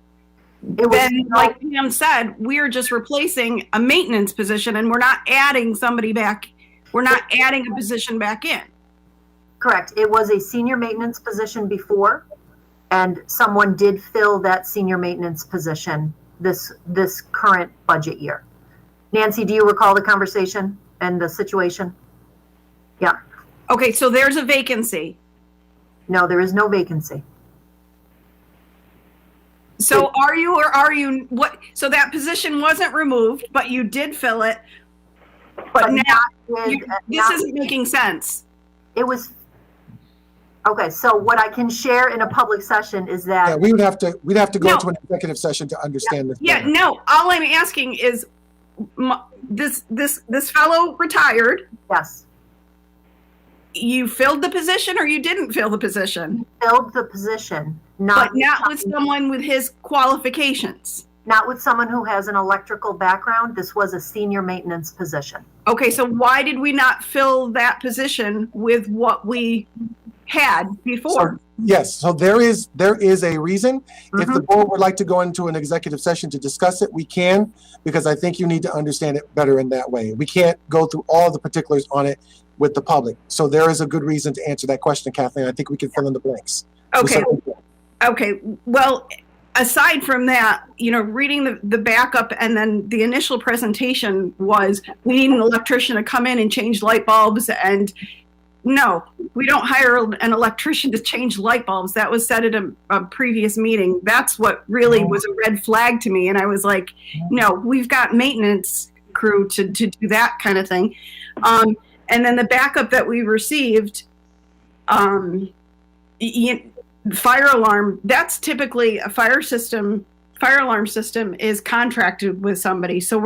It was then, like Pam said, we're just replacing a maintenance position and we're not adding somebody back. We're not adding a position back in. correct. It was a senior maintenance position before, and someone did fill that senior maintenance position this current budget year. Nancy, do you recall the conversation and the situation? Yeah. Okay, so there's a vacancy. No, there is no vacancy. So are you or are you what? So that position wasn't removed, but you did fill it. But now this isn't making sense. It was okay. So what I can share in a public session is that Yeah, we'd have to go to an executive session to understand this. Yeah, better. no. All I'm asking is, this fellow retired. Yes. You filled the position, or you didn't fill the position? Filled the position, But not with someone with his qualifications. Not with someone who has an electrical background. This was a senior maintenance position. Okay, so why did we not fill that position with what we had before? Yes, so there is a reason. If the board would like to go into an executive session to discuss it, we can, because I think you need to understand it better in that way. We can't go through all the particulars on it with the public. So there is a good reason to answer that question, Kathleen. I think we can fill in the blanks. Okay. Okay. Well, aside from that, reading the backup and then the initial presentation was, we need an electrician to come in and change light bulbs. And no, we don't hire an electrician to change light bulbs. That was said at a previous meeting. That's what really was a red flag to me. And I was like, no, we've got maintenance crew to do that kind of thing. And then the backup that we received, fire alarm, that's typically a fire alarm system is contracted with somebody. So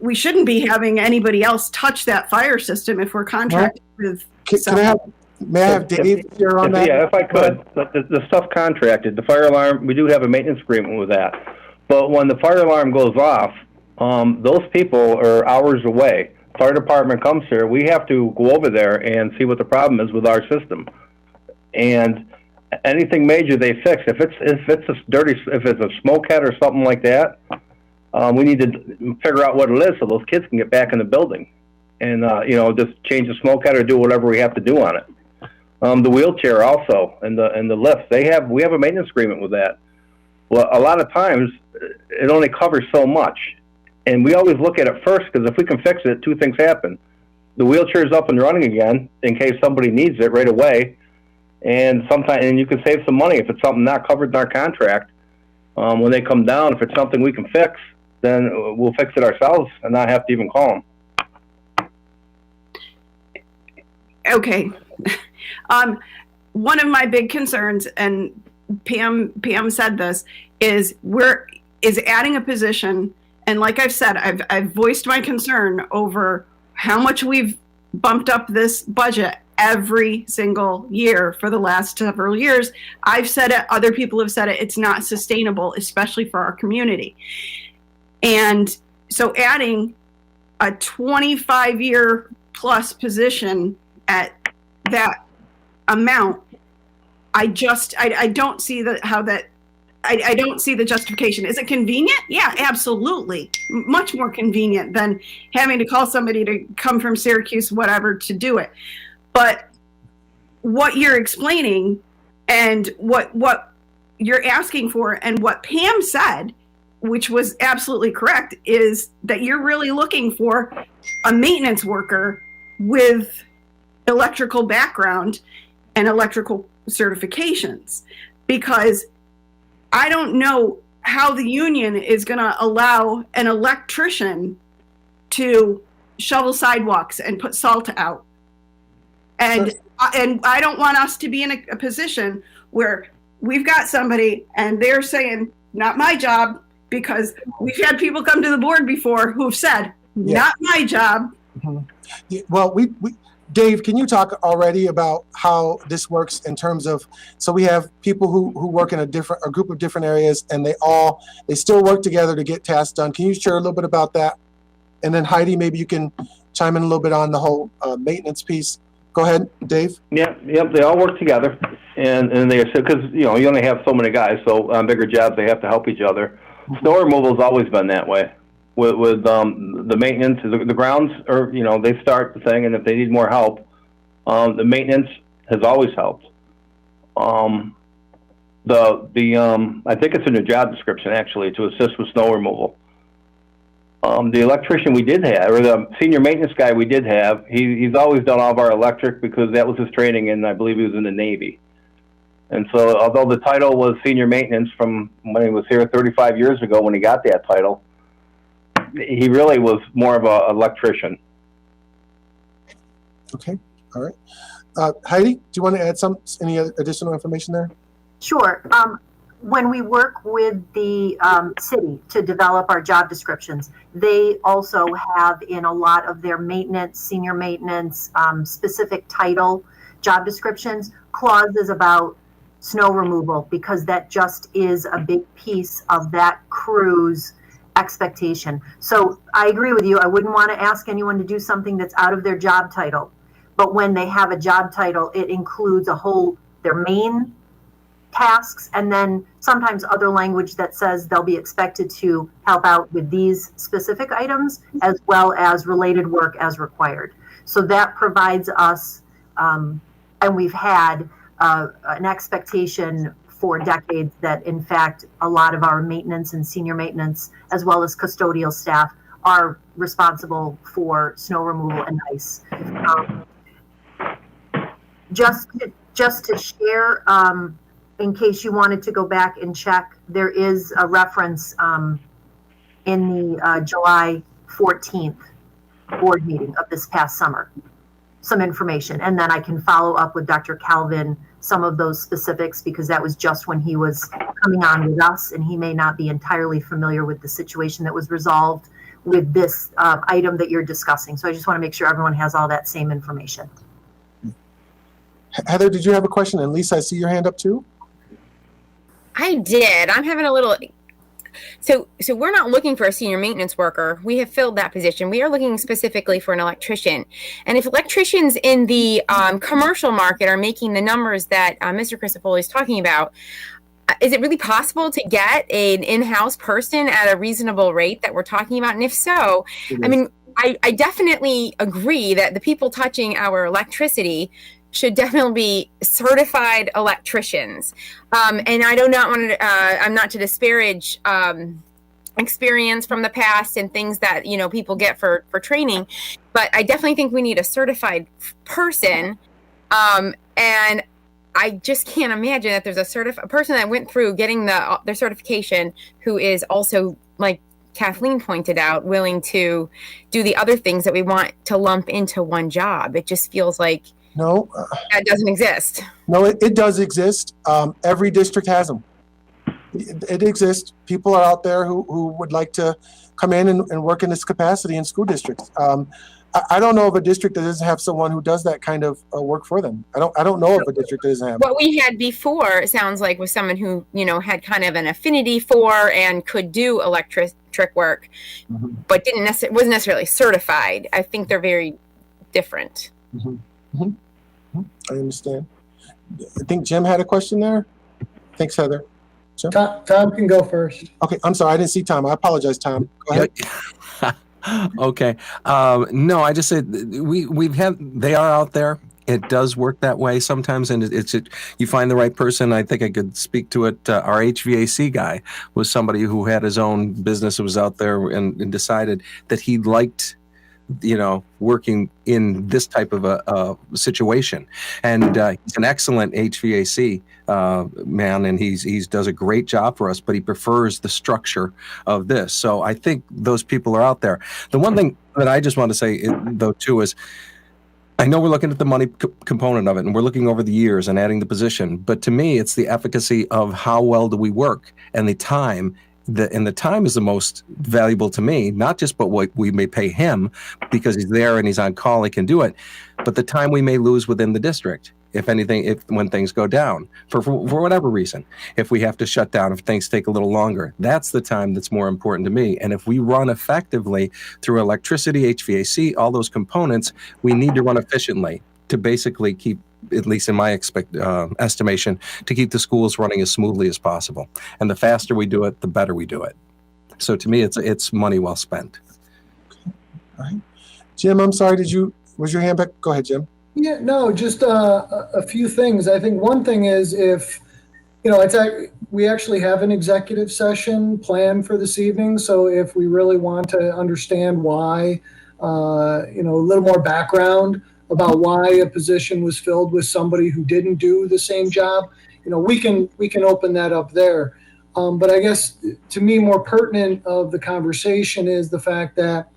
we shouldn't be having anybody else touch that fire system if we're contracted with someone. May I have Dave here on that? Yeah, if I could. The stuff contracted, the fire alarm, we do have a maintenance agreement with that. But when the fire alarm goes off, those people are hours away. Fire department comes here, we have to go over there and see what the problem is with our system. And anything major they fix. If it's a smoke head or something like that, we need to figure out what it is so those kids can get back in the building and just change the smoke head or do whatever we have to do on it. The wheelchair also and the lift, we have a maintenance agreement with that. Well, a lot of times it only covers so much. And we always look at it first, because if we can fix it, two things happen. The wheelchair is up and running again in case somebody needs it right away. And you can save some money if it's something not covered in our contract. When they come down, if it's something we can fix, then we'll fix it ourselves and not have to even call them. Okay. One of my big concerns, and Pam said this, is adding a position. And like I've said, I've voiced my concern over how much we've bumped up this budget every single year for the last several years. I've said it, other people have said it, it's not sustainable, especially for our community. And so adding a 25-year plus position at that amount, I don't see I don't see the justification. Is it convenient? Yeah, absolutely. Much more convenient than having to call somebody to come from Syracuse, whatever, to do it. But what you're explaining and what you're asking for and what Pam said, which was absolutely correct, is that you're really looking for a maintenance worker with electrical background and electrical certifications, because I don't know how the union is going to allow an electrician to shovel sidewalks and put salt out And I don't want us to be in a position where we've got somebody and they're saying, not my job, because we've had people come to the board before who've said, not my job. Yeah, well, Dave, can you talk already about how this works in terms of, so we have people who work in a group of different areas, and they still work together to get tasks done. Can you share a little bit about that? And then Heidi, maybe you can chime in a little bit on the whole maintenance piece. Go ahead, Dave. Yep. They all work together, and they because you only have so many guys, so on bigger jobs they have to help each other. Snow removal has always been that way. With the maintenance, the grounds are they start the thing, and if they need more help, the maintenance has always helped. I think it's in the job description actually to assist with snow removal. The electrician we did have, or the senior maintenance guy we did have, he's always done all of our electric because that was his training, and I believe he was in the Navy. And so, although the title was senior maintenance from when he was here 35 years ago when he got that title, he really was more of an electrician. Okay, all right. Heidi, do you want to add any additional information there? Sure. When we work with the city to develop our job descriptions, they also have in a lot of their maintenance, senior maintenance, specific title job descriptions, clauses about snow removal, because that just is a big piece of that crew's expectation. So I agree with you. I wouldn't want to ask anyone to do something that's out of their job title. But when they have a job title, it includes their main tasks, and then sometimes other language that says they'll be expected to help out with these specific items as well as related work as required. So that provides us, and we've had an expectation for decades that in fact a lot of our maintenance and senior maintenance as well as custodial staff are responsible for snow removal and ice. Just to share, in case you wanted to go back and check, there is a reference in the July 14th board meeting of this past summer, some information. And then I can follow up with Dr. Calvin some of those specifics, because that was just when he was coming on with us, and he may not be entirely familiar with the situation that was resolved with this item that you're discussing. So I just want to make sure everyone has all that same information. Heather, did you have a question? And Lisa, I see your hand up too. I did. I'm having a little. So we're not looking for a senior maintenance worker. We have filled that position. We are looking specifically for an electrician. And if electricians in the commercial market are making the numbers that Mr. Crisopoli is talking about, is it really possible to get an in-house person at a reasonable rate that we're talking about? And if so, I mean, I definitely agree that the people touching our electricity should definitely be certified electricians. And I do not want to, I'm not to disparage experience from the past and things that, people get for training, but I definitely think we need a certified person. And I just can't imagine that there's a person that went through getting their certification who is also, like Kathleen pointed out, willing to do the other things that we want to lump into one job. It just feels like no, that doesn't exist. No, it does exist. Every district has them. It exists. People are out there who would like to come in and work in this capacity in school districts. I don't know of a district that doesn't have someone who does that kind of work for them. I don't know of a district that doesn't have. What we had before, it sounds like, was someone who had kind of an affinity for and could do electric work, but wasn't necessarily certified. I think they're very different. I understand. I think Jim had a question there. Thanks, Heather. Jim? Tom can go first. Okay, I'm sorry, I didn't see Tom. I apologize, Tom. Go ahead. Okay. No, I just said they are out there. It does work that way sometimes, and you find the right person. I think I could speak to it. Our HVAC guy was somebody who had his own business, was out there and decided that he liked working in this type of a situation. And he's an excellent HVAC man, and he does a great job for us, but he prefers the structure of this. So I think those people are out there. The one thing that I just want to say, though, too, is I know we're looking at the money component of it, and we're looking over the years and adding the position. But to me, it's the efficacy of how well do we work and the time. And the time is the most valuable to me, not just but what we may pay him because he's there and he's on call, he can do it, but the time we may lose within the district. If anything, when things go down for whatever reason, if we have to shut down, if things take a little longer, that's the time that's more important to me. And if we run effectively through electricity, HVAC, all those components, we need to run efficiently to basically keep, at least in my estimation, to keep the schools running as smoothly as possible. And the faster we do it, the better we do it. So to me, it's money well spent. All right. Jim, I'm sorry, was your hand back? Go ahead, Jim. Yeah, no, just a few things. I think one thing is if, we actually have an executive session planned for this evening. So if we really want to understand why, a little more background about why a position was filled with somebody who didn't do the same job, we can open that up there. But I guess to me, more pertinent of the conversation is the fact that,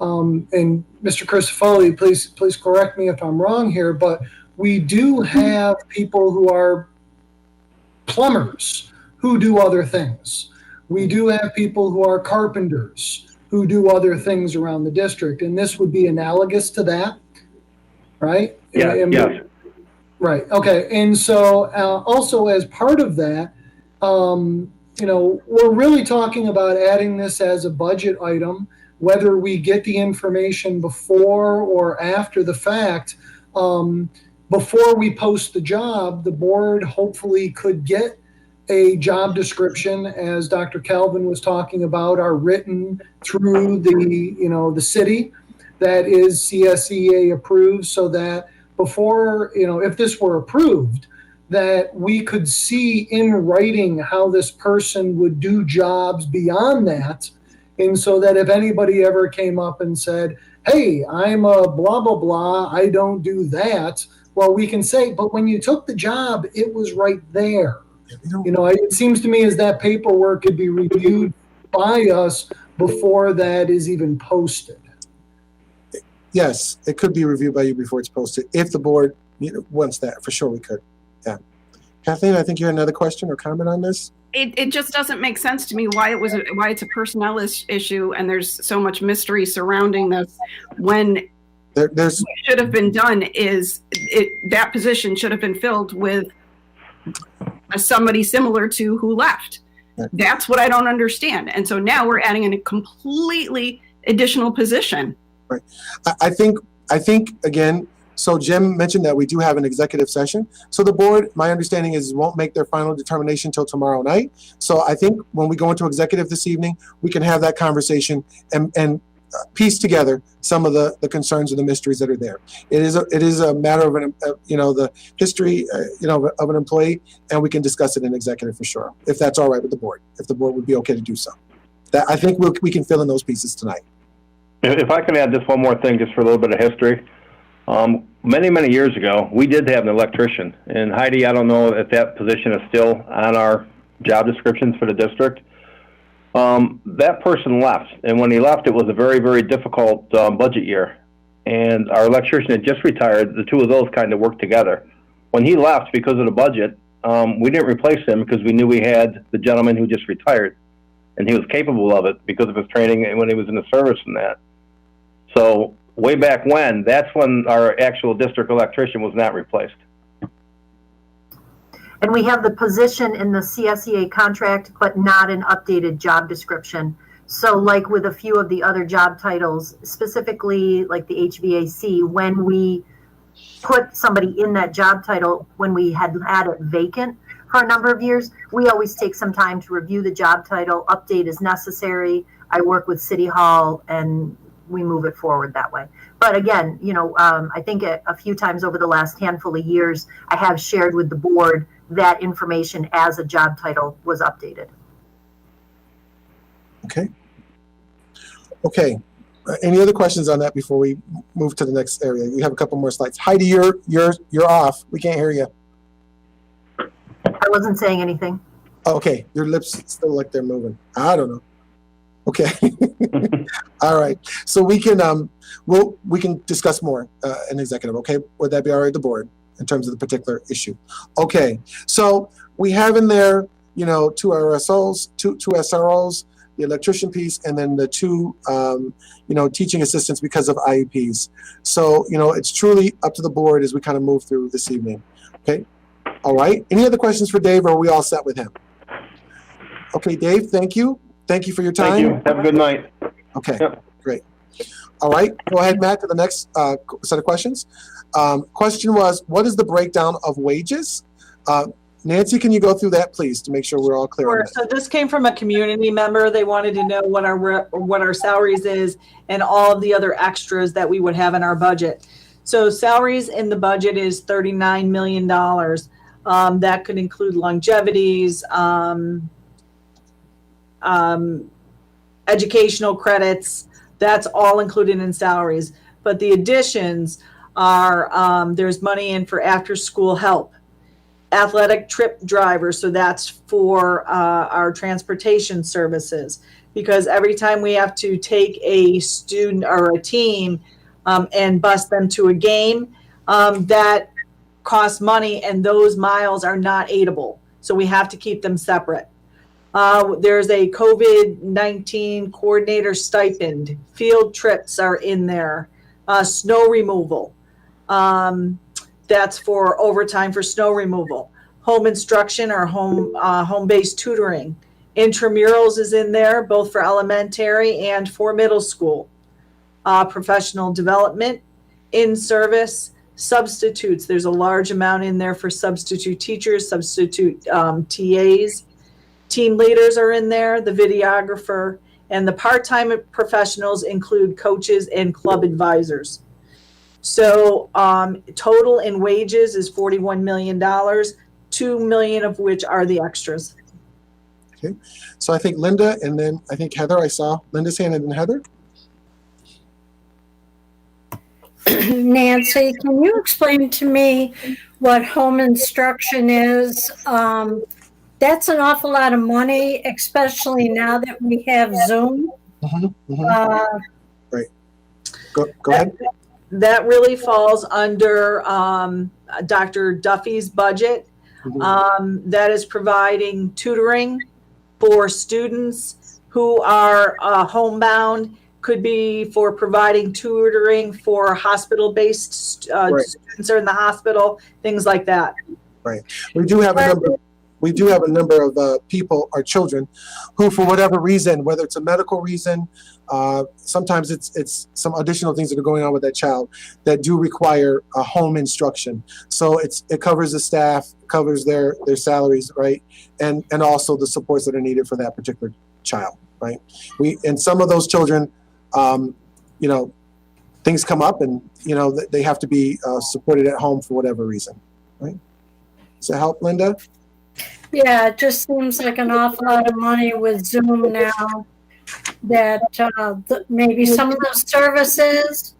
and Mr. Christofoli, please correct me if I'm wrong here, but we do have people who are plumbers who do other things. We do have people who are carpenters who do other things around the district, and this would be analogous to that, right? Yeah. Yes. Right. Okay. And so also as part of that, we're really talking about adding this as a budget item. Whether we get the information before or after the fact, before we post the job, the board hopefully could get a job description, as Dr. Calvin was talking about, are written through the city that is CSEA approved, so that before, if this were approved, that we could see in writing how this person would do jobs beyond that. And so that if anybody ever came up and said, hey, I'm a blah, blah, blah, I don't do that, well, we can say, but when you took the job, it was right there. It seems to me as that paperwork could be reviewed by us before that is even posted. Yes, it could be reviewed by you before it's posted. If the board wants that, for sure we could. Yeah. Kathleen, I think you had another question or comment on this? It just doesn't make sense to me why it's a personnel issue and there's so much mystery surrounding this when there's what should have been done is that position should have been filled with somebody similar to who left. Right. That's what I don't understand. And so now we're adding in a completely additional position. Right. I think again, so Jim mentioned that we do have an executive session. So the board, my understanding is, won't make their final determination until tomorrow night. So I think when we go into executive this evening, we can have that conversation and piece together some of the concerns and the mysteries that are there. It is a matter of the history of an employee, and we can discuss it in executive for sure, if that's all right with the board. If the board would be okay to do so, that I think we can fill in those pieces tonight. If I can add just one more thing, just for a little bit of history. Many years ago, we did have an electrician. And Heidi, I don't know if that position is still on our job descriptions for the district. That person left. And when he left, it was a very, very difficult budget year. And our electrician had just retired. The two of those kind of worked together. When he left, because of the budget, we didn't replace him because we knew we had the gentleman who just retired. And he was capable of it because of his training and when he was in the service and that. So way back when, that's when our actual district electrician was not replaced. And we have the position in the CSEA contract, but not an updated job description. So like with a few of the other job titles, specifically like the HVAC, when we put somebody in that job title, when we had it vacant for a number of years, we always take some time to review the job title, update as necessary. I work with City Hall and we move it forward that way. But again, I think a few times over the last handful of years, I have shared with the board that information as a job title was updated. Okay. Any other questions on that before we move to the next area? We have a couple more slides. Heidi, you're off. We can't hear you. I wasn't saying anything. Oh, okay. Your lips still like they're moving. I don't know. Okay. All right. So we can we can discuss more in executive. Okay. Would that be all right, the board, in terms of the particular issue? Okay. So we have in there, you know, two RSOs, two SROs, the electrician piece, and then the two, you know, teaching assistants because of IEPs. So, you know, it's truly up to the board as we kind of move through this evening. Okay. All right. Any other questions for Dave, or are we all set with him? Okay, Dave, thank you. Thank you for your time. Thank you. Have a good night. Okay, Yep. great. All right, go ahead, Matt, to the next set of questions. Question was, what is the breakdown of wages? Nancy, can you go through that, please, to make sure we're all clear on Sure. that? So this came from a community member. They wanted to know what our salaries is and all of the other extras that we would have in our budget. So salaries in the budget is $39 million. That could include longevities, educational credits. That's all included in salaries. But the additions are there's money in for after school help, athletic trip drivers. So that's for our transportation services, because every time we have to take a student or a team and bus them to a game, that costs money, and those miles are not aidable. So we have to keep them separate. There's a COVID-19 coordinator stipend. Field trips are in there. Snow removal. That's for overtime for snow removal. Home instruction or home-based tutoring. Intramurals is in there, both for elementary and for middle school. Professional development, in-service, substitutes. There's a large amount in there for substitute teachers, substitute TAs. Team leaders are in there, the videographer, and the part-time professionals include coaches and club advisors. So total in wages is $41 million, $2 million of which are the extras. Okay, so I think Linda, and then I think Heather. I saw Linda's hand, and then Heather. Nancy, can you explain to me what home instruction is? That's an awful lot of money, especially now that we have Zoom. Right. Go ahead. That really falls under Dr. Duffy's budget. That is providing tutoring for students who are homebound. Could be for providing tutoring for hospital-based students are in the hospital, things like that. Right. We do have a number. We do have a number of people, our children, who, for whatever reason, whether it's a medical reason, sometimes it's some additional things that are going on with that child that do require a home instruction. So it covers the staff, covers their salaries, right, and also the supports that are needed for that particular child, right. And some of those children, you know, things come up, and you know they have to be supported at home for whatever reason, right. Does that help, Linda? Yeah, it just seems like an awful lot of money with Zoom now, that maybe some of those services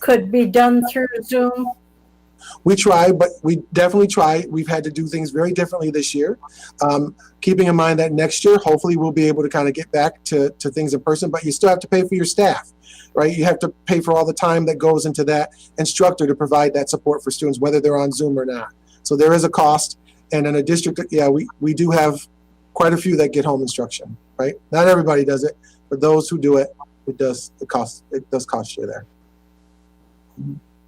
could be done through Zoom. We try, but we definitely try. We've had to do things very differently this year. Keeping in mind that next year, hopefully we'll be able to kind of get back to things in person, but you still have to pay for your staff, right? You have to pay for all the time that goes into that instructor to provide that support for students, whether they're on Zoom or not. So there is a cost. And in a district, yeah, we do have quite a few that get home instruction, right? Not everybody does it, but those who do it, it does cost you there.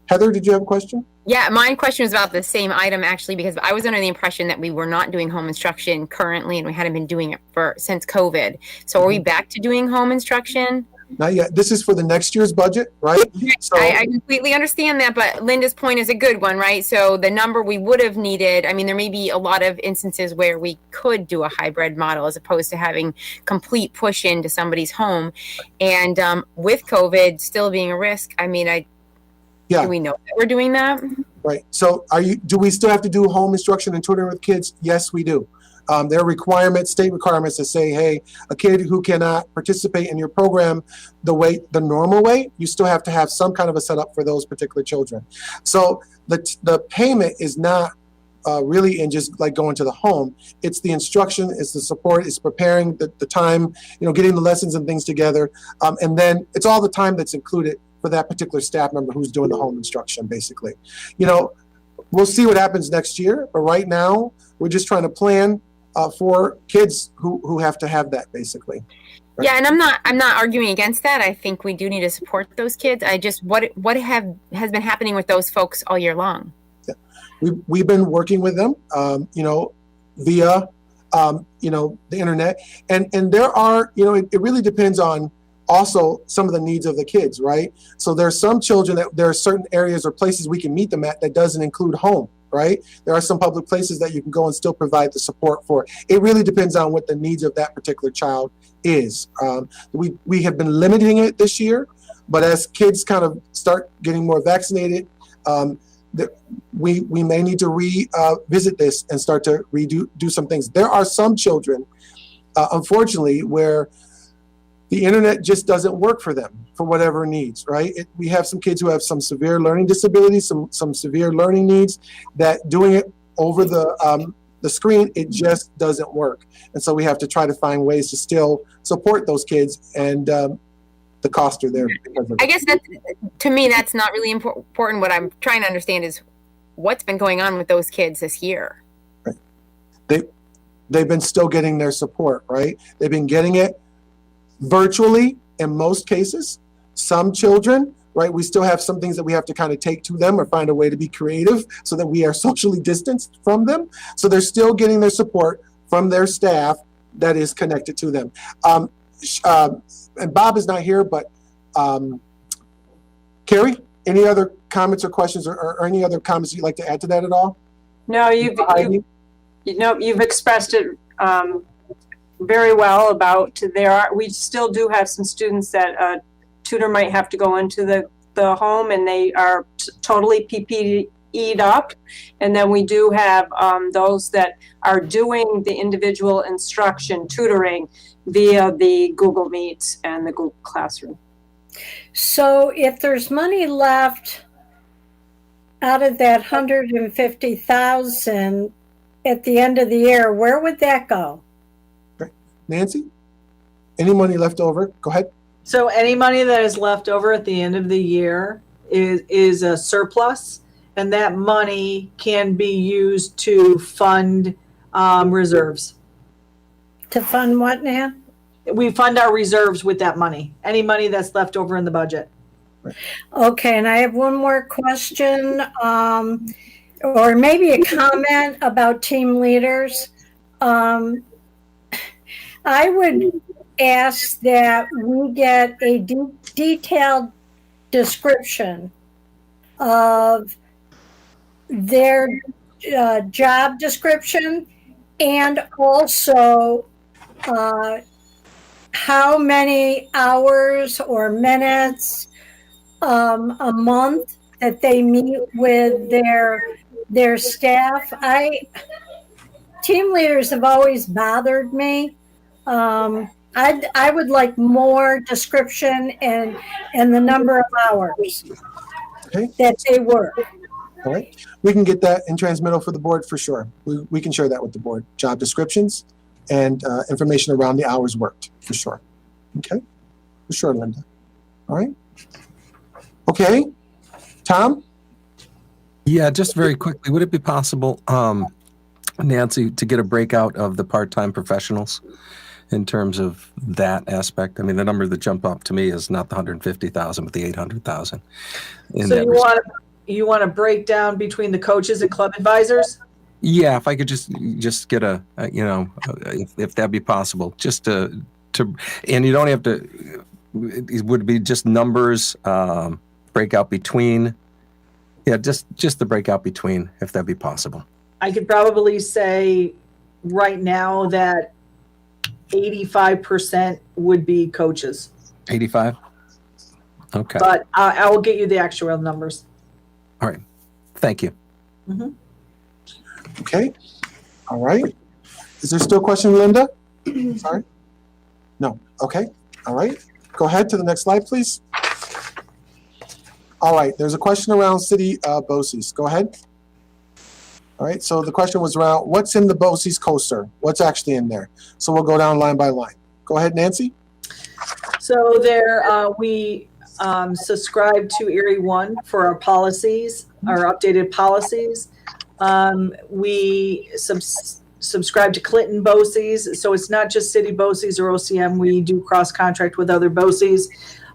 Heather, did you have a question? Yeah, my question was about the same item, actually, because I was under the impression that we were not doing home instruction currently, and we hadn't been doing it since COVID. So are we back to doing home instruction? Not yet. This is for the next year's budget, right? So I completely understand that, but Linda's point is a good one, right? So the number we would have needed, I mean, there may be a lot of instances where we could do a hybrid model as opposed to having complete push into somebody's home. And with COVID still being a risk, I mean, do we know that we're doing that? Right. So do we still have to do home instruction and tutoring with kids? Yes, we do. There are requirements, state requirements that say, hey, a kid who cannot participate in your program the normal way, you still have to have some kind of a setup for those particular children. So the payment is not really in just like going to the home. It's the instruction, it's the support, it's preparing the time, getting the lessons and things together. And then it's all the time that's included for that particular staff member who's doing the home instruction, basically. We'll see what happens next year, but right now we're just trying to plan for kids who have to have that, basically. Right? Yeah, and I'm not arguing against that. I think we do need to support those kids. I just what has been happening with those folks all year long? We've been working with them, via, the internet, and there are, it really depends on also some of the needs of the kids, right? So there's some children that there are certain areas or places we can meet them at that doesn't include home, right? There are some public places that you can go and still provide the support for. It really depends on what the needs of that particular child is. We have been limiting it this year, but as kids kind of start getting more vaccinated, we may need to revisit this and start to do some things. There are some children, unfortunately, where the internet just doesn't work for them for whatever needs, right? We have some kids who have some severe learning disabilities, some severe learning needs, that doing it over the screen, it just doesn't work. And so we have to try to find ways to still support those kids, and the costs are there. I guess to me, that's not really important. What I'm trying to understand is what's been going on with those kids this year. Right. They've been still getting their support, right? They've been getting it virtually in most cases. Some children, right, we still have some things that we have to kind of take to them or find a way to be creative so that we are socially distanced from them. So they're still getting their support from their staff that is connected to them. And Bob is not here, but Carrie, any other comments or questions or any other comments you'd like to add to that at all? No, you've expressed it very well about we still do have some students that a tutor might have to go into the home, and they are totally PPE'd up. And then we do have those that are doing the individual instruction tutoring via the Google Meet and the Google Classroom. So if there's money left out of that 150,000 at the end of the year, where would that go? Nancy, any money left over? Go ahead. So any money that is left over at the end of the year is a surplus, and that money can be used to fund reserves. To fund what, Nan? We fund our reserves with that money, any money that's left over in the budget. Okay, and I have one more question, or maybe a comment about team leaders. I would ask that we get a detailed description of their job description, and also how many hours or minutes a month that they meet with their staff. Team leaders have always bothered me. I would like more description and the number of hours that they work. All right. We can get that in transmittal for the board for sure. We can share that with the board. Job descriptions and information around the hours worked for sure. Okay. For sure, Linda. All right. Okay. Tom? Yeah, just very quickly, would it be possible, Nancy, to get a breakout of the part-time professionals in terms of that aspect? I mean, the number that jumped up to me is not the 150,000, but the 800,000. So you want to break down between the coaches and club advisors? Yeah, if I could just get if that'd be possible, just to, and you don't have to. It would be just numbers, breakout between. Yeah, just the breakout between, if that'd be possible. I could probably say right now that 85% would be coaches. 85? Okay. But I will get you the actual numbers. All right. Thank you. Mm-hmm. Okay. All right. Is there still a question, Linda? Sorry? No. Okay. All right. Go ahead to the next slide, please. All right. There's a question around city BOCES. Go ahead. All right, so the question was around what's in the BOCES coaster? What's actually in there? So we'll go down line by line. Go ahead, Nancy. So there, we subscribe to Erie One for our policies, our updated policies. We subscribe to Clinton BOCES, so it's not just city BOCES or OCM. We do cross contract with other BOCES.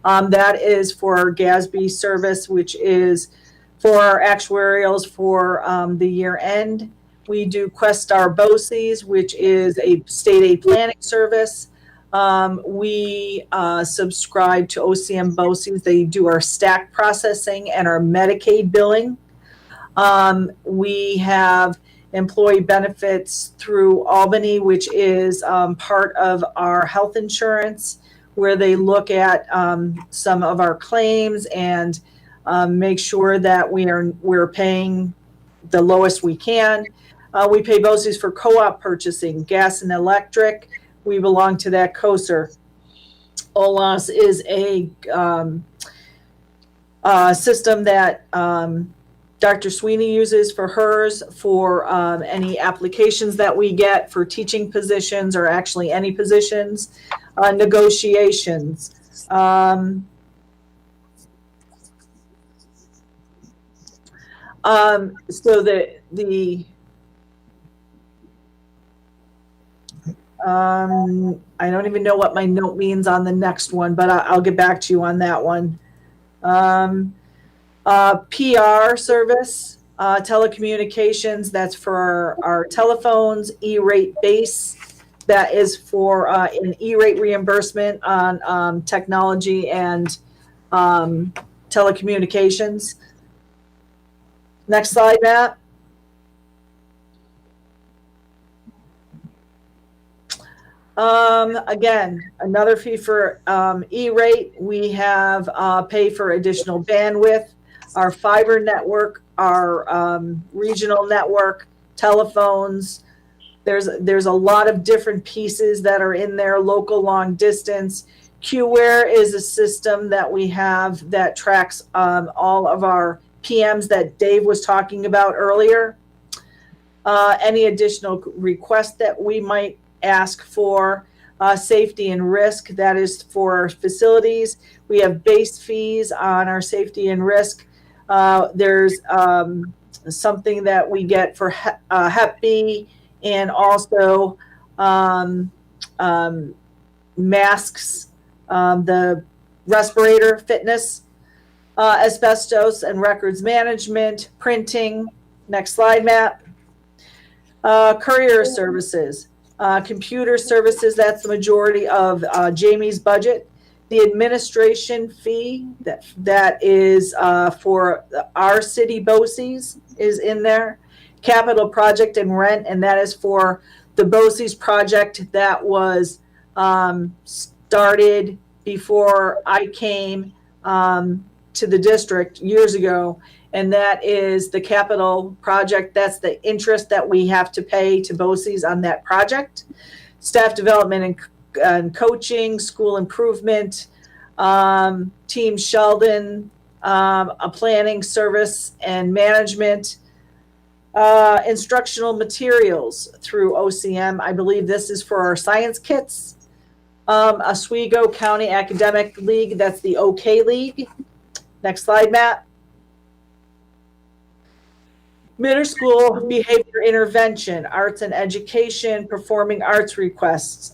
That is for our GASB service, which is for our actuarials for the year end. We do Questar BOCES, which is a state aid planning service. We subscribe to OCM BOCES. They do our stack processing and our Medicaid billing. We have employee benefits through Albany, which is part of our health insurance, where they look at some of our claims and make sure that we're paying the lowest we can. We pay BOCES for co-op purchasing, gas and electric. We belong to that COSER. OLAS is a system that Dr. Sweeney uses for hers for any applications that we get for teaching positions or actually any positions, negotiations. So I don't even know what my note means on the next one, but I'll get back to you on that one. PR service, telecommunications, that's for our telephones, E-rate base, that is for an E-rate reimbursement on technology and telecommunications. Next slide, Matt. Again, another fee for E-rate. We have pay for additional bandwidth, our fiber network, our regional network, telephones. There's a lot of different pieces that are in there, local long distance. QWare is a system that we have that tracks all of our PMs that Dave was talking about earlier. Any additional requests that we might ask for, safety and risk, that is for our facilities. We have base fees on our safety and risk. There's something that we get for Hep B and also masks, the respirator fitness, asbestos and records management, printing. Next slide, Matt. Courier services, computer services, that's the majority of Jamie's budget. The administration fee that is for our city BOCES is in there. Capital project and rent, and that is for the BOCES project that was started before I came to the district years ago. And that is the capital project. That's the interest that we have to pay to BOCES on that project. Staff development and coaching, school improvement, Team Sheldon, a planning service and management, instructional materials through OCM. I believe this is for our science kits. Oswego County Academic League, that's the OK League. Next slide, Matt. Middle school behavior intervention, arts and education, performing arts requests,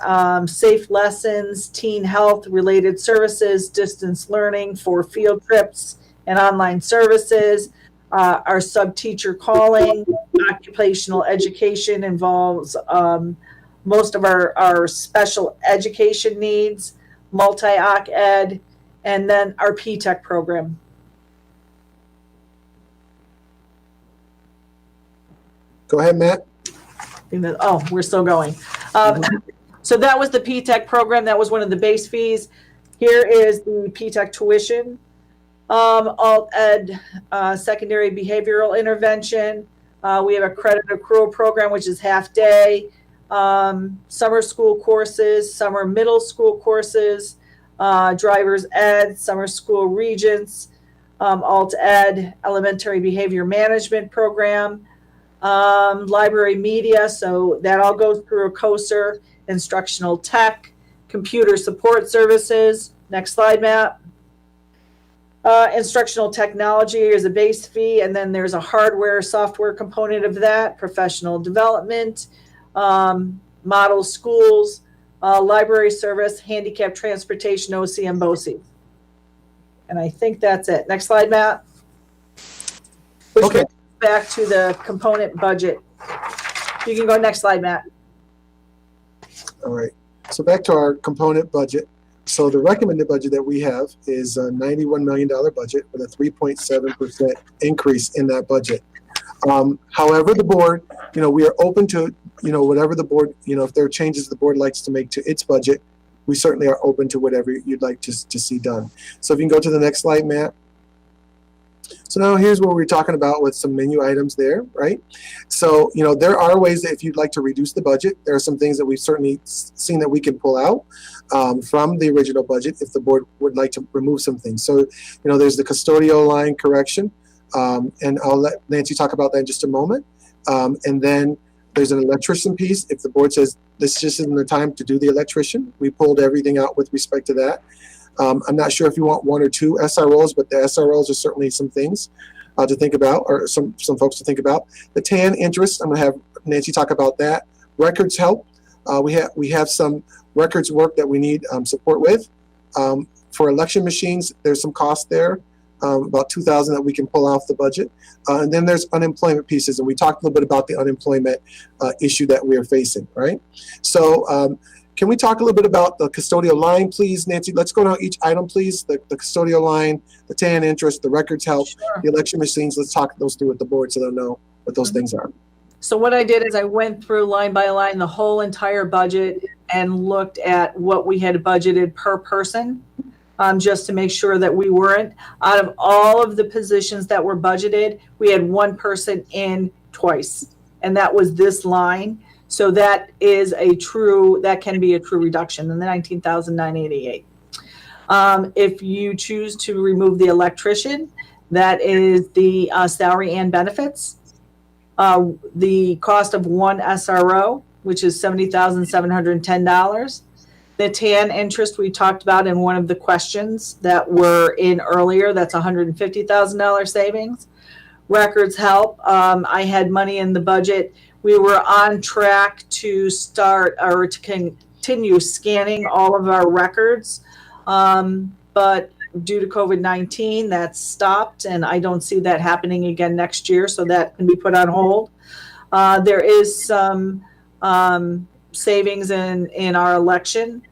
safe lessons, teen health related services, distance learning for field trips and online services, our sub-teacher calling, occupational education involves most of our special education needs, multi-oc ed, and then our P-TECH program. Go ahead, Matt. Oh, we're still going. So that was the P-TECH program. That was one of the base fees. Here is the P-TECH tuition. Alt Ed, secondary behavioral intervention. We have a credit accrual program, which is half day. Summer school courses, summer middle school courses, driver's ed, summer school regents, Alt Ed, elementary behavior management program. library media, so that all goes through a COSER, instructional tech, computer support services. Next slide, Matt. Instructional technology is a base fee, and then there's a hardware software component of that, professional development, model schools, library service, handicap transportation, OC and BOCES. And I think that's it. Next slide, Matt. Okay. Back to the component budget. You can go next slide, Matt. All right. So back to our component budget. So the recommended budget that we have is a $91 million budget with a 3.7% increase in that budget. However, the board, we are open to, whatever the board, if there are changes the board likes to make to its budget, we certainly are open to whatever you'd like to see done. So if you can go to the next slide, Matt. So now here's what we're talking about with some menu items there, right? So, there are ways that if you'd like to reduce the budget, there are some things that we've certainly seen that we can pull out from the original budget if the board would like to remove some things. So, there's the custodial line correction, and I'll let Nancy talk about that in just a moment. And then there's an electrician piece. If the board says this just isn't the time to do the electrician, we pulled everything out with respect to that. I'm not sure if you want one or two SROs, but the SROs are certainly some things to think about, or some folks to think about. The TAN interest, I'm going to have Nancy talk about that. Records help. We have some records work that we need support with. For election machines, there's some cost there, about $2,000 that we can pull off the budget. And then there's unemployment pieces, and we talked a little bit about the unemployment issue that we are facing, right? So can we talk a little bit about the custodial line, please, Nancy? Let's go down each item, please. The custodial line, the TAN interest, the records help, the election machines. Let's talk those through with the board so they'll know what those things are. So what I did is I went through line by line the whole entire budget and looked at what we had budgeted per person, just to make sure that we weren't. Out of all of the positions that were budgeted, we had one person in twice, and that was this line. So that is that can be a true reduction in the $19,988. If you choose to remove the electrician, that is the salary and benefits. The cost of one SRO, which is $70,710. The TAN interest we talked about in one of the questions that were in earlier, that's $150,000 savings. Records help. I had money in the budget. We were on track to start or to continue scanning all of our records, but due to COVID-19, that's stopped, and I don't see that happening again next year, so that can be put on hold. There is some savings in our election,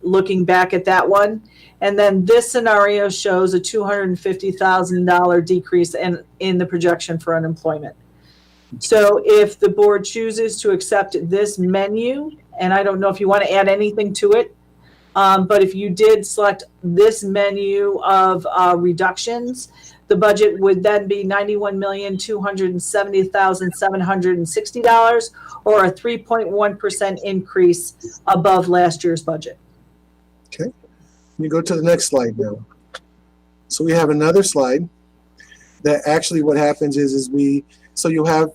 looking back at that one. And then this scenario shows a $250,000 decrease in the projection for unemployment. So if the board chooses to accept this menu, and I don't know if you want to add anything to it, but if you did select this menu of reductions, the budget would then be $91,270,760, or a 3.1% increase above last year's budget. Okay. You go to the next slide now. So we have another slide that actually what happens is so you have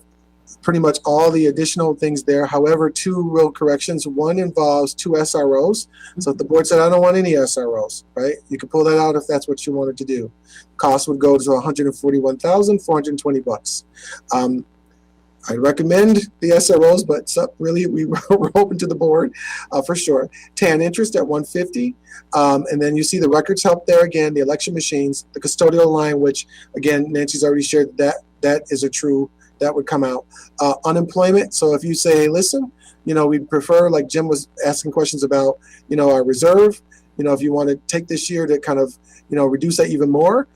pretty much all the additional things there. However, two real corrections. One involves two SROs. So if the board said, I don't want any SROs, right? You can pull that out if that's what you wanted to do. Cost would go to $141,420. I recommend the SROs, but really we're open to the board for sure. TAN interest at $150, and then you see the records help there again, the election machines, the custodial line, which again Nancy's already shared that is a true that would come out. Unemployment. So if you say, hey, listen, we'd prefer, like Jim was asking questions about, our reserve. If you want to take this year to kind of reduce that even more,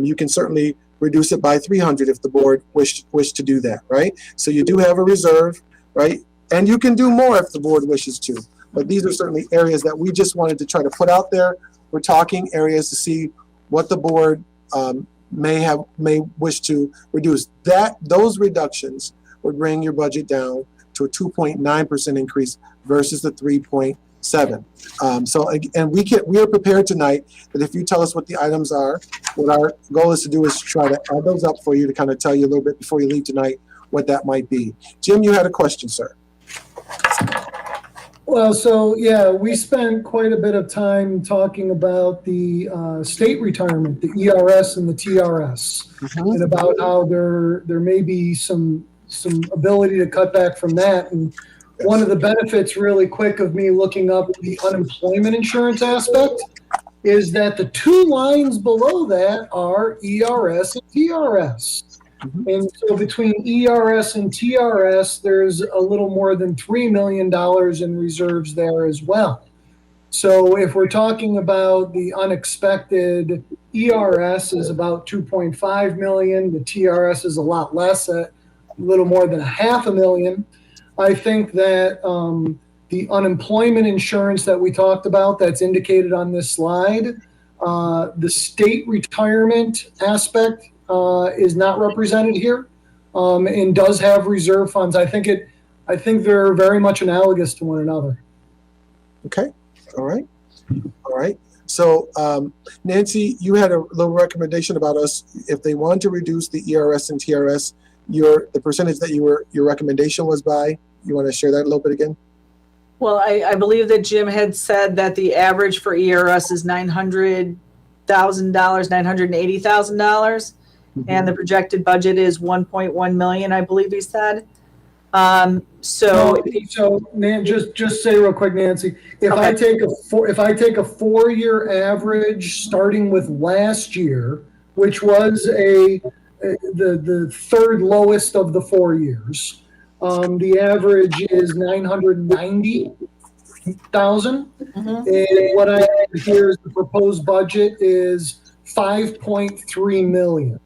you can certainly reduce it by 300 if the board wish to do that, right? So you do have a reserve, right? And you can do more if the board wishes to. But these are certainly areas that we just wanted to try to put out there. We're talking areas to see what the board may wish to reduce. Those reductions would bring your budget down to a 2.9% increase versus the 3.7. And we are prepared tonight that if you tell us what the items are, what our goal is to do is to try to add those up for you to kind of tell you a little bit before you leave tonight what that might be. Jim, you had a question, sir. Well, so yeah, we spent quite a bit of time talking about the state retirement, the ERS and the TRS, and about how there may be some ability to cut back from that. And one of the benefits, really quick, of me looking up the unemployment insurance aspect is that the two lines below that are ERS and TRS. And so between ERS and TRS, there's a little more than $3 million in reserves there as well. So if we're talking about the unexpected, ERS is about 2.5 million. The TRS is a lot less, a little more than $500,000. I think that the unemployment insurance that we talked about that's indicated on this slide, the state retirement aspect is not represented here, and does have reserve funds. I think they're very much analogous to one another. Okay. All right. So, Nancy, you had a little recommendation about us. If they want to reduce the ERS and TRS, the percentage that your recommendation was by, you want to share that a little bit again? Well, I believe that Jim had said that the average for ERS is $900,000, $980,000. And the projected budget is 1.1 million, I believe he said. So Nan, just say real quick, Nancy, if I take a 4-year average starting with last year, which was the third lowest of the 4 years, the average is 990,000. And what I have here is the proposed budget is 5.3 million.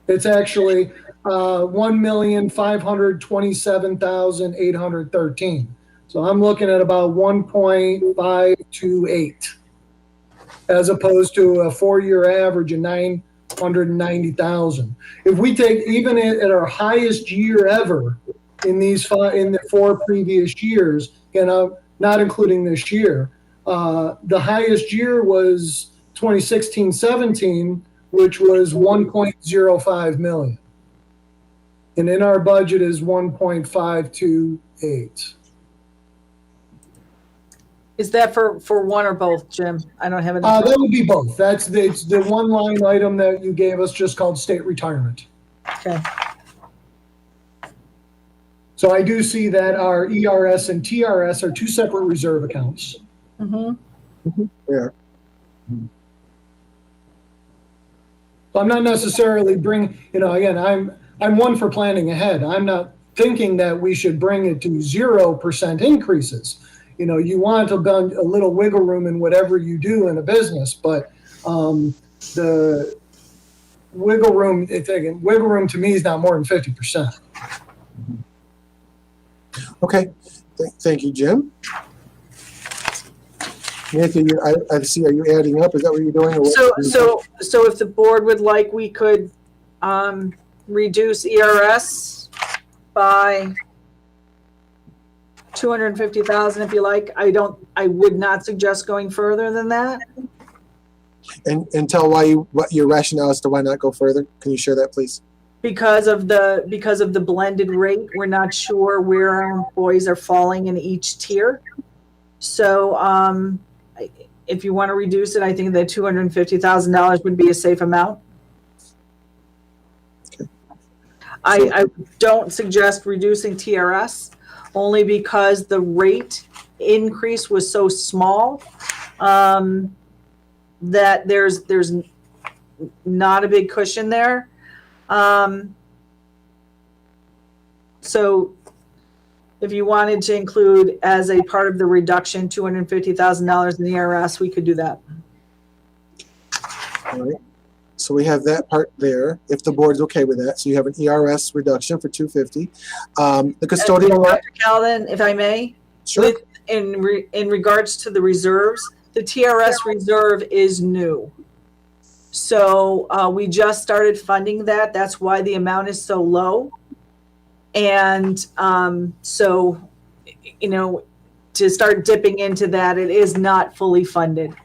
It's actually 1,527,813. So I'm looking at about 1.528, as opposed to a 4-year average of 990,000. If we take even at our highest year ever in the 4 previous years, not including this year, the highest year was 2016-17. Which was 1.05 million. And in our budget is 1.528. is that for one or both, Jim? I don't have any. That would be both. It's the one line item that you gave us just called state retirement. Okay. So I do see that our ERS and TRS are 2 separate reserve accounts. Yeah. I'm not necessarily again, I'm one for planning ahead. I'm not thinking that we should bring it to 0% increases. You want a little wiggle room in whatever you do in a business, but the wiggle room to me is not more than 50%. Okay. Thank you, Jim. Nancy, I see. Are you adding up? Is that what you're doing? Or So if the board would like, we could reduce ERS by 250,000 if you like. I would not suggest going further than that. And tell what your rationale as to why not go further. Can you share that, please? Because of the blended rate, we're not sure where our employees are falling in each tier. So if you want to reduce it, I think that $250,000 would be a safe amount. Okay. I don't suggest reducing TRS only because the rate increase was so small that there's not a big cushion there. So if you wanted to include as a part of the reduction $250,000 in the ERS, we could do that. All right. So we have that part there, if the board's okay with that. So you have an ERS reduction for 250. The custodial. Dr. Calvin, if I may, Sure. In regards to the reserves, the TRS reserve is new. So we just started funding that. That's why the amount is so low. And so, to start dipping into that, it is not fully funded.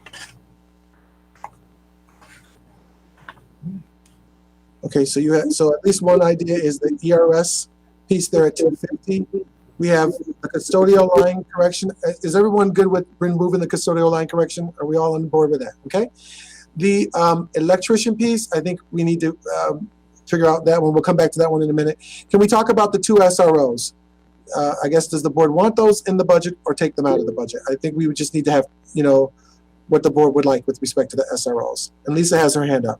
Okay, so so at least one idea is the ERS piece there at 250. We have the custodial line correction. Is everyone good with removing the custodial line correction? Are we all on board with that? Okay. The electrician piece, I think we need to figure out that one. We'll come back to that one in a minute. Can we talk about the 2 SROs? I guess, does the board want those in the budget or take them out of the budget? I think we would just need to have, what the board would like with respect to the SROs. And Lisa has her hand up.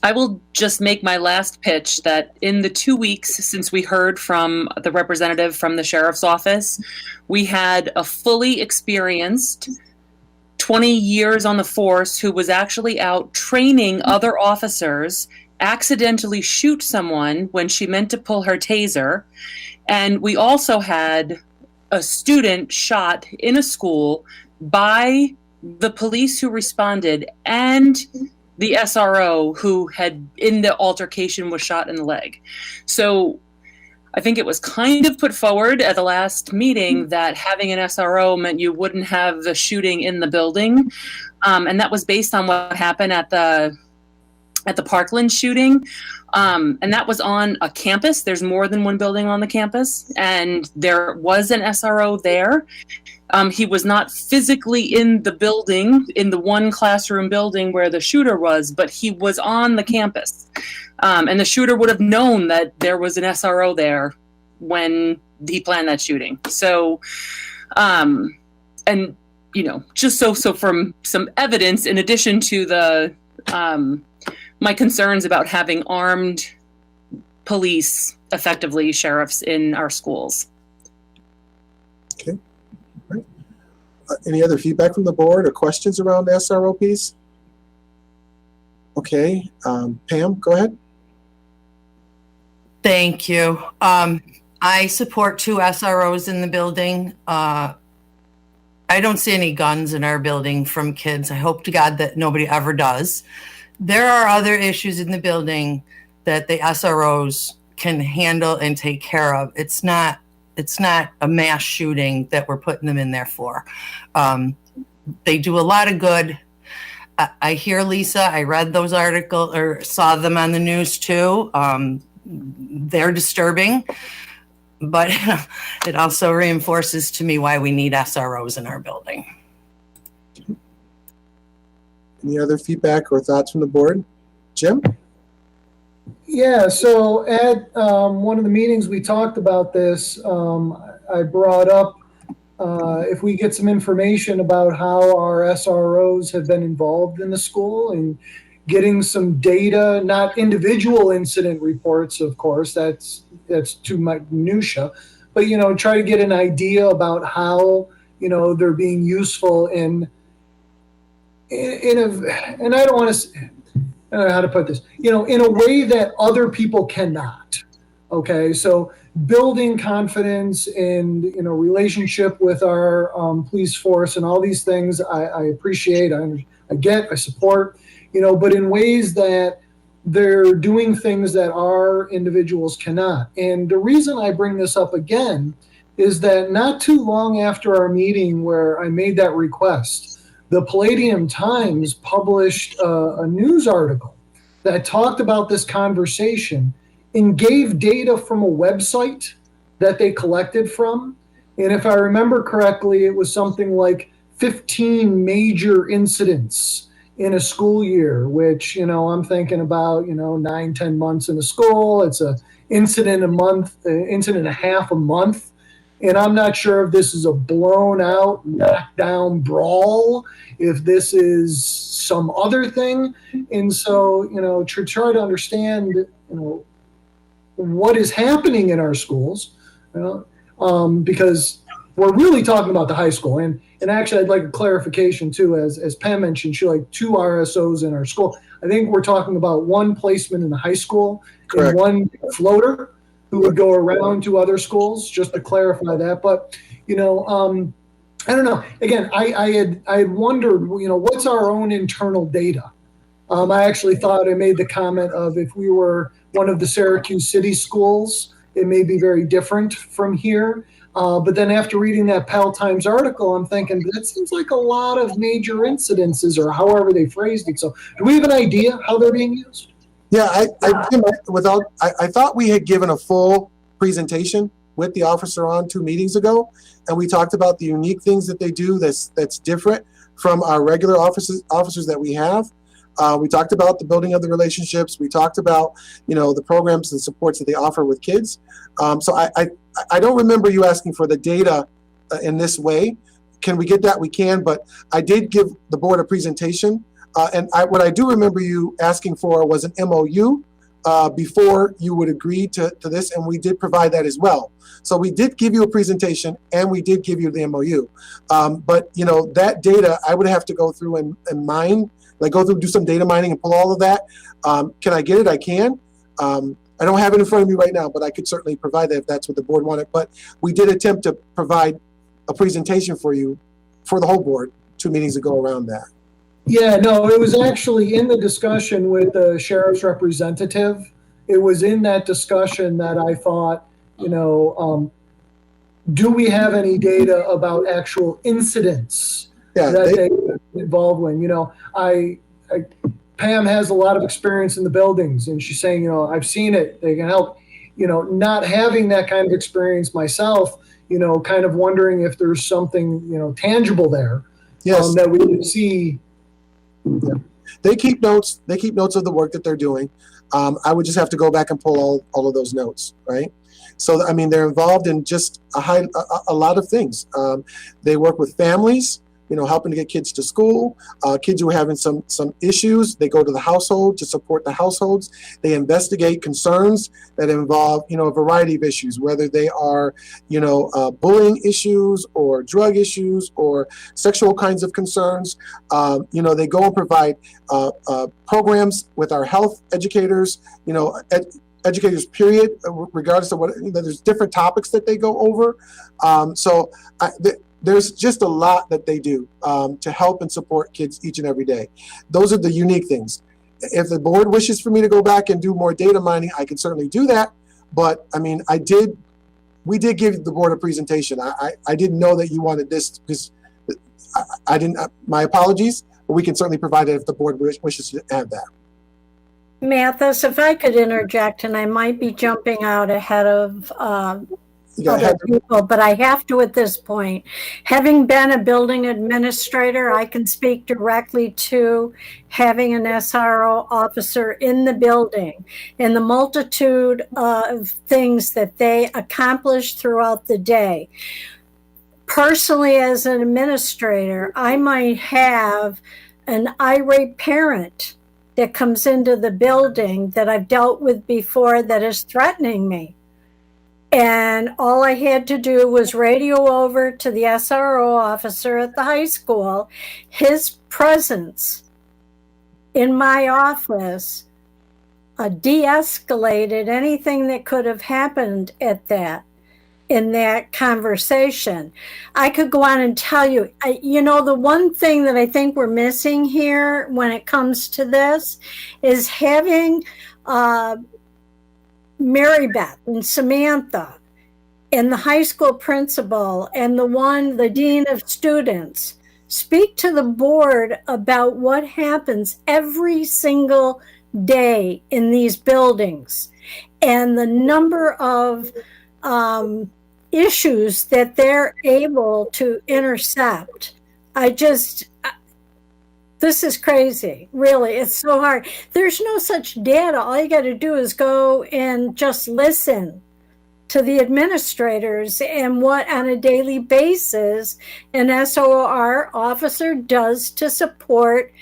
I will just make my last pitch that in the 2 weeks since we heard from the representative from the sheriff's office, we had a fully experienced 20 years on the force who was actually out training other officers, accidentally shoot someone when she meant to pull her taser. And we also had a student shot in a school by the police who responded and the SRO who had in the altercation was shot in the leg. So I think it was kind of put forward at the last meeting that having an SRO meant you wouldn't have the shooting in the building. And that was based on what happened at the Parkland shooting. And that was on a campus. There's more than one building on the campus. And there was an SRO there. He was not physically in the building, in the one classroom building where the shooter was, but he was on the campus. And the shooter would have known that there was an SRO there when he planned that shooting. So, and, just so from some evidence, in addition to the, my concerns about having armed police, effectively sheriffs in our schools. Okay. Right. Any other feedback from the board or questions around the SRO piece? Okay. Pam, go ahead. Thank you. I support 2 SROs in the building. I don't see any guns in our building from kids. I hope to God that nobody ever does. There are other issues in the building that the SROs can handle and take care of. It's not a mass shooting that we're putting them in there for. They do a lot of good. I hear Lisa, I read those articles or saw them on the news too. They're disturbing, but it also reinforces to me why we need SROs in our building. Any other feedback or thoughts from the board? Jim? Yeah, so at one of the meetings we talked about this. I brought up if we get some information about how our SROs have been involved in the school and getting some data, not individual incident reports, of course, that's too minutia, but try to get an idea about how they're being useful and I don't know how to put this, in a way that other people cannot. Okay, so building confidence and relationship with our police force and all these things, I appreciate, I support, but in ways that they're doing things that our individuals cannot. And the reason I bring this up again is that not too long after our meeting where I made that request, the Palladium Times published a news article that talked about this conversation and gave data from a website that they collected from. And if I remember correctly, it was something like 15 major incidents in a school year, which, I'm thinking about, 9-10 months in a school. It's an incident and a half a month. And I'm not sure if this is a blown out, knockdown brawl, if this is some other thing. And so, to try to understand, what is happening in our schools, because we're really talking about the high school. And actually, I'd like a clarification too, as Pam mentioned, she like 2 RSOs in our school. I think we're talking about 1 placement in the high school. Correct. And 1 floater who would go around to other schools, just to clarify that. But, I don't know. Again, I had wondered, what's our own internal data? I actually thought I made the comment of if we were one of the Syracuse City schools, it may be very different from here. But then after reading that Pell Times article, I'm thinking that seems like a lot of major incidences or however they phrased it. So do we have an idea how they're being used? Yeah, I thought we had given a full presentation with the officer on 2 meetings ago, and we talked about the unique things that they do that's different from our regular officers that we have. We talked about the building of the relationships. We talked about, the programs and supports that they offer with kids. So I don't remember you asking for the data in this way. Can we get that? We can, but I did give the board a presentation. What I do remember you asking for was an MOU before you would agree to this, and we did provide that as well. So we did give you a presentation, and we did give you the MOU. But that data, I would have to go through and mine, do some data mining and pull all of that. Can I get it? I can. I don't have it in front of me right now, but I could certainly provide that if that's what the board wanted. But we did attempt to provide a presentation for you, for the whole board, 2 meetings ago around that. Yeah, no, it was actually in the discussion with the sheriff's representative. It was in that discussion that I thought, do we have any data about actual incidents that they were involved in? Pam has a lot of experience in the buildings, and she's saying, I've seen it. They can help. Not having that kind of experience myself, kind of wondering if there's something, tangible there that we can see. Yeah. They keep notes. They keep notes of the work that they're doing. I would just have to go back and pull all of those notes, right? So, they're involved in just a lot of things. They work with families, helping to get kids to school. Kids who are having some issues, they go to the household to support the households. They investigate concerns that involve, a variety of issues, whether they are, bullying issues or drug issues or sexual kinds of concerns. They go and provide programs with our health educators, educators, period, regardless of what, there's different topics that they go over. There's just a lot that they do to help and support kids each and every day. Those are the unique things. If the board wishes for me to go back and do more data mining, I can certainly do that. But we did give the board a presentation. I didn't know that you wanted this because I didn't, my apologies, but we can certainly provide it if the board wishes to have that. Mathis, if I could interject, and I might be jumping out ahead of other people, but I have to at this point. Having been a building administrator, I can speak directly to having an SRO officer in the building and the multitude of things that they accomplish throughout the day. Personally, as an administrator, I might have an irate parent that comes into the building that I've dealt with before that is threatening me. And all I had to do was radio over to the SRO officer at the high school. His presence in my office de-escalated anything that could have happened in that conversation. I could go on and tell you, the one thing that I think we're missing here when it comes to this is having Mary Beth and Samantha and the high school principal and the dean of students speak to the board about what happens every single day in these buildings and the number of issues that they're able to intercept. This is crazy, really. It's so hard. There's no such data. All you got to do is go and just listen to the administrators and what on a daily basis an SOR officer does to support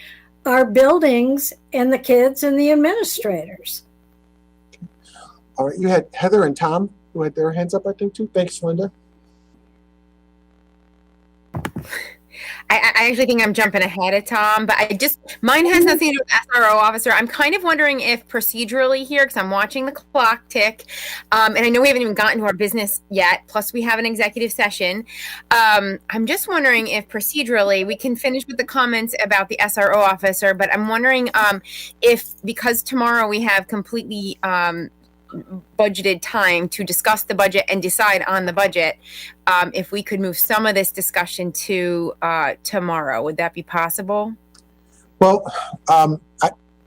our buildings and the kids and the administrators. All right, you had Heather and Tom who had their hands up, I think, too. Thanks, Linda. I actually think I'm jumping ahead of Tom, but mine has nothing to do with SRO officer. I'm kind of wondering if procedurally here, because I'm watching the clock tick, and I know we haven't even gotten to our business yet, plus we have an executive session. I'm just wondering if procedurally we can finish with the comments about the SRO officer, but I'm wondering if, because tomorrow we have completely budgeted time to discuss the budget and decide on the budget, if we could move some of this discussion to tomorrow. Would that be possible? Well,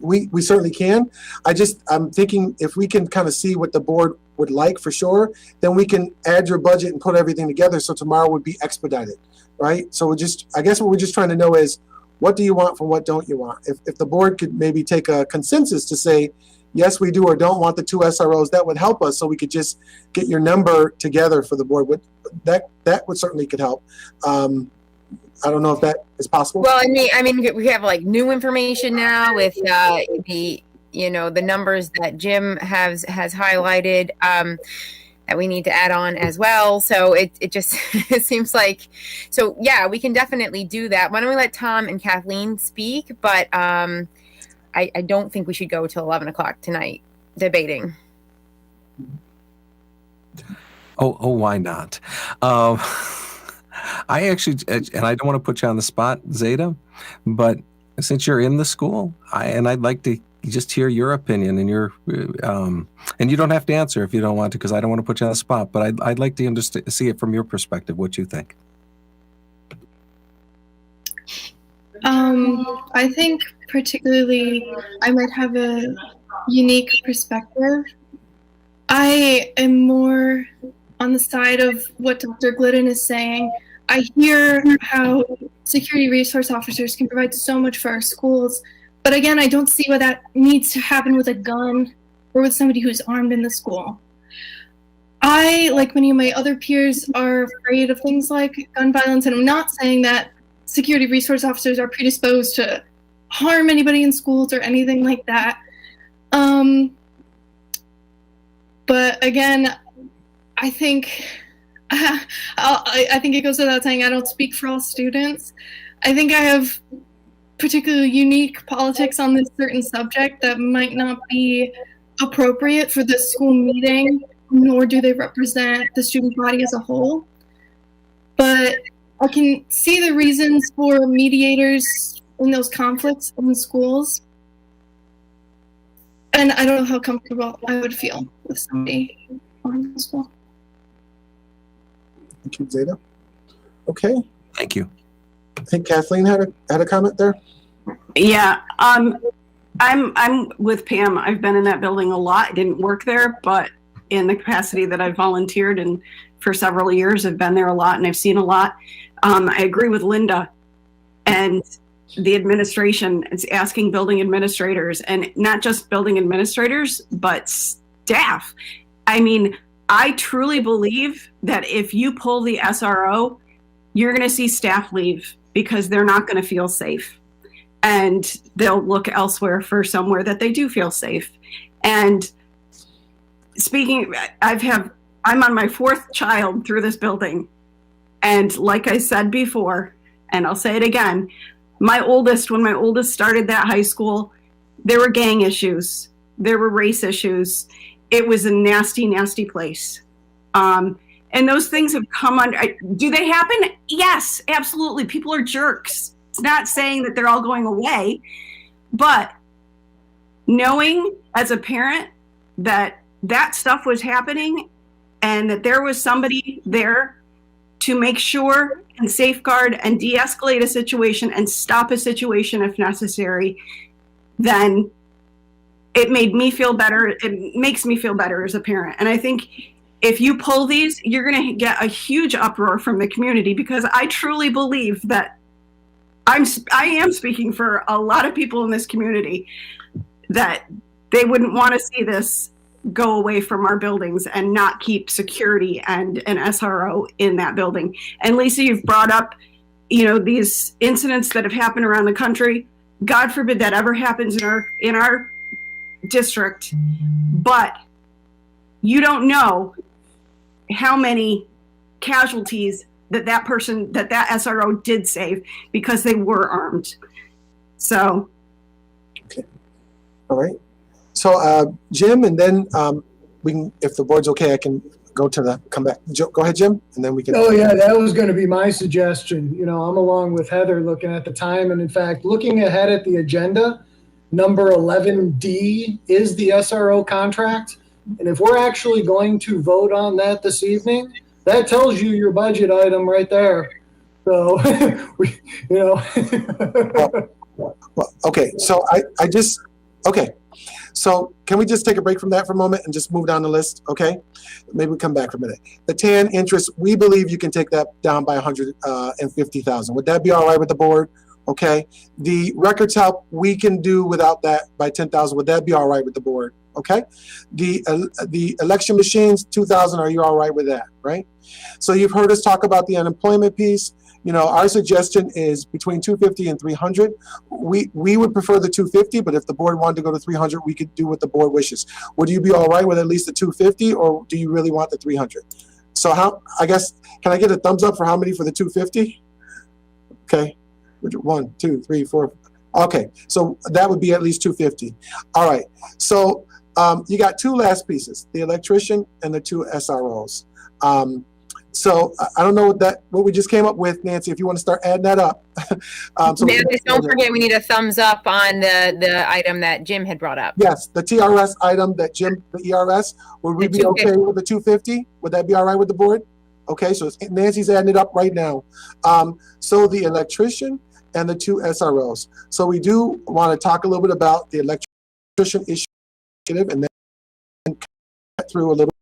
we certainly can. I'm thinking if we can kind of see what the board would like for sure, then we can add your budget and put everything together. So tomorrow would be expedited, right? So I guess what we're just trying to know is, what do you want from what don't you want? If the board could maybe take a consensus to say, yes, we do or don't want the 2 SROs, that would help us so we could just get your number together for the board. That would certainly could help. I don't know if that is possible. Well, I mean, we have like new information now with the numbers that Jim has highlighted that we need to add on as well. So it just it seems like, so yeah, we can definitely do that. Why don't we let Tom and Kathleen speak? But I don't think we should go till 11 o'clock tonight debating. Oh, why not? I actually, and I don't want to put you on the spot, Zeta, but since you're in the school, I'd like to just hear your opinion and and you don't have to answer if you don't want to, because I don't want to put you on the spot, but I'd like to see it from your perspective, what you think. I think particularly I might have a unique perspective. I am more on the side of what Dr. Glidden is saying. I hear how security resource officers can provide so much for our schools, but again, I don't see why that needs to happen with a gun or with somebody who's armed in the school. I, like many of my other peers, are afraid of things like gun violence, and I'm not saying that security resource officers are predisposed to harm anybody in schools or anything like that. But again, I think it goes without saying I don't speak for all students. I think I have particularly unique politics on this certain subject that might not be appropriate for this school meeting, nor do they represent the student body as a whole. But I can see the reasons for mediators in those conflicts in schools. And I don't know how comfortable I would feel with somebody on the school. Thank you, Zeta. Okay. Thank you. I think Kathleen had a comment there. Yeah, I'm with Pam. I've been in that building a lot. I didn't work there, but in the capacity that I've volunteered and for several years, I've been there a lot and I've seen a lot. I agree with Linda and the administration. It's asking building administrators, and not just building administrators, but staff. I mean, I truly believe that if you pull the SRO, you're going to see staff leave because they're not going to feel safe. And they'll look elsewhere for somewhere that they do feel safe. And speaking, I'm on my 4th child through this building. And like I said before, and I'll say it again, when my oldest started that high school, there were gang issues. There were race issues. It was a nasty, nasty place. And those things have come under, do they happen? Yes, absolutely. People are jerks. It's not saying that they're all going away, but knowing as a parent that that stuff was happening and that there was somebody there to make sure and safeguard and de-escalate a situation and stop a situation if necessary, then it made me feel better. It makes me feel better as a parent. And I think if you pull these, you're going to get a huge uproar from the community, because I truly believe that I am speaking for a lot of people in this community that they wouldn't want to see this go away from our buildings and not keep security and an SRO in that building. And Lisa, you've brought up, these incidents that have happened around the country. God forbid that ever happens in our district, but you don't know how many casualties that SRO did save because they were armed. So. Okay. All right. So Jim, and then we can, if the board's okay, I can come back. Go ahead, Jim, and then we can. Oh yeah, that was going to be my suggestion. I'm along with Heather looking at the time, and in fact, looking ahead at the agenda, number 11D is the SRO contract. And if we're actually going to vote on that this evening, that tells you your budget item right there. So, Well, okay. So I just, Okay. So can we just take a break from that for a moment and just move down the list? Okay. Maybe we come back for a minute. The TAN interest, we believe you can take that down by 150,000. Would that be all right with the board? Okay. The records help we can do without that by 10,000. Would that be all right with the board? Okay. The election machines, 2,000. Are you all right with that? Right. So you've heard us talk about the unemployment piece. You know, our suggestion is between 250 and 300. We would prefer the 250, but if the board wanted to go to 300, we could do what the board wishes. Would you be all right with at least the 250, or do you really want the 300? So I guess, can I get a thumbs up for how many for the 250? Okay, 1, 2, 3, 4. Okay, so that would be at least 250. All right, so you got two last pieces, the electrician and the 2 SROs. So I don't know what we just came up with, Nancy, if you want to start adding that up. Don't forget, we need a thumbs up on the item that Jim had brought up. Yes, the TRS item that Jim, the ERS, would we be okay with the 250? Would that be all right with the board? Okay, so Nancy's adding it up right now. So the electrician and the 2 SROs. So we do want to talk a little bit about the electrician initiative and then cut through a little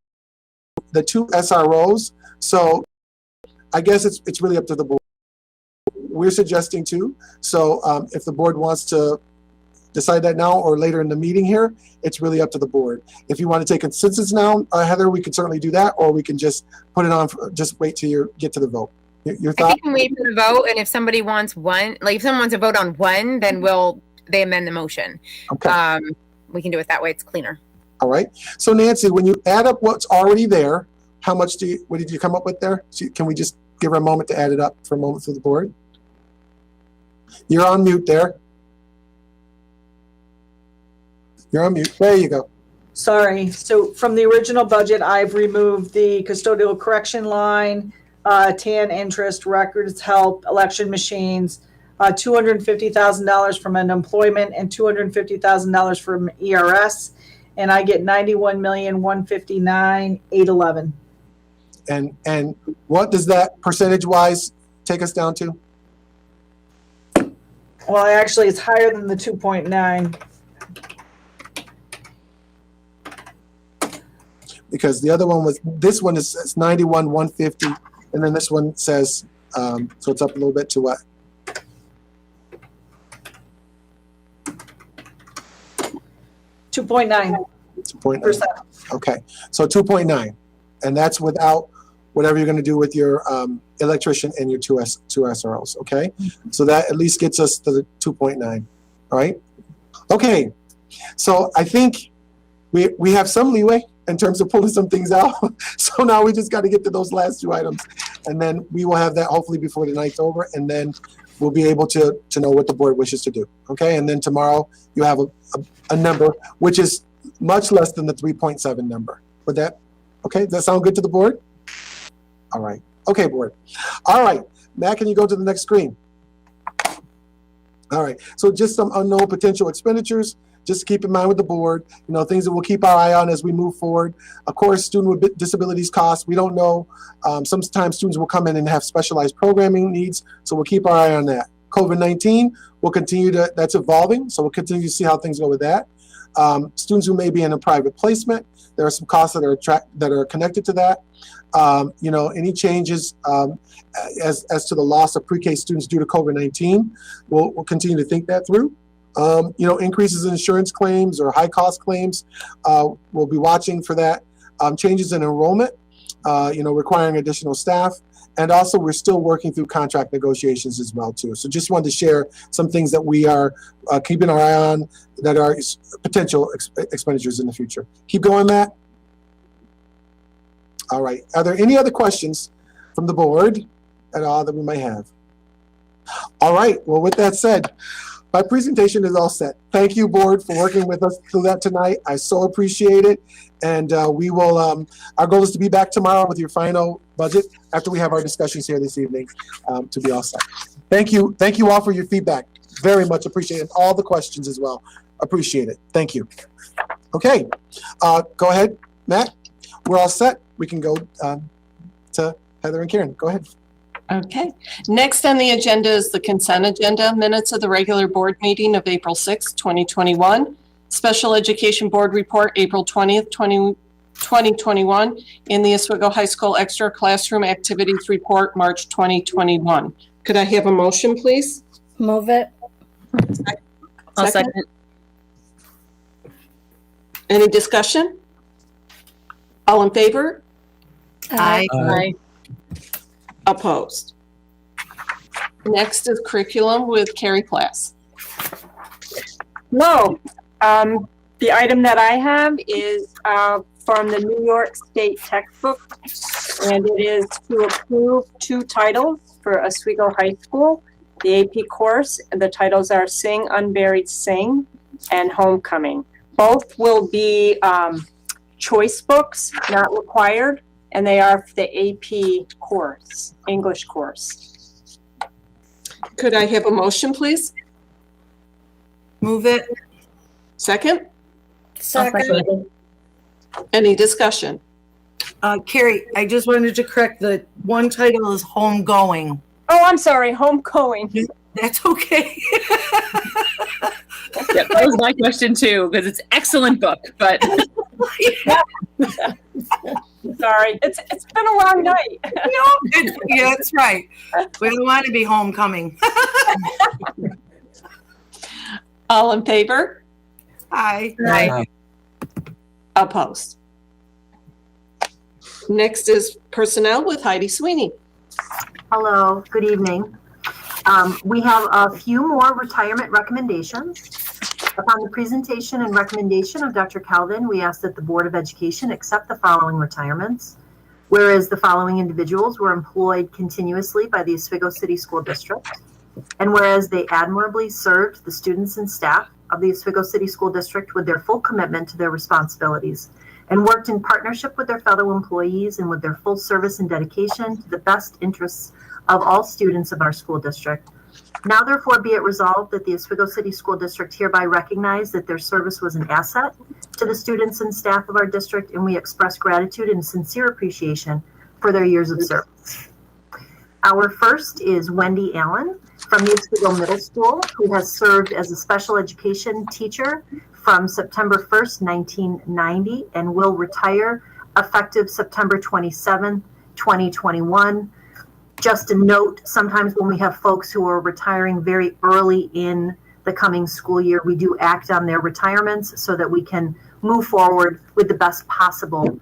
the 2 SROs. So I guess it's really up to the board. We're suggesting 2. So if the board wants to decide that now or later in the meeting here, it's really up to the board. If you want to take consensus now, Heather, we can certainly do that, or we can just put it on, just wait till you get to the vote. Your thought? I think we wait for the vote, and if somebody wants one, like if someone wants to vote on one, then they amend the motion. Okay. We can do it that way. It's cleaner. All right. So Nancy, when you add up what's already there, how much what did you come up with there? So can we just give her a moment to add it up for a moment for the board? You're on mute there. You're on mute. There you go. Sorry. So from the original budget, I've removed the custodial correction line, TAN interest, records help, election machines, $250,000 from unemployment and $250,000 from ERS. And I get 91,159,811. And what does that percentage-wise take us down to? Well, actually, it's higher than the 2.9. Because the other one was, this one is 91,150, and then this one says, so it's up a little bit to what? 2.9%. 2.9. Okay, so 2.9, and that's without whatever you're going to do with your electrician and your 2 SROs. Okay, so that at least gets us to the 2.9. All right. Okay, so I think we have some leeway in terms of pulling some things out. So now we just got to get to those last 2 items, and then we will have that hopefully before the night's over, and then we'll be able to know what the board wishes to do. Okay, and then tomorrow you have a number which is much less than the 3.7 number. Would that, okay, does that sound good to the board? All right. Okay, board. All right, Matt, can you go to the next screen? All right, so just some unknown potential expenditures. Just keep in mind with the board, you know, things that we'll keep our eye on as we move forward. Of course, student with disabilities costs, we don't know. Sometimes students will come in and have specialized programming needs, so we'll keep our eye on that. COVID-19 will continue to, that's evolving, so we'll continue to see how things go with that. Students who may be in a private placement, there are some costs that are connected to that. You know, any changes as to the loss of pre-K students due to COVID-19, we'll continue to think that through. You know, increases in insurance claims or high cost claims, we'll be watching for that. Changes in enrollment, you know, requiring additional staff. And also we're still working through contract negotiations as well too. So just wanted to share some things that we are keeping our eye on that are potential expenditures in the future. Keep going, Matt. All right. Are there any other questions from the board at all that we might have? All right. Well, with that said, my presentation is all set. Thank you, board, for working with us through that tonight. I so appreciate it. And we will, our goal is to be back tomorrow with your final budget after we have our discussions here this evening to be all set. Thank you. Thank you all for your feedback. Very much appreciate it. All the questions as well. Appreciate it. Thank you. Okay. Go ahead, Matt. We're all set. We can go to Heather and Karen. Go ahead. Okay. Next on the agenda is the consent agenda, minutes of the regular board meeting of April 6, 2021. Special Education Board Report, April 20th, 2021, and the Oswego High School Extra Classroom Activities Report, March 2021. Could I have a motion, please? Move it. I'll second. Any discussion? All in favor? Aye. Aye. Opposed? Next is curriculum with Carrie Class. Hello. The item that I have is from the New York State textbook, and it is to approve 2 titles for Oswego High School, the AP course. The titles are Sing Unburied Sing and Homecoming. Both will be choice books, not required, and they are for the AP course, English course. Could I have a motion, please? Move it. Second? Second. Any discussion? Carrie, I just wanted to correct the one title is Homegoing. Oh, I'm sorry, Homegoing. That's okay. Yeah, that was my question too, because it's an excellent book, but Sorry, it's been a long night. Yeah, that's right. We don't want to be homecoming. All in favor? Aye. Aye. Opposed? Next is personnel with Heidi Sweeney. Hello, good evening. We have a few more retirement recommendations. Upon the presentation and recommendation of Dr. Calvin, we ask that the Board of Education accept the following retirements. Whereas the following individuals were employed continuously by the Oswego City School District, and whereas they admirably served the students and staff of the Oswego City School District with their full commitment to their responsibilities, and worked in partnership with their fellow employees and with their full service and dedication to the best interests of all students of our school district. Now therefore be it resolved that the Oswego City School District hereby recognize that their service was an asset to the students and staff of our district, and we express gratitude and sincere appreciation for their years of service. Our first is Wendy Allen from the Oswego Middle School, who has served as a special education teacher from September 1st, 1990, and will retire effective September 27, 2021. Just a note, sometimes when we have folks who are retiring very early in the coming school year, we do act on their retirements so that we can move forward with the best possible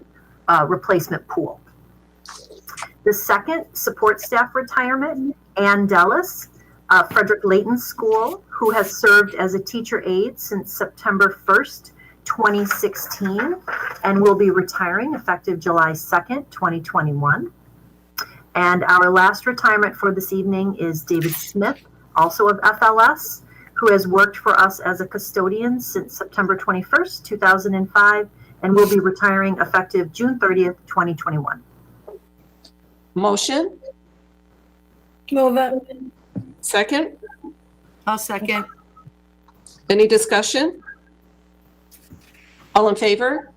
replacement pool. The second support staff retirement, Ann Dellis, Frederick Layton School, who has served as a teacher aide since September 1st, 2016, and will be retiring effective July 2nd, 2021. And our last retirement for this evening is David Smith, also of FLS, who has worked for us as a custodian since September 21st, 2005, and will be retiring effective June 30th, 2021. Motion? Move it. Second? I'll second. Any discussion? All in favor?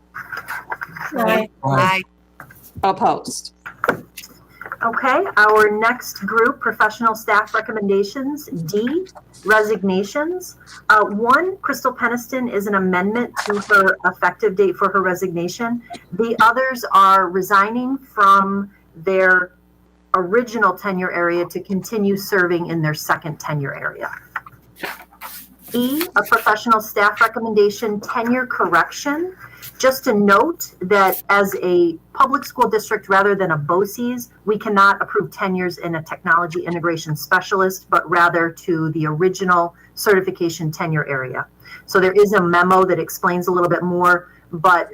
Aye. Aye. Opposed? Okay, our next group, professional staff recommendations, D, resignations. One, Crystal Peniston is an amendment to her effective date for her resignation. The others are resigning from their original tenure area to continue serving in their second tenure area. E, a professional staff recommendation, tenure correction. Just to note that as a public school district rather than a BOCES, we cannot approve tenures in a technology integration specialist, but rather to the original certification tenure area. So there is a memo that explains a little bit more, but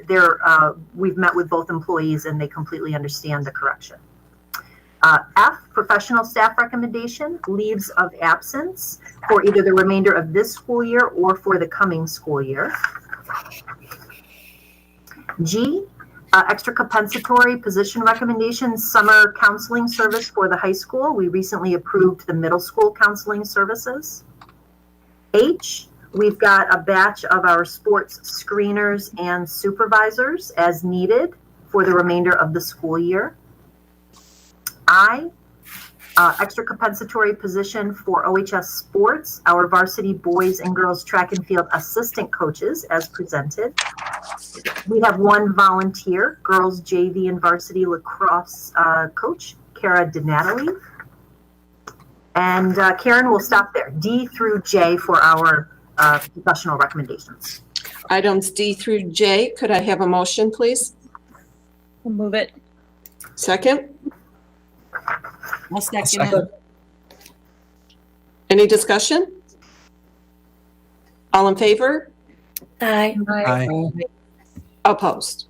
we've met with both employees and they completely understand the correction. F, professional staff recommendation, leaves of absence for either the remainder of this school year or for the coming school year. G, extra compensatory position recommendations, summer counseling service for the high school. We recently approved the middle school counseling services. H, we've got a batch of our sports screeners and supervisors as needed for the remainder of the school year. I, extra compensatory position for OHS sports, our varsity boys and girls track and field assistant coaches as presented. We have one volunteer, girls JV and varsity lacrosse coach, Kara DeNatalie. And Karen will stop there. D through J for our professional recommendations. Items D through J, could I have a motion, please? I'll move it. Second? I'll second it. Any discussion? All in favor? Aye. Aye. Opposed?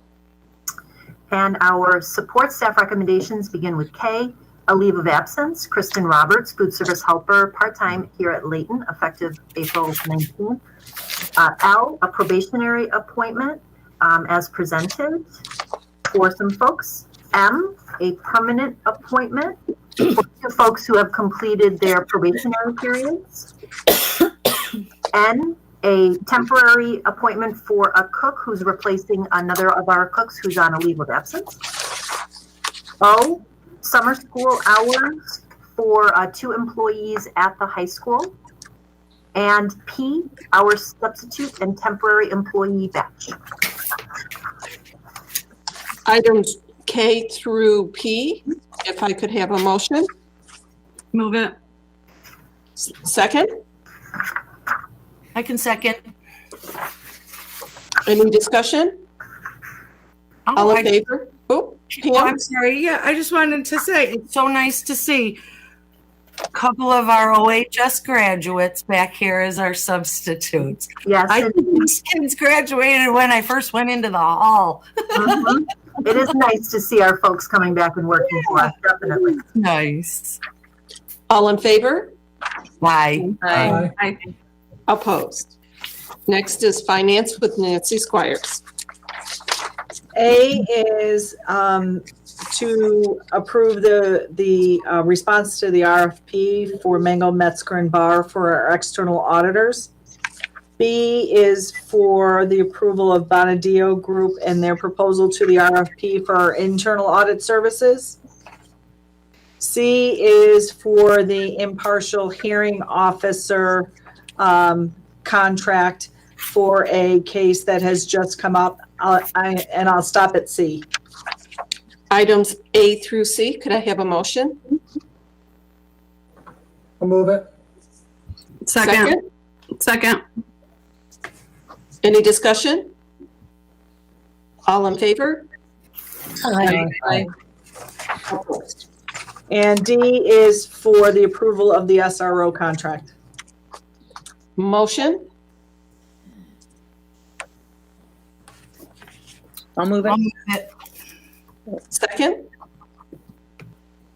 And our support staff recommendations begin with K, a leave of absence, Kristen Roberts, food service helper, part-time here at Layton, effective April 19th. L, a probationary appointment as presented for some folks. M, a permanent appointment for two folks who have completed their probationary periods. N, a temporary appointment for a cook who's replacing another of our cooks who's on a leave of absence. O, summer school hours for 2 employees at the high school. And P, our substitute and temporary employee batch. Items K through P, if I could have a motion. Move it. Second? I can second. Any discussion? All in favor? Oh, Pam? I'm sorry. Yeah, I just wanted to say it's so nice to see a couple of our OHS graduates back here as our substitutes. Yes. I think these kids graduated when I first went into the hall. Mm-hmm. It is nice to see our folks coming back and working for us, definitely. Nice. All in favor? Bye. Aye. Opposed? Next is finance with Nancy Squires. A is to approve the response to the RFP for Mango, Metzger, and Barr for our external auditors. B is for the approval of Bonadio Group and their proposal to the RFP for our internal audit services. C is for the impartial hearing officer contract for a case that has just come up, and I'll stop at C. Items A through C, could I have a motion? I'll move it. Second. Second. Any discussion? All in favor? Aye. Opposed? And D is for the approval of the SRO contract. Motion? I'll move it. I'll move it. Second?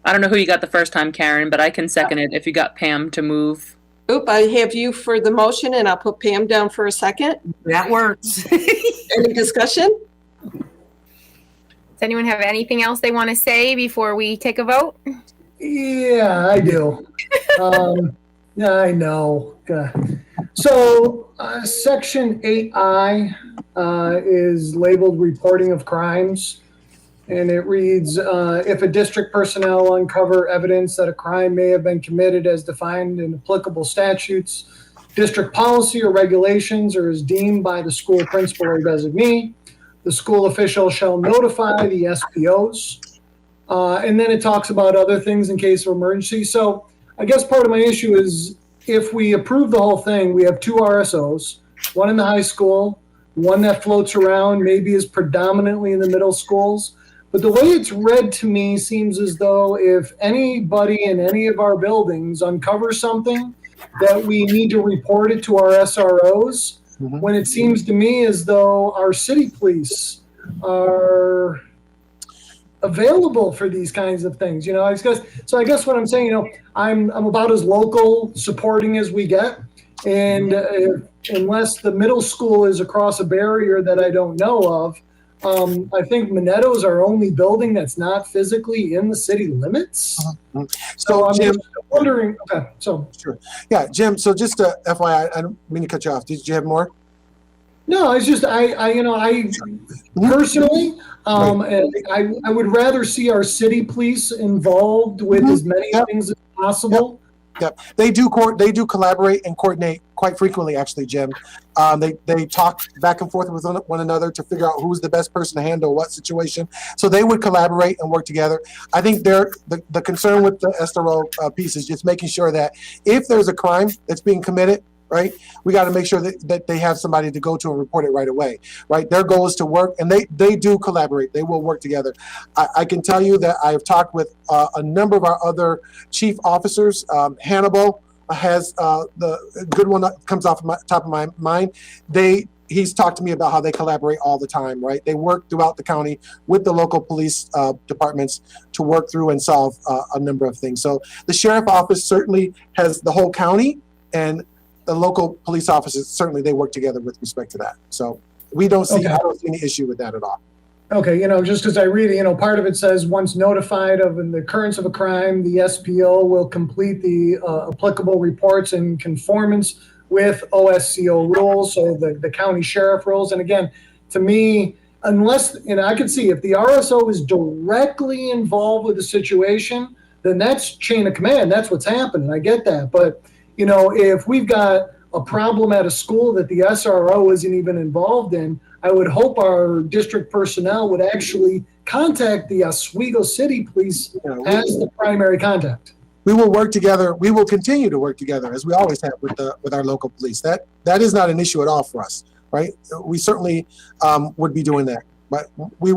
I don't know who you got the first time, Karen, but I can second it if you got Pam to move. Oop, I have you for the motion and I'll put Pam down for a second. That works. Any discussion? Does anyone have anything else they want to say before we take a vote? Yeah, I do. Yeah, I know. So, Section 8I is labeled reporting of crimes. And it reads, if a district personnel uncover evidence that a crime may have been committed as defined in applicable statutes, district policy or regulations, or is deemed by the school principal or designee, the school official shall notify the SPOs. And then it talks about other things in case of emergency. So I guess part of my issue is if we approve the whole thing, we have 2 RSOs, one in the high school, one that floats around, maybe is predominantly in the middle schools. But the way it's read to me seems as though if anybody in any of our buildings uncovers something, that we need to report it to our SROs, when it seems to me as though our city police are available for these kinds of things. You know, so I guess what I'm saying, you know, I'm about as local supporting as we get. And unless the middle school is across a barrier that I don't know of, I think Minetto's our only building that's not physically in the city limits. So I'm Jim, just wondering. Okay, so sure, yeah, Jim. So just FYI, I don't mean to cut you off. Did you have more? no, it's just I personally, I would rather see our city police involved with as many things as possible. Yep. They do collaborate and coordinate quite frequently, actually, Jim. They talk back and forth with one another to figure out who's the best person to handle what situation. So they would collaborate and work together. I think the concern with the SRO piece is just making sure that if there's a crime that's being committed, right, we got to make sure that they have somebody to go to and report it right away, right? Their goal is to work, and they do collaborate. They will work together. I can tell you that I have talked with a number of our other chief officers. Hannibal has the good one that comes off the top of my mind. He's talked to me about how they collaborate all the time, right? They work throughout the county with the local police departments to work through and solve a number of things. So the sheriff office certainly has the whole county, and the local police officers, certainly they work together with respect to that. So I don't see any issue with that at all. Okay, just because I read it, part of it says once notified of the occurrence of a crime, the SPO will complete the applicable reports in conformance with OSCO rules, so the county sheriff rules. And again, to me, unless, I can see if the RSO is directly involved with the situation, then that's chain of command. That's what's happening. I get that. But if we've got a problem at a school that the SRO isn't even involved in, I would hope our district personnel would actually contact the Oswego City Police as the primary contact. We will work together. We will continue to work together as we always have with our local police. That is not an issue at all for us, right? We certainly would be doing that, but we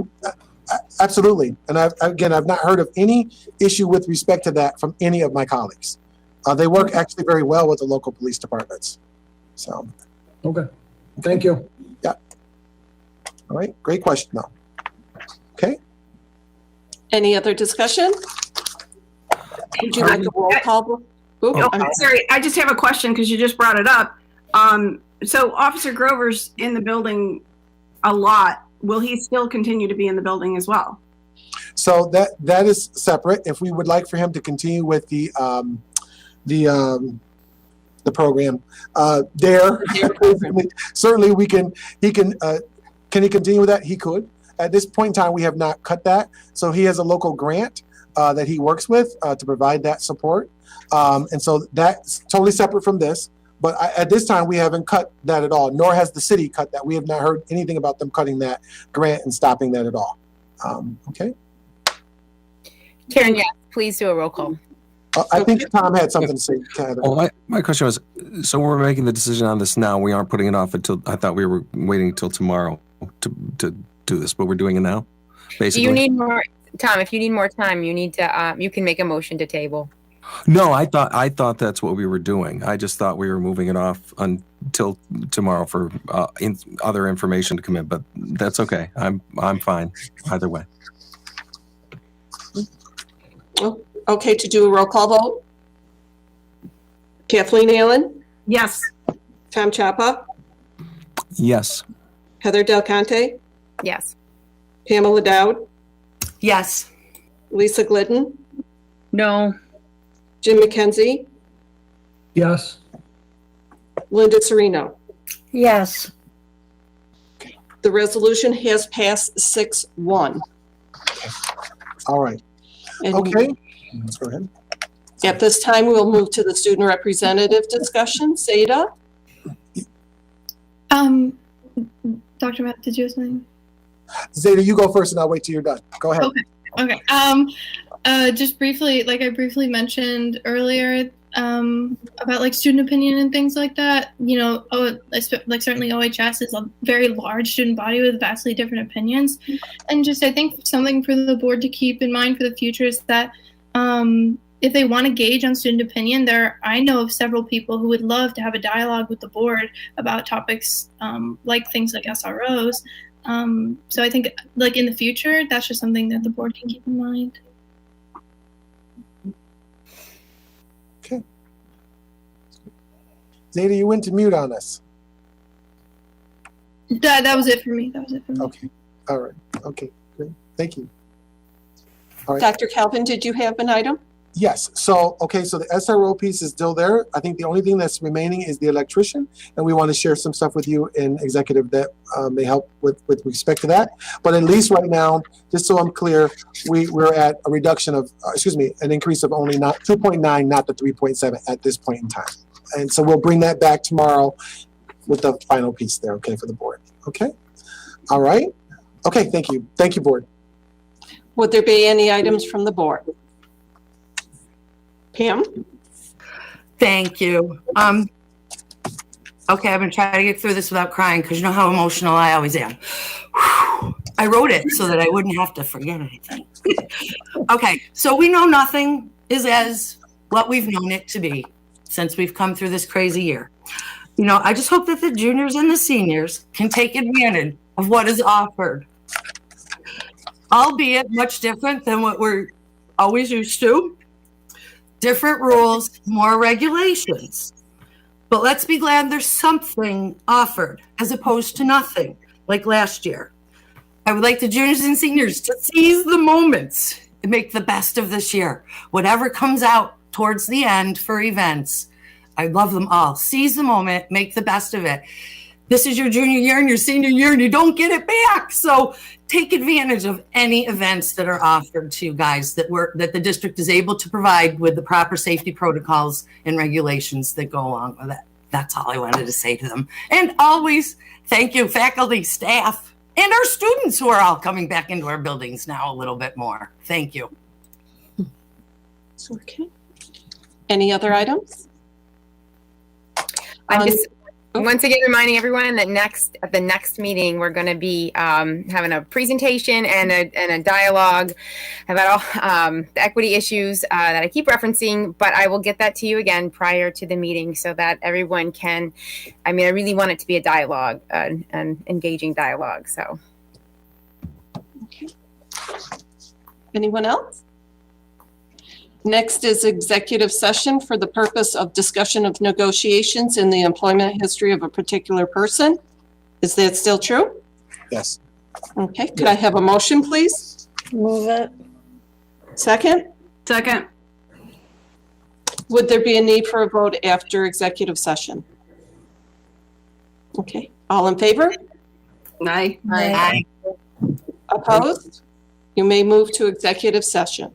absolutely. And I've not heard of any issue with respect to that from any of my colleagues. They work actually very well with the local police departments. So. Okay. Thank you. Yeah. All right. Great question, though. Okay. Any other discussion? Would you like a roll call? Sorry, I just have a question because you just brought it up. So Officer Grover's in the building a lot. Will he still continue to be in the building as well? So that is separate. If we would like for him to continue with the program certainly we can. Can he continue with that? He could. At this point in time, we have not cut that. So he has a local grant that he works with to provide that support. And so that's totally separate from this. But at this time, we haven't cut that at all, nor has the city cut that. We have not heard anything about them cutting that grant and stopping that at all. Okay. Karen, yes, please do a roll call. I think Tom had something to say. Well, my question was, so we're making the decision on this now. We aren't putting it off until, I thought we were waiting until tomorrow to do this, but we're doing it now, basically. You need more, Tom, if you need more time, you need to, you can make a motion to table. No, I thought that's what we were doing. I just thought we were moving it off until tomorrow for other information to come in, but that's okay. I'm fine either way. Okay, to do a roll call vote? Kathleen Allen? Yes. Tom Chapa? Yes. Heather Del Conte? Yes. Pamela Dowd? Yes. Lisa Glidden? No. Jim McKenzie? Yes. Linda Serino? Yes. The resolution has passed 6-1. All right. And Okay. Let's go ahead. at this time, we will move to the student representative discussion. Seda? Dr. Matt, did you have something? Zeta, you go first and I'll wait till you're done. Go ahead. Okay. Just briefly, like I briefly mentioned earlier, about like student opinion and things like that, like certainly OHS is a very large student body with vastly different opinions. And just, I think something for the board to keep in mind for the future is that, if they want to gauge on student opinion, I know of several people who would love to have a dialogue with the board about topics like things like SROs. So I think like in the future, that's just something that the board can keep in mind. Okay. Zeta, you went to mute on us. That was it for me. Okay. All right. Okay. Great. Thank you. All right. Dr. Calvin, did you have an item? Yes. So, okay. So the SRO piece is still there. I think the only thing that's remaining is the electrician, and we want to share some stuff with you in executive that may help with respect to that. But at least right now, just so I'm clear, we're at a reduction of, an increase of only not 2.9, not the 3.7 at this point in time. And so we'll bring that back tomorrow with the final piece there. Okay, for the board. Okay. All right. Okay. Thank you. Thank you, board. Would there be any items from the board? Pam? Thank you. Okay, I've been trying to get through this without crying because you know how emotional I always am. Whew. I wrote it so that I wouldn't have to forget anything. Okay, so we know nothing is as what we've known it to be since we've come through this crazy year. You know, I just hope that the juniors and the seniors can take advantage of what is offered, albeit much different than what we're always used to. Different rules, more regulations. But let's be glad there's something offered as opposed to nothing like last year. I would like the juniors and seniors to seize the moments and make the best of this year. Whatever comes out towards the end for events, I love them all. Seize the moment, make the best of it. This is your junior year and your senior year and you don't get it back. So take advantage of any events that are offered to you guys that the district is able to provide with the proper safety protocols and regulations that go along with it. That's all I wanted to say to them. And always thank you, faculty, staff, and our students who are all coming back into our buildings now a little bit more. Thank you. Okay. Any other items? I'm just once again reminding everyone that at the next meeting, we're going to be having a presentation and a dialogue about all the equity issues that I keep referencing, but I will get that to you again prior to the meeting so that everyone can, I really want it to be a dialogue, an engaging dialogue. So. Okay. Anyone else? Next is executive session for the purpose of discussion of negotiations in the employment history of a particular person. Is that still true? Yes. Okay, could I have a motion, please? Move it. Second? Second. Would there be a need for a vote after executive session? Okay, all in favor? Aye. Aye. Opposed? You may move to executive session.